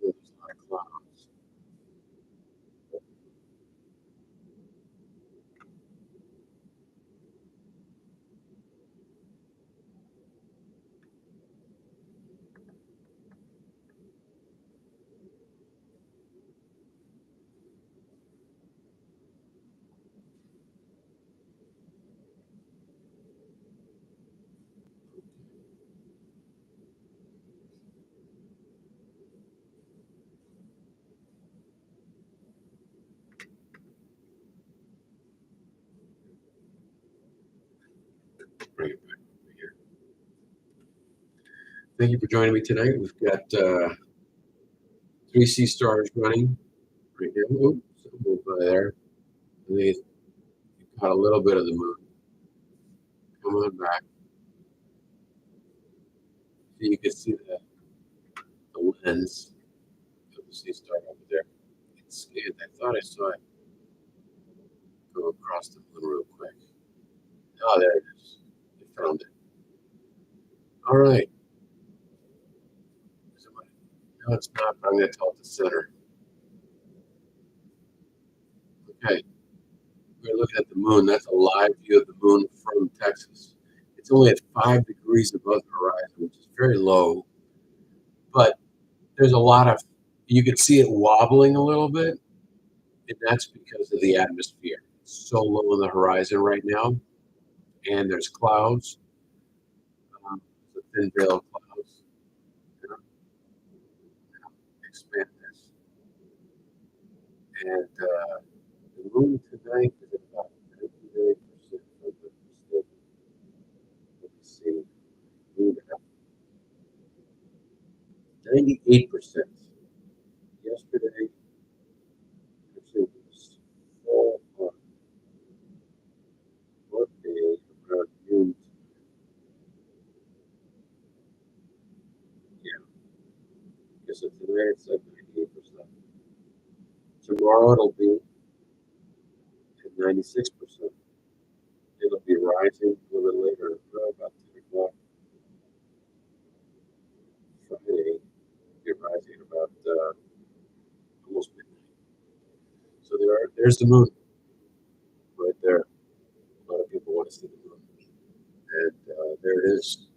There's a lot of clouds. Thank you for joining me tonight. We've got three sea stars running right here. Oops, move by there. And they caught a little bit of the moon. Come on back. So you can see the lens of the sea star over there. It's scanned. I thought I saw it go across the moon real quick. Oh, there it is. I found it. All right. No, it's not, but I'm going to tell it to center. Okay. We're looking at the moon. That's a live view of the moon from Texas. It's only at 5 degrees above the horizon, which is very low. But there's a lot of, you can see it wobbling a little bit, and that's because of the atmosphere. It's so low on the horizon right now, and there's clouds, the thin veil of clouds. Expand this. And the moon tonight is at about 99% of the state. Let me see. Moon at 98%. Yesterday, actually, it was full on workday around noon. Yeah, because of today it's at 98%. Tomorrow it'll be at 96%. It'll be rising a little bit later, about 10 o'clock. Friday, it'll be rising about almost midnight. So there's the moon right there. A lot of people want to see the moon. And there it is.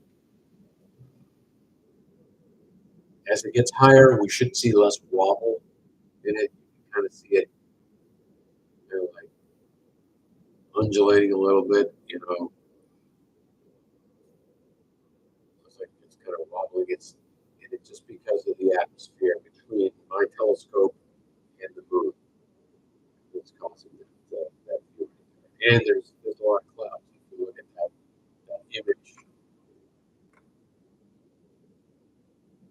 As it gets higher, we should see less wobble in it. You can kind of see it like undulating a little bit, Looks like it's kind of wobbling. And it's just because of the atmosphere between my telescope and the moon. It's causing that view. And there's a lot of clouds. If you look at that image,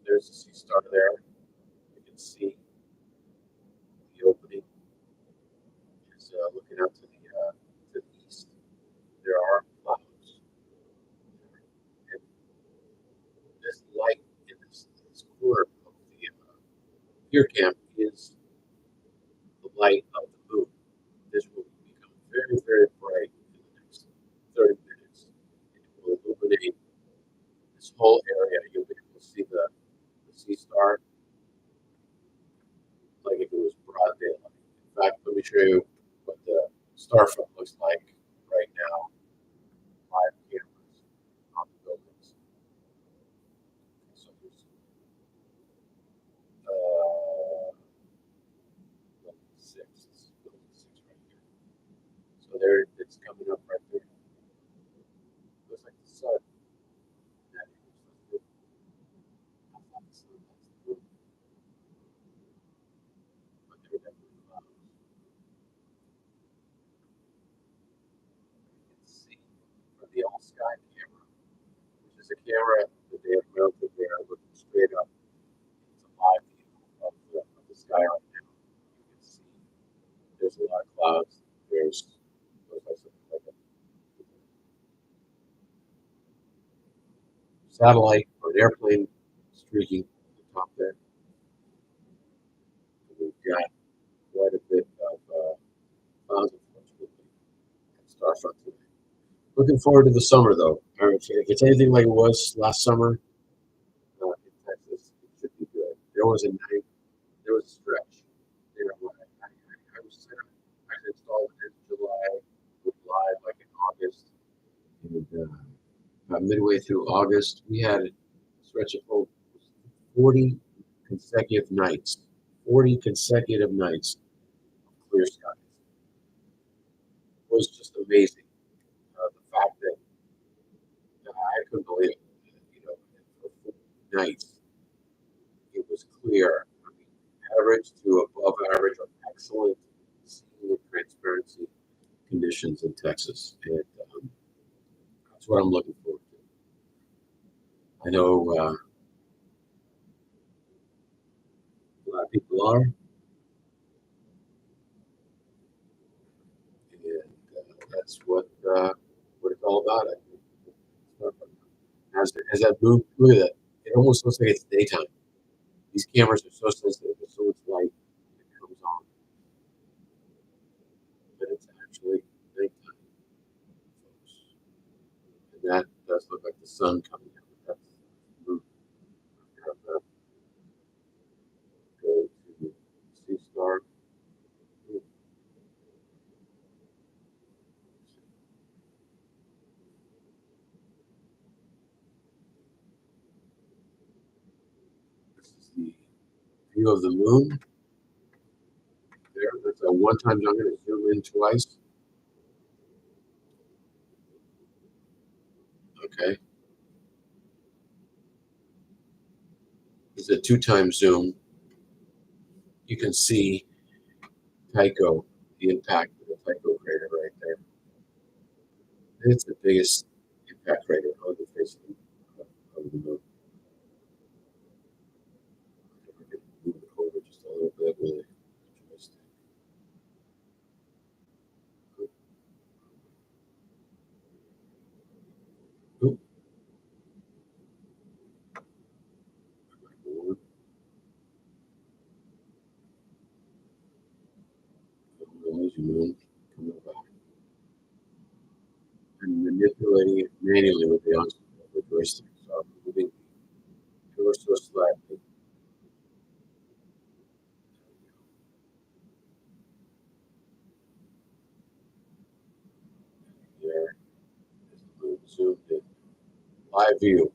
there's a sea star there. You can see the opening is looking out to the east. There are clouds. And this light in this corner of the pier camp is the light of the moon. This will become very, very bright in the next 30 minutes. It will illuminate this whole area. You'll be able to see the sea star like if it was broad daylight. In fact, let me show you what the star front looks like right now. Live cameras on the buildings. So there's building 6. This is building 6 right here. So there it's coming up right there. Looks like the sun. That is, that's not the sun, that's the moon. But there are definitely clouds. You can see from the all sky camera, which is a camera that they have mounted there looking straight up. It's a live view of the sky right now. You can see there's a lot of clouds. There's looks like something like a satellite or an airplane streaking at the top there. And we've got quite a bit of clouds, unfortunately, at Starfront today. Looking forward to the summer, though. If it's anything like it was last summer in Texas, it should be good. There was a night, there was a stretch. I installed it in July, went live like in August, and about midway through August, we had a stretch of 40 consecutive nights. 40 consecutive nights of clear skies. It was just amazing. The fact that I couldn't believe it. For 40 nights, it was clear. I mean, average to above average or excellent seeing and transparency conditions in Texas. And that's what I'm looking forward to. I know Alar, and that's what it's all about. I think. As that moon, look at that. It almost looks like it's daytime. These cameras are so sensitive to so much light it comes on, but it's actually nighttime, folks. And that does look like the sun coming out. That's the moon. We're gonna go to sea star. This is the view of the moon. There, that's a one time. I'm going to zoom in twice. Okay, this is a two-time zoom. You can see Tycho, the impact of the Tycho crater right there. It's the biggest impact crater on the face of the moon. We're going to move it over just a little bit with a joystick. Oop. Noisy moon coming back and manipulating it manually with the joystick. So I'm moving ever so slightly. There is the moon zoomed in. Live view.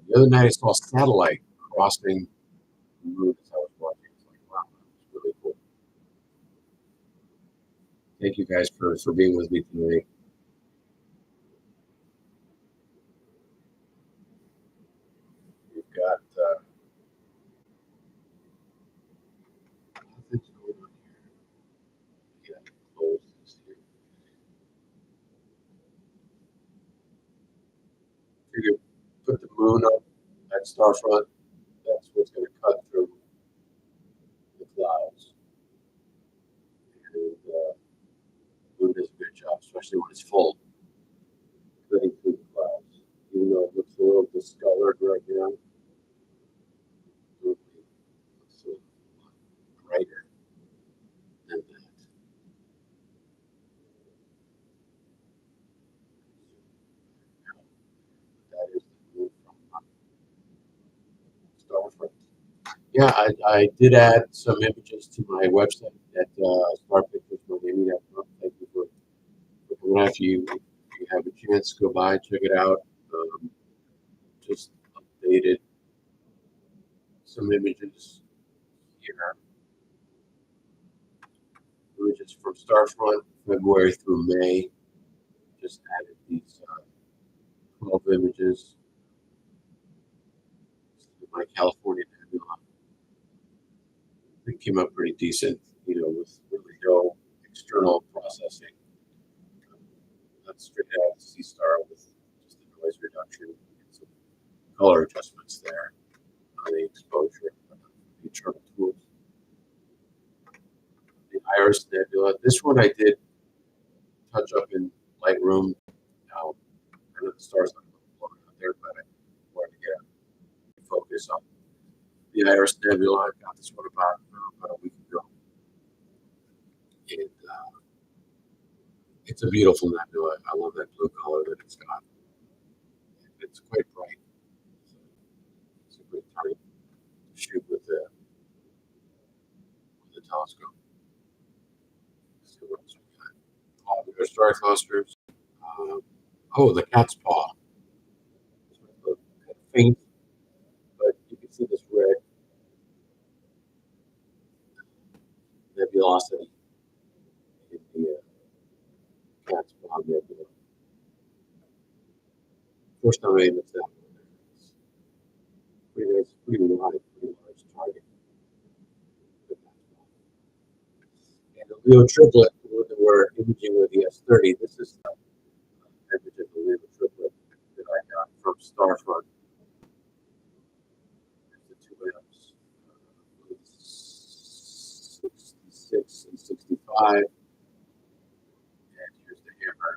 The other night I saw a satellite crossing the moon as I was watching. It's like, wow, that was really cool. Thank you guys for being with me today. We've got things going on here. Yeah, close this here. If you put the moon up at star front, that's what's going to cut through the clouds. And the moon does a good job, especially when it's full, cutting through the clouds. Even though it looks a little discolored right now, it looks a lot brighter than that. That is the moon from star front. Yeah, I did add some images to my website at starpicturesmiami.com. Thank you for coming out. If you have a chance, go by, check it out. Just updated some images here. Images from Starfront, February through May. Just added these 12 images. My California nebula. It came up pretty decent, with really no external processing. That's straight out of the sea star with just the noise reduction and some color adjustments there on the exposure, the internal tools. The Iris Nebula. This one I did touch up in Lightroom. Now, I know the stars not blowing out there, but I wanted to get a focus on the Iris Nebula. I got this one about a week ago. And it's a beautiful nebula. I love that blue color that it's got. It's quite bright. It's a great target to shoot with the telescope. Let's see what else we got. Globular star clusters. The cat's paw. It's kind of faint, but you can see this red nebulosity in the cat's paw nebula. First time I even that one. It's pretty nice, pretty large target. And the Leo triplet that we're imaging with the S30. This is the image of the Leo triplet that I got from Starfront. There's the two lamps. 5, and here's the hammer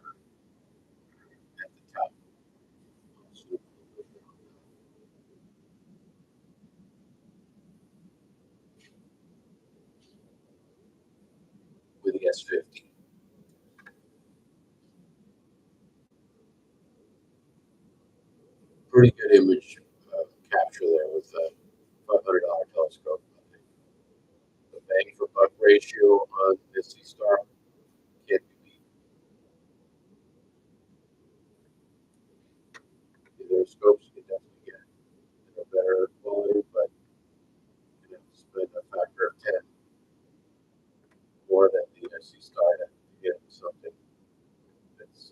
at the top. With the S50. Pretty good image capture there with a $500 telescope. I think the bang for buck ratio on this sea star can't be beat. There are scopes you can definitely get a better quality, but you have to spend a factor of 10 more than the sea star to get something that's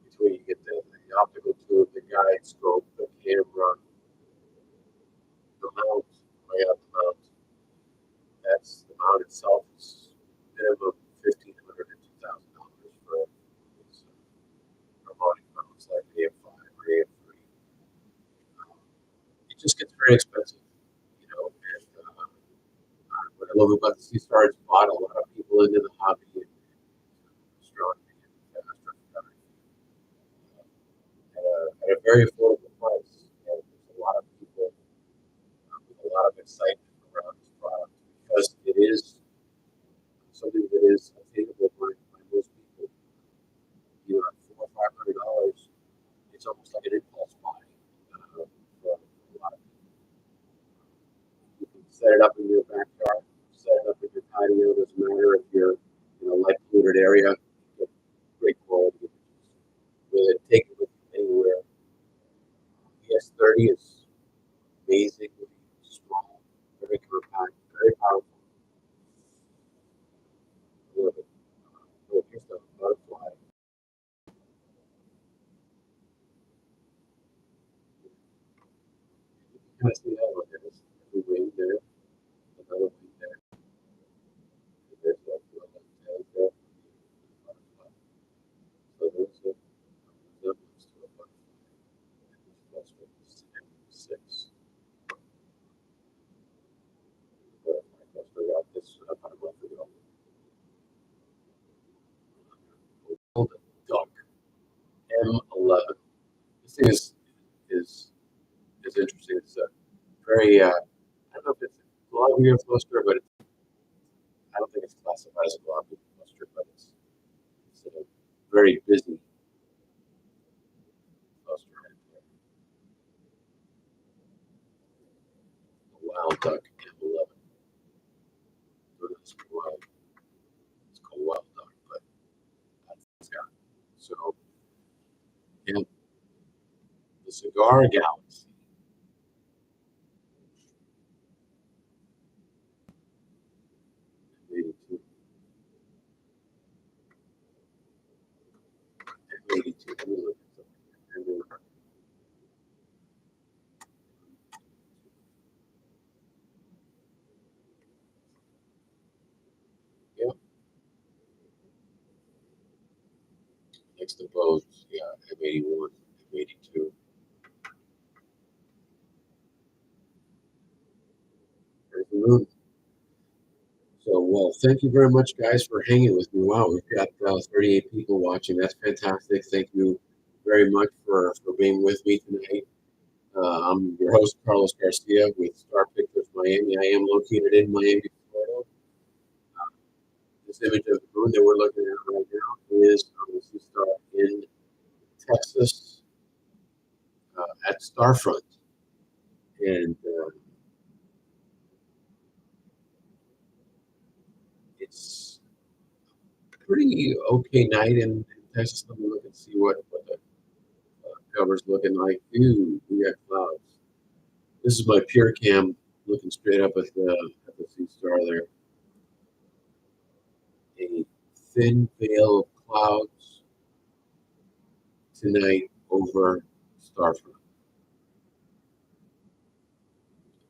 between you get the optical tube, the guide scope, the camera, the mount, right out the mount. That's the mount itself is minimum $1,500 to $2,000 for these harmonic mounts like AM5 or AM3. It just gets very expensive, And what I love about the Sea Star, it's brought a lot of people into the hobby and astronomy and astrophotometry at a very affordable price. And there's a lot of people with a lot of excitement around this product because it is something that is attainable by most people. At $400 or $500, it's almost like an impulse buy for a lot of people. You can set it up in your backyard, set it up in your patio. Doesn't matter if you're in a light polluted area. Get great quality images. Really take it with you anywhere. The S30 is amazingly small, very compact, very powerful. I love it. Here's the butterfly. You can kind of see that one. There's a wing there, another wing there. There's that little tail there. Butterfly. So there's a resemblance to a butterfly. That's what this M6 butterfly cluster got this about a month ago. Called a duck M11. This thing is interesting. It's a very I don't know if it's a globular cluster, but I don't think it's classified as a globular cluster, but it's a very busy cluster right there. A wild duck M11. It's called wild duck, but that's what it's got. So, yeah, the cigar galaxy. M82. M82. Let me look at something. Yeah, next to both. Yeah, M81, M82. There's the moon. So, well, thank you very much, guys, for hanging with me. Wow, we've got 38 people watching. That's fantastic. Thank you very much for being with me tonight. I'm your host, Carlos Garcia, with Star Pictures Miami. I am located in Miami, Florida. This image of the moon that we're looking at right now is on the sea star in Texas at Starfront. And it's a pretty okay night in Texas. Let me look and see what the cover's looking like. Ooh, we got clouds. This is my pure cam looking straight up at the sea star there. A thin veil of clouds tonight over Starfront.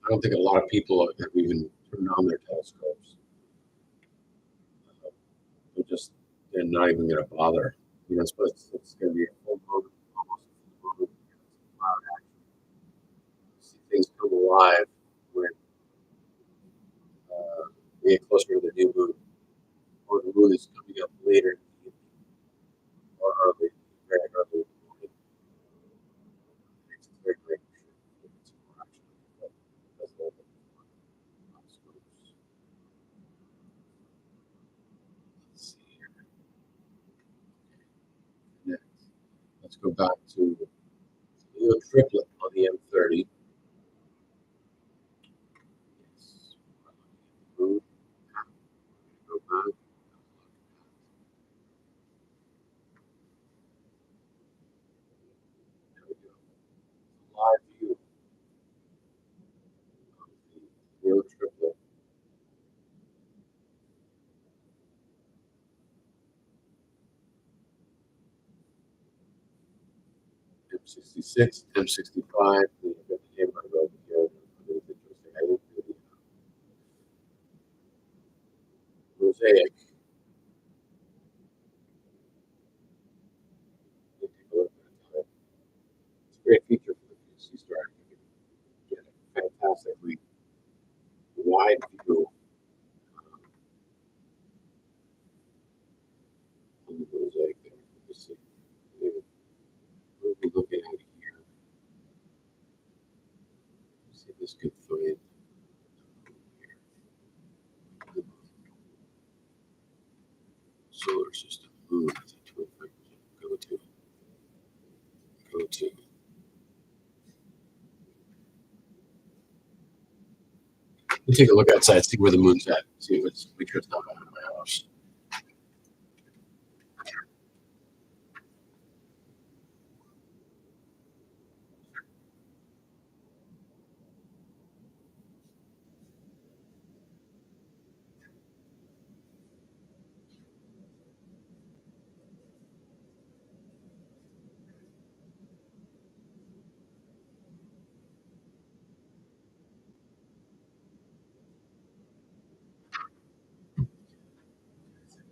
I don't think a lot of people have even turned on their telescopes. They're not even going to bother. It's going to be a full moon, almost a full moon. Cloud action. See things come alive when we get closer to the new moon, or the moon is coming up later in the evening, or early, very early in the morning. It's very great for sure. It's more action, but that's a little bit more obstacles. Let's see here. Next, let's go back to Leo triplet on the M30. Yes. Moon. Go back. There we go. Live view of the Leo triplet. M66, M65. We have got the neighborhood over here. Really interesting. I looked at the mosaic. We'll take a look at it. It's a great feature for the PC Star. You can get a fantastically wide view on the mosaic there. Let's see. We'll be looking at it here. See if this could find the solar system. Moon. That's a 25%. Go to. We'll take a look outside, see where the moon's at. See if it's, make sure it's not behind my house.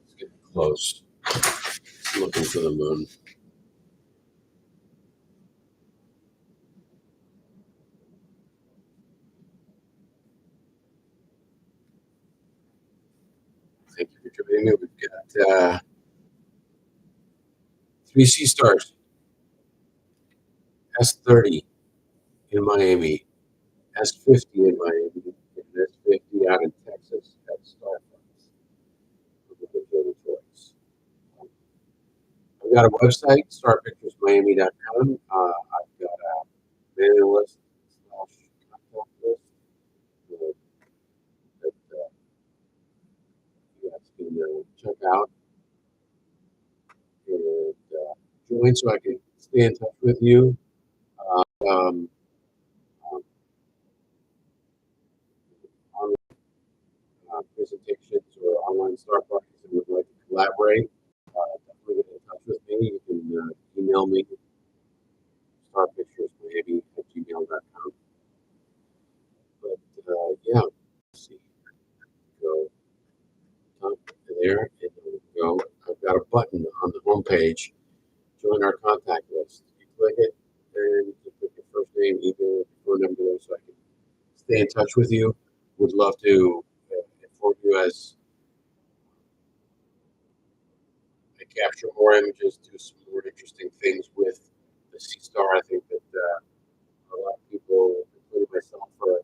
It's getting close. Looking for the moon. Thank you for joining me. We've got 3 sea stars. S30 in Miami, S50 in Miami, and S50 out in Texas at Starbucks. I've got a website, starpicturesmiami.com. I've got a mailing list / contact list that you guys can check out and join so I can stay in touch with you. Um, um, on presentations or online star parties and would like to collaborate, definitely get in touch with me. You can email me, starpicturesmiami@gmail.com. But yeah, let's see, go up there and then go. I've got a button on the home page, join our contact list. You click it, and you can put your first name, email, phone number there so I can stay in touch with you. Would love to inform you as I capture more images, do some more interesting things with the Sea Star. I think that a lot of people, including myself, are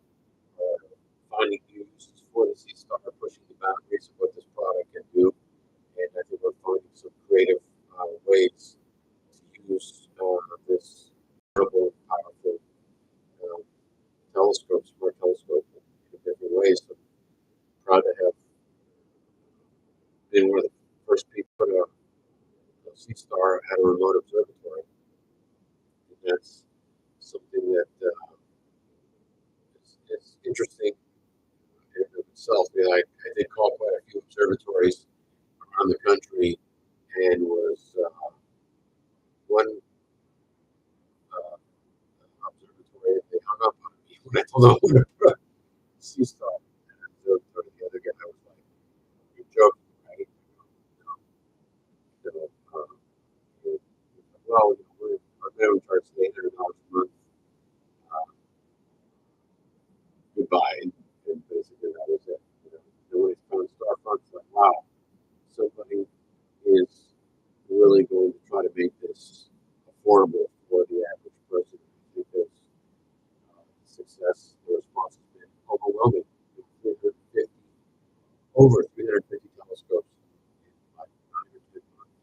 finding uses for the Sea Star, pushing the boundaries of what this product can do. And I think we're finding some creative ways to use this incredible, powerful telescope, smart telescope, in different ways. So I'm proud to have been one of the first people to put a Sea Star at a remote observatory. And that's something that is interesting in and of itself. You know, I did call quite a few observatories around the country and was one uh, observatory. They hung up on me when I told them I wanted to Sea Star. And observatory the other guy, I was like, "You're joking, right?" You know, well, you know, our minimum charge is $800 a month. Goodbye, and basically that was it. You know, nobody's affordable for the average person. I think there's success, the response has been overwhelming. 350, over 350 telescopes in like 9 months.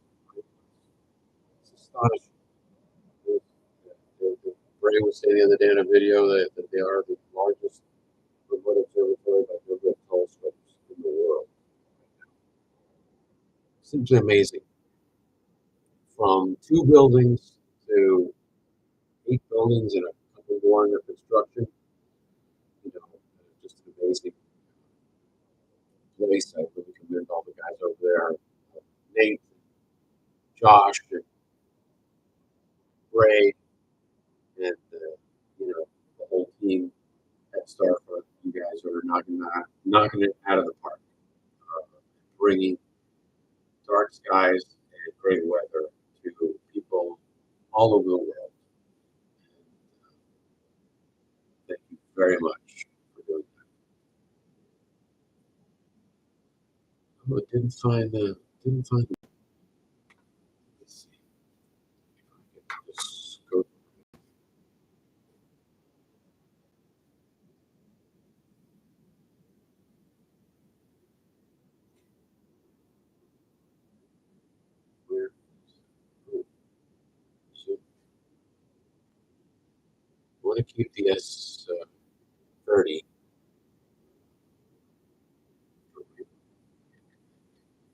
It's astonishing. The Bray was saying the other day in a video that they are the largest remote observatory by number of telescopes in the world. Simply amazing. From 2 buildings to 8 buildings and a couple more under construction. You know, just an amazing place. I really commend all the guys over there. Nate, Josh, and Ray, and the whole team at Starfront. You guys are knocking it out of the park, bringing dark skies and great weather to people all over the world. Thank you very much for doing that. Oh, it didn't find the. Let's see. If I can just go. Where? Oh, so I want to keep the S30.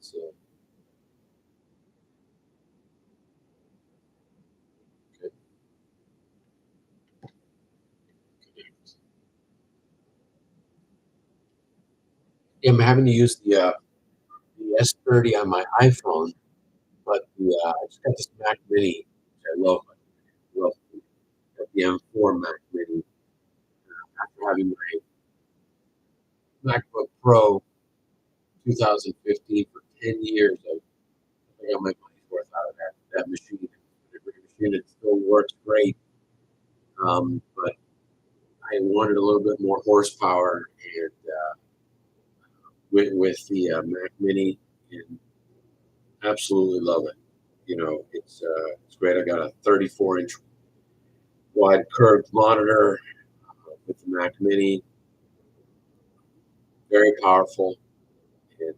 So, okay. Yeah, I'm having to use the S30 on my iPhone, but I just got this Mac Mini, which I love. I love the M4 Mac Mini. After having my MacBook Pro 2015 for 10 years, I got my money's worth out of that machine. It's a great machine. It still works great, but I wanted a little bit more horsepower, and with the Mac Mini, and absolutely love it. It's great. I got a 34-inch wide curved monitor with the Mac Mini, very powerful and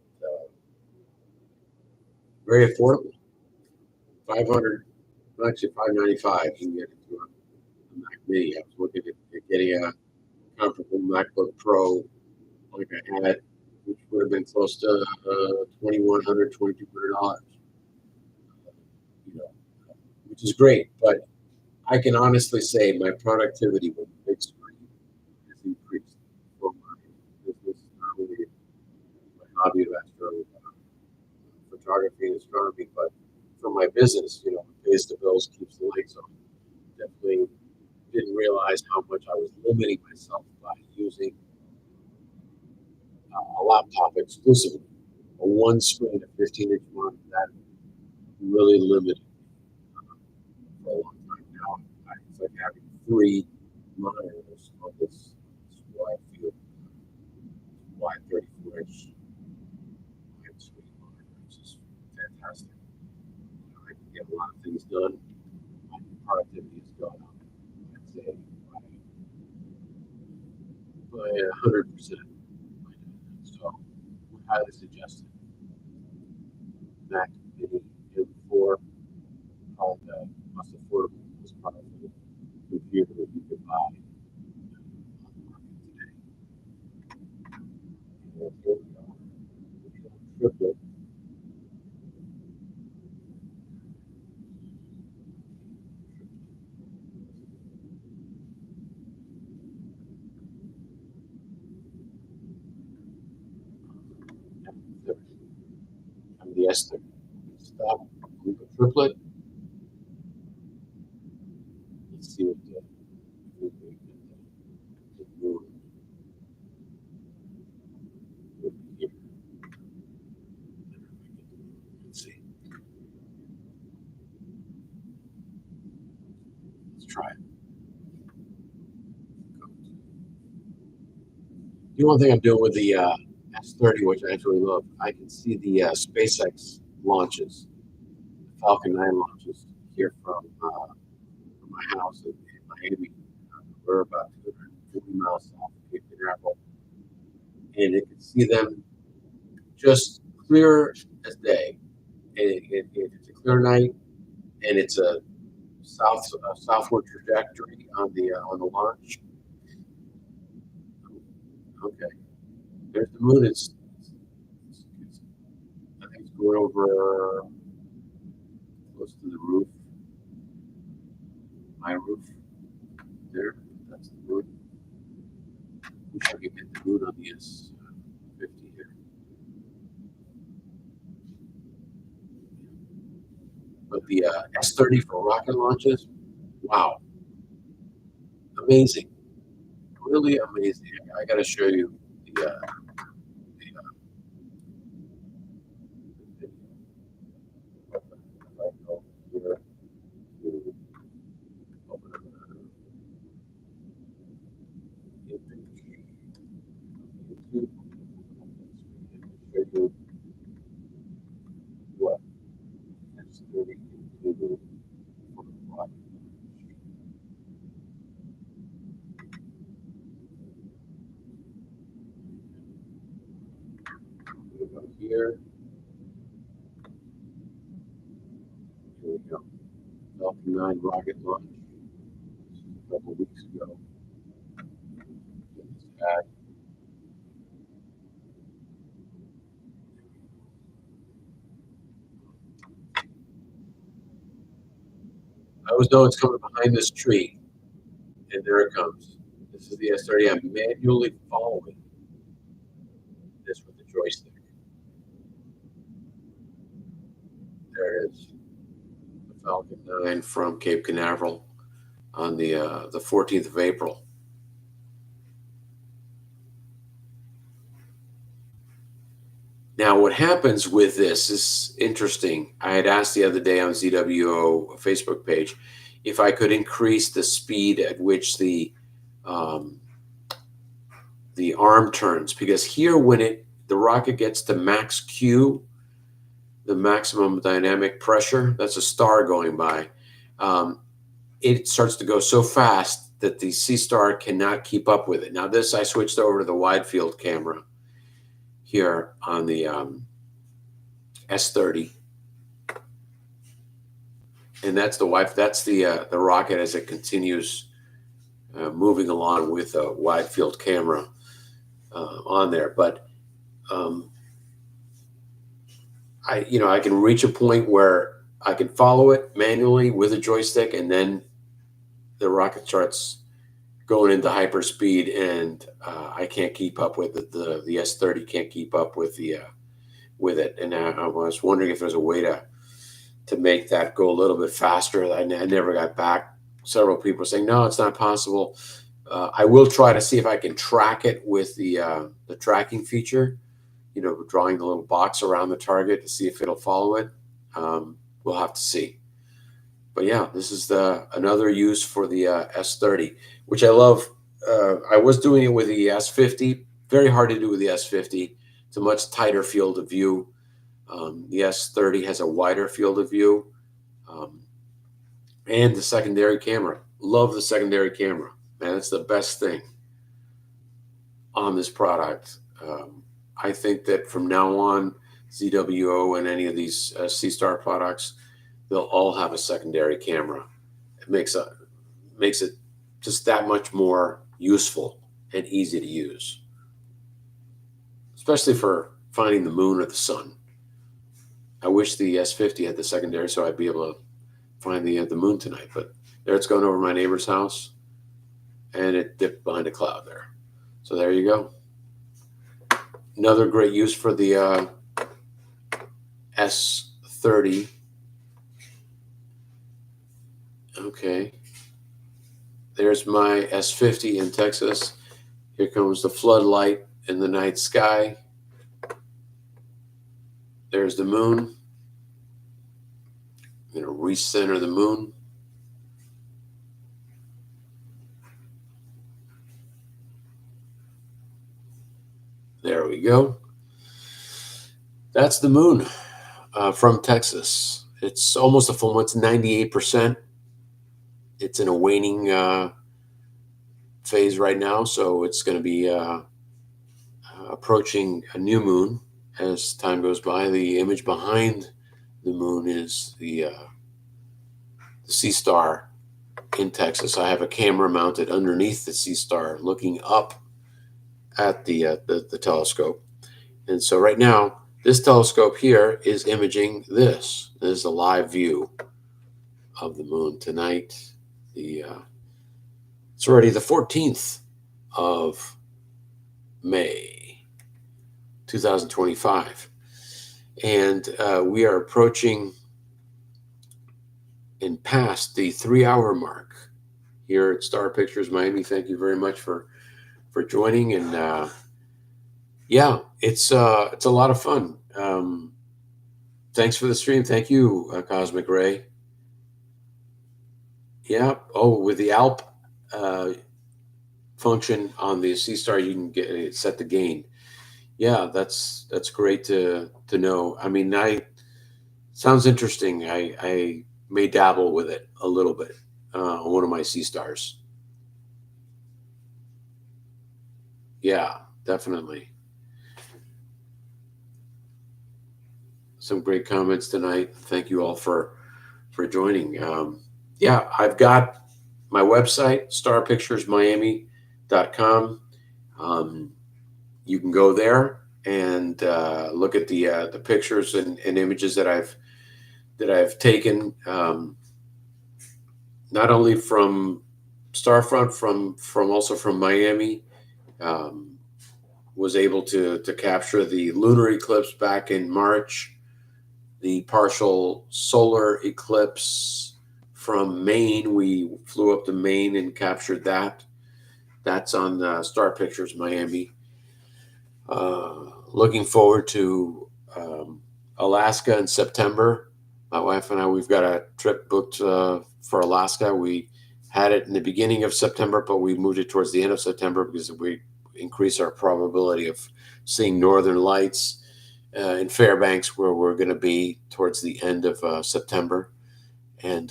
very affordable. 500, actually 595. You can get into a Mac Mini. I was looking at getting a comparable MacBook Pro like I had, which would have been close to $2,100, $2,200. You know, which is great, but I can honestly say my productivity with the big screen has increased for my business, not only my hobby of photography and astronomy, but for my business, it pays the bills, keeps the lights on. Definitely didn't realize how much I was limiting myself by using a laptop exclusively. A one screen, a 15-inch monitor, that really limited for a long time now. It's like having 3 monitors on this wide field, wide 34-inch screen monitor. It's just fantastic. I can get a lot of things done. My productivity has gone up, I'd say, by 100%. So, we highly suggest it. Mac Mini M4, probably the most affordable, most powerful computer that you could buy on the market today. And here we are. Triplet. I'm the S30. Stop. Triplet. Let's see what the let's see. Let's try it. The one thing I'm doing with the S30, which I actually love, I can see the SpaceX launches, the Falcon 9 launches here from my house in Miami. We're about 240 miles south of Cape Canaveral, and it can see them just clear as day. And it's a clear night, and it's a southward trajectory on the launch. Okay, there's the moon. It's I think it's going over close to the roof, my roof there. That's the moon. Wish I could get the moon on the S50 here. But the S30 for rocket launches, wow, amazing, really amazing. I got to show you the if I go here to open up image, YouTube, show you what S30 can do for the rocket launch. We go here. Here we go. Falcon 9 rocket launch. This is a couple weeks ago. Get this back. I always know it's coming behind this tree, and there it comes. This is the S30. I'm manually following this with the joystick. There it is. The Falcon 9 from Cape Canaveral on the 14th of April. Now, what happens with this is interesting. I had asked the other day on ZWO Facebook page if I could increase the speed at which the arm turns, because here when the rocket gets to max Q, the maximum dynamic pressure, that's a star going by, it starts to go so fast that the Sea Star cannot keep up with it. Now this, I switched over to the wide field camera here on the S30, and that's the rocket as it continues moving along with a wide field camera on there. But I can reach a point where I can follow it manually with a joystick, and then the rocket starts going into hyperspeed, and I can't keep up with it. The S30 can't keep up with it, and I was wondering if there's a way to make that go a little bit faster. I never got back. Several people saying no, it's not possible. I will try to see if I can track it with the tracking feature. Drawing the little box around the target to see if it'll follow it. We'll have to see. But yeah, this is another use for the S30, which I love. I was doing it with the S50. Very hard to do with the S50. It's a much tighter field of view. The S30 has a wider field of view. And the secondary camera. Love the secondary camera. Man, it's the best thing on this product. I think that from now on, ZWO and any of these Sea Star products, they'll all have a secondary camera. It makes it just that much more useful and easy to use, especially for finding the moon or the sun. I wish the S50 had the secondary so I'd be able to find the moon tonight. But there it's going over my neighbor's house, and it dipped behind a cloud there. So there you go. Another great use for the S30. Okay. There's my S50 in Texas. Here comes the floodlight in the night sky. There's the moon. I'm going to recenter the moon. There we go. That's the moon from Texas. It's almost a full moon. It's 98%. it's in a waning phase right now, so it's going to be approaching a new moon as time goes by. The image behind the moon is the sea star in Texas. I have a camera mounted underneath the sea star, looking up at the telescope. And so right now, this telescope here is imaging this. This is a live view of the moon tonight. It's already the 14th of May, 2025. And we are approaching and past the 3-hour mark here at Star Pictures Miami. Thank you very much for joining. And yeah, it's a lot of fun. Thanks for the stream. Thank you, Cosmic Ray. Yeah. Oh, with the ALP function on the C Star, you can set the gain. Yeah, that's great to know. I mean, sounds interesting. I may dabble with it a little bit on one of my C Stars. Yeah, definitely. Some great comments tonight. Thank you all for joining. Yeah, I've got my website, starpicturesmiami.com. You can go there and look at the pictures and images that I've taken, not only from Starfront, from also from Miami. Was able to capture the lunar eclipse back in March, the partial solar eclipse from Maine. We flew up to Maine and captured that. That's on Star Pictures Miami. Looking forward to Alaska in September. My wife and I, we've got a trip booked for Alaska. We had it in the beginning of September, but we moved it towards the end of September because we increase our probability of seeing northern lights in Fairbanks, where we're going to be towards the end of September. And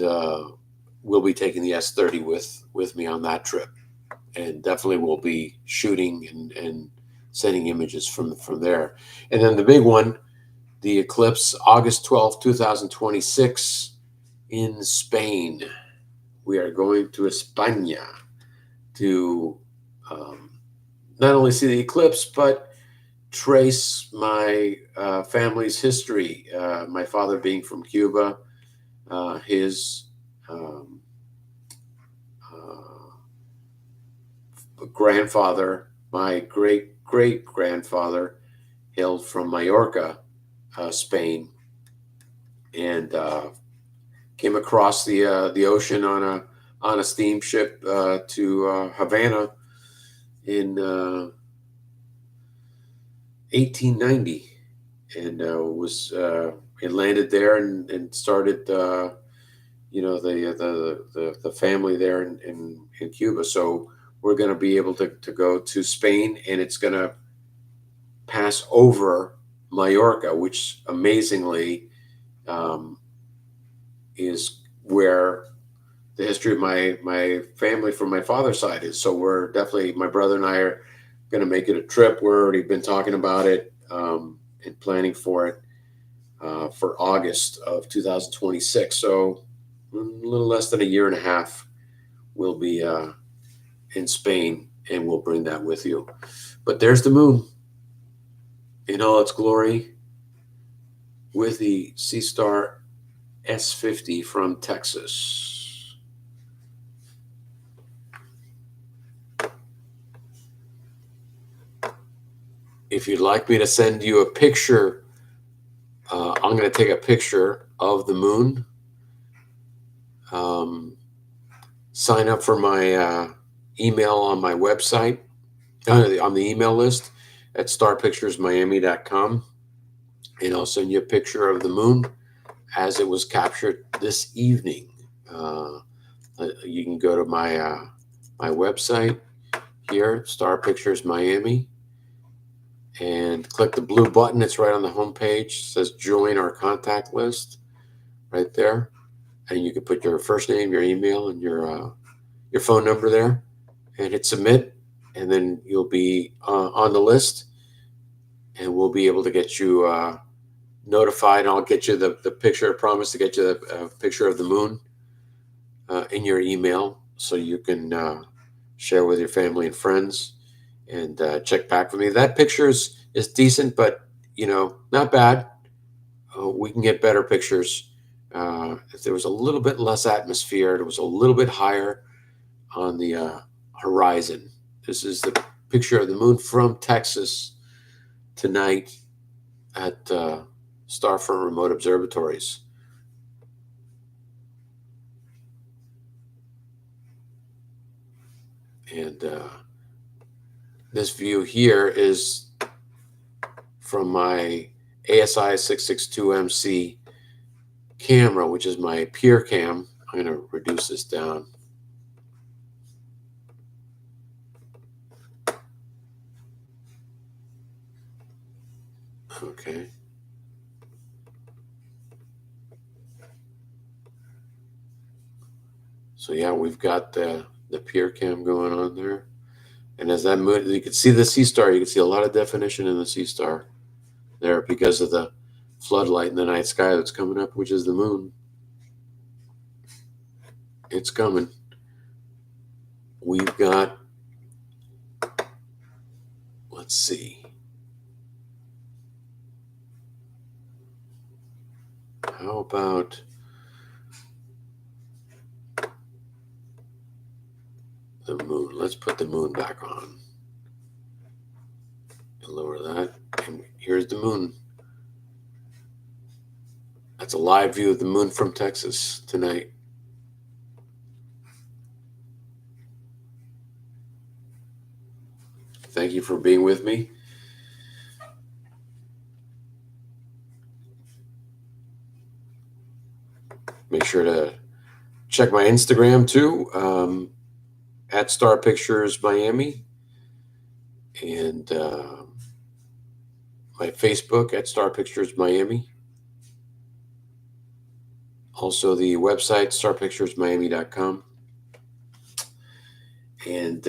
we'll be taking the S30 with me on that trip. And definitely we'll be shooting and sending images from there. And then the big one, the eclipse, August 12th, 2026 in Spain. We are going to España to not only see the eclipse, but trace my family's history. My father being from Cuba, his grandfather, my great-great-grandfather, hailed from Mallorca, Spain, and came across the ocean on a steamship to Havana in 1890, and it landed there and started the family there in Cuba. So we're going to be able to go to Spain, and it's going to pass over Mallorca, which amazingly is where the history of my family from my father's side is. So we're definitely, my brother and I are going to make it a trip. We're already been talking about it and planning for it for August of 2026. So a little less than a year and a half we'll be in Spain, and we'll bring that with you. But there's the moon in all its glory with the Sea Star S50 from Texas. If you'd like me to send you a picture, I'm going to take a picture of the moon. Sign up for my email on my website, on the email list at starpicturesmiami.com, and I'll send you a picture of the moon as it was captured this evening. You can go to my website here, Star Pictures Miami, and click the blue button. It's right on the home page. It says join our contact list right there. and you can put your first name, your email, and your phone number there, and hit submit, and then you'll be on the list, and we'll be able to get you notified. I'll get you the picture. I promise to get you the picture of the moon in your email, so you can share with your family and friends, and check back with me. That picture is decent, but not bad. We can get better pictures. If there was a little bit less atmosphere, it was a little bit higher on the horizon. This is the picture of the moon from Texas tonight at Starfront Remote Observatories. And this view here is from my ASI 662MC camera, which is my peer cam. I'm going to reduce this down. Okay. So yeah, we've got the peer cam going on there. And as that moon, you can see the sea star. You can see a lot of definition in the sea star there because of the floodlight in the night sky that's coming up, which is the moon. It's coming. We've got, let's see. How about the moon? Let's put the moon back on. Lower that. And here's the moon. That's a live view of the moon from Texas tonight. Thank you for being with me. Make sure to check my Instagram too, at Star Pictures Miami, and my Facebook at Star Pictures Miami. Also the website, starpicturesmiami.com. And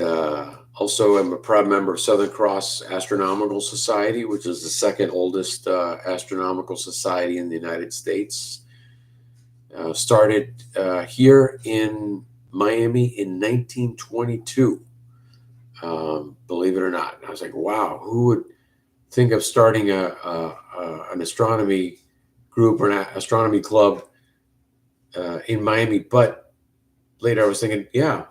also I'm a proud member of Southern Cross Astronomical Society, which is the second oldest astronomical society in the United States. Started here in Miami in 1922. Believe it or not. And I was like, wow, who would think of starting an astronomy group or an astronomy club in Miami? But later I was thinking, yeah,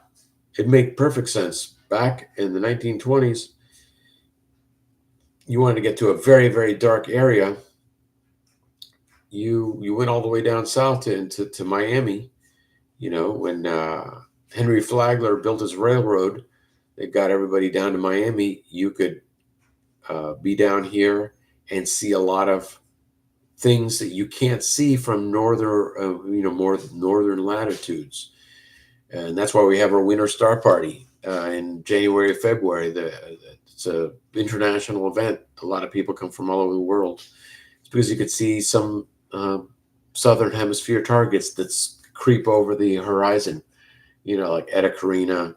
it made perfect sense. Back in the 1920s, you wanted to get to a very, very dark area. You went all the way down south to Miami. When Henry Flagler built his railroad, they got everybody down to Miami. You could be down here and see a lot of things that you can't see from more northern latitudes. And that's why we have our Winter Star Party in January or February. It's an international event. A lot of people come from all over the world. It's because you could see some southern hemisphere targets that creep over the horizon. Like Eta Carina.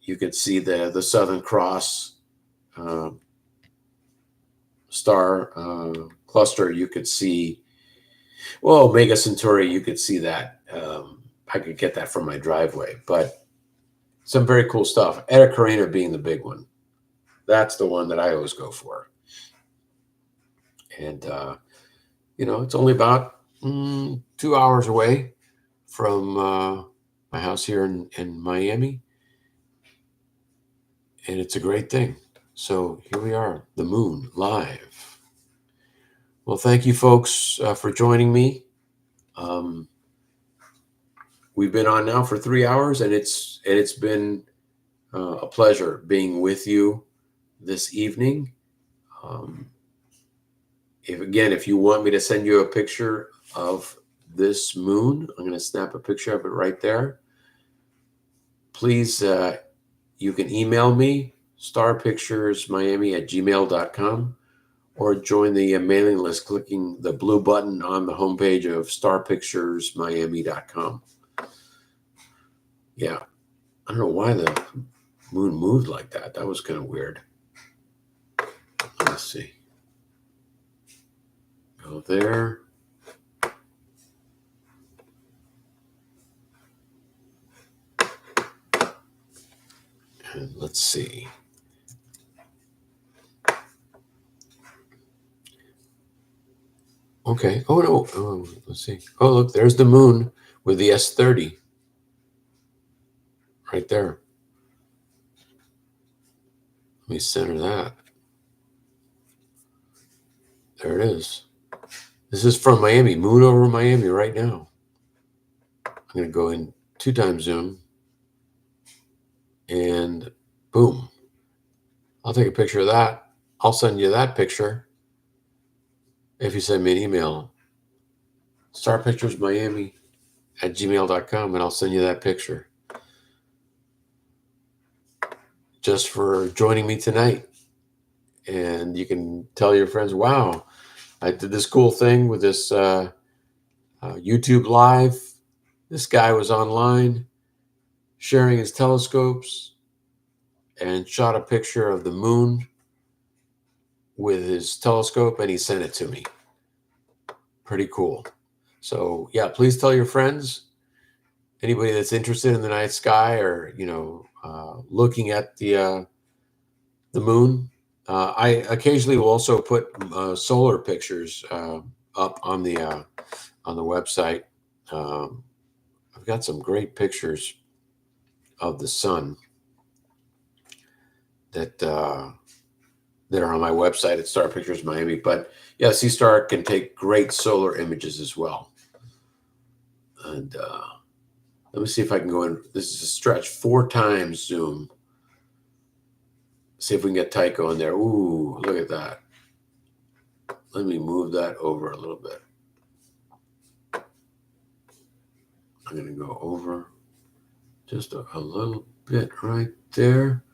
You could see the Southern Cross star cluster. You could see, well, Omega Centauri. You could see that. I could get that from my driveway, but some very cool stuff. Eta Carina being the big one. That's the one that I always go for. And, it's only about 2 hours away from my house here in Miami. And it's a great thing. So here we are, the moon live. Well, thank you folks for joining me. We've been on now for 3 hours, and it's been a pleasure being with you this evening. If you want me to send you a picture of this moon, I'm going to snap a picture of it right there. Please, you can email me, starpicturesmiami@gmail.com, or join the mailing list clicking the blue button on the homepage of starpicturesmiami.com. Yeah, I don't know why the moon moved like that. That was kind of weird. Let's see. Go there. And let's see. Okay. Oh, no. Oh, let's see. Oh, look, there's the moon with the S30 right there. Let me center that. There it is. This is from Miami. Moon over Miami right now. I'm going to go in 2x zoom. And boom. I'll take a picture of that. I'll send you that picture if you send me an email. starpicturesmiami@gmail.com, and I'll send you that picture. Just for joining me tonight. And you can tell your friends, wow, I did this cool thing with this YouTube Live. This guy was online sharing his telescopes and shot a picture of the moon with his telescope, and he sent it to me. Pretty cool. So yeah, please tell your friends, anybody that's interested in the night sky, or looking at the moon. I occasionally will also put solar pictures up on the website. I've got some great pictures of the sun that are on my website at Star Pictures Miami. But yeah, C-Star can take great solar images as well. And let me see if I can go in. This is a stretch 4x zoom. See if we can get Tycho in there. Ooh, look at that. Let me move that over a little bit. I'm going to go over just a little bit right there.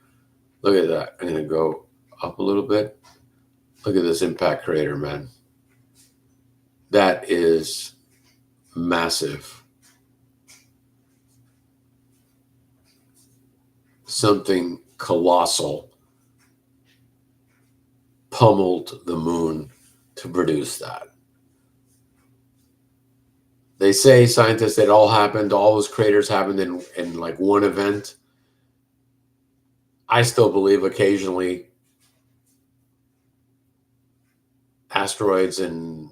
Look at that. I'm going to go up a little bit. Look at this impact crater, man. That is massive. Something colossal pummeled the moon to produce that. They say, scientists, that all those craters happened in like one event. I still believe occasionally asteroids and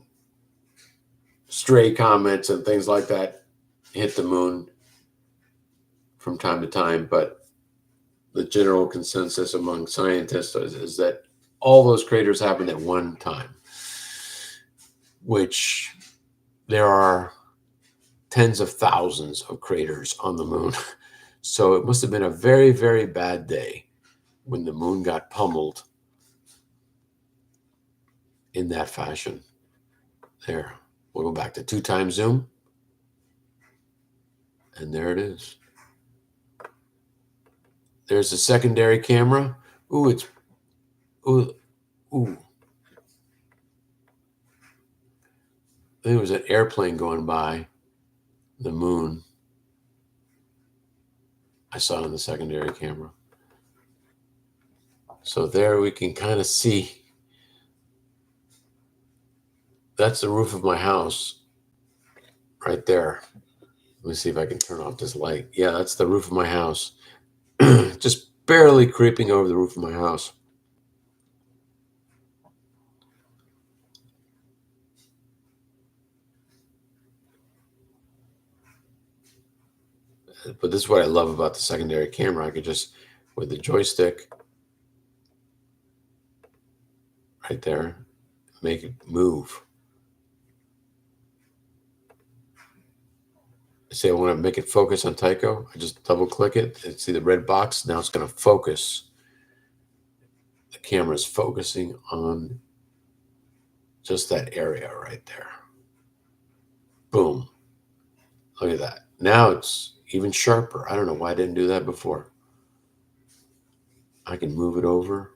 stray comets and things like that hit the moon from time to time, but the general consensus among scientists is that all those craters happened at one time, which there are tens of thousands of craters on the moon. So it must have been a very, very bad day when the moon got pummeled in that fashion. There, we'll go back to 2x zoom. And there it is. There's a secondary camera. Ooh, ooh. I think it was an airplane going by the moon. I saw it on the secondary camera. So there we can kind of see. That's the roof of my house right there. Let me see if I can turn off this light. Yeah, that's the roof of my house. Just barely creeping over the roof of my house. But this is what I love about the secondary camera. I could just, with the joystick right there, make it move. Say I want to make it focus on Tycho. I just double click it and see the red box. Now it's going to focus. The camera is focusing on just that area right there. Boom. Look at that. Now it's even sharper. I don't know why I didn't do that before. I can move it over.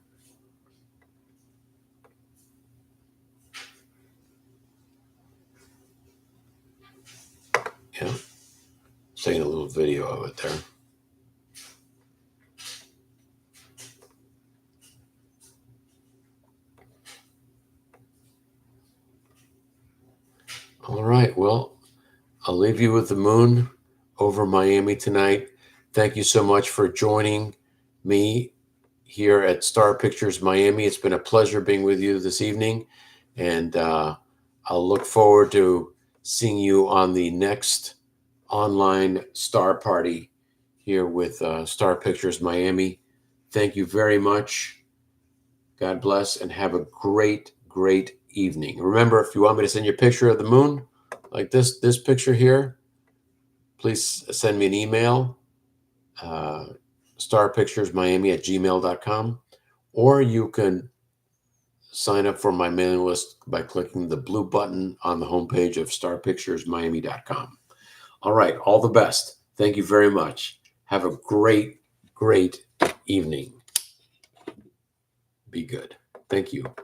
taking a little video of it there. All right, well, I'll leave you with the moon over Miami tonight. Thank you so much for joining me here at Star Pictures Miami. It's been a pleasure being with you this evening, and I'll look forward to seeing you on the next online star party here with Star Pictures Miami. Thank you very much. God bless, and have a great, great evening. Remember, if you want me to send you a picture of the moon, like this picture here, please send me an email, starpicturesmiami@gmail.com, or you can sign up for my mailing list by clicking the blue button on the homepage of starpicturesmiami.com. All right, all the best. Thank you very much. Have a great, great evening. Be good. Thank you.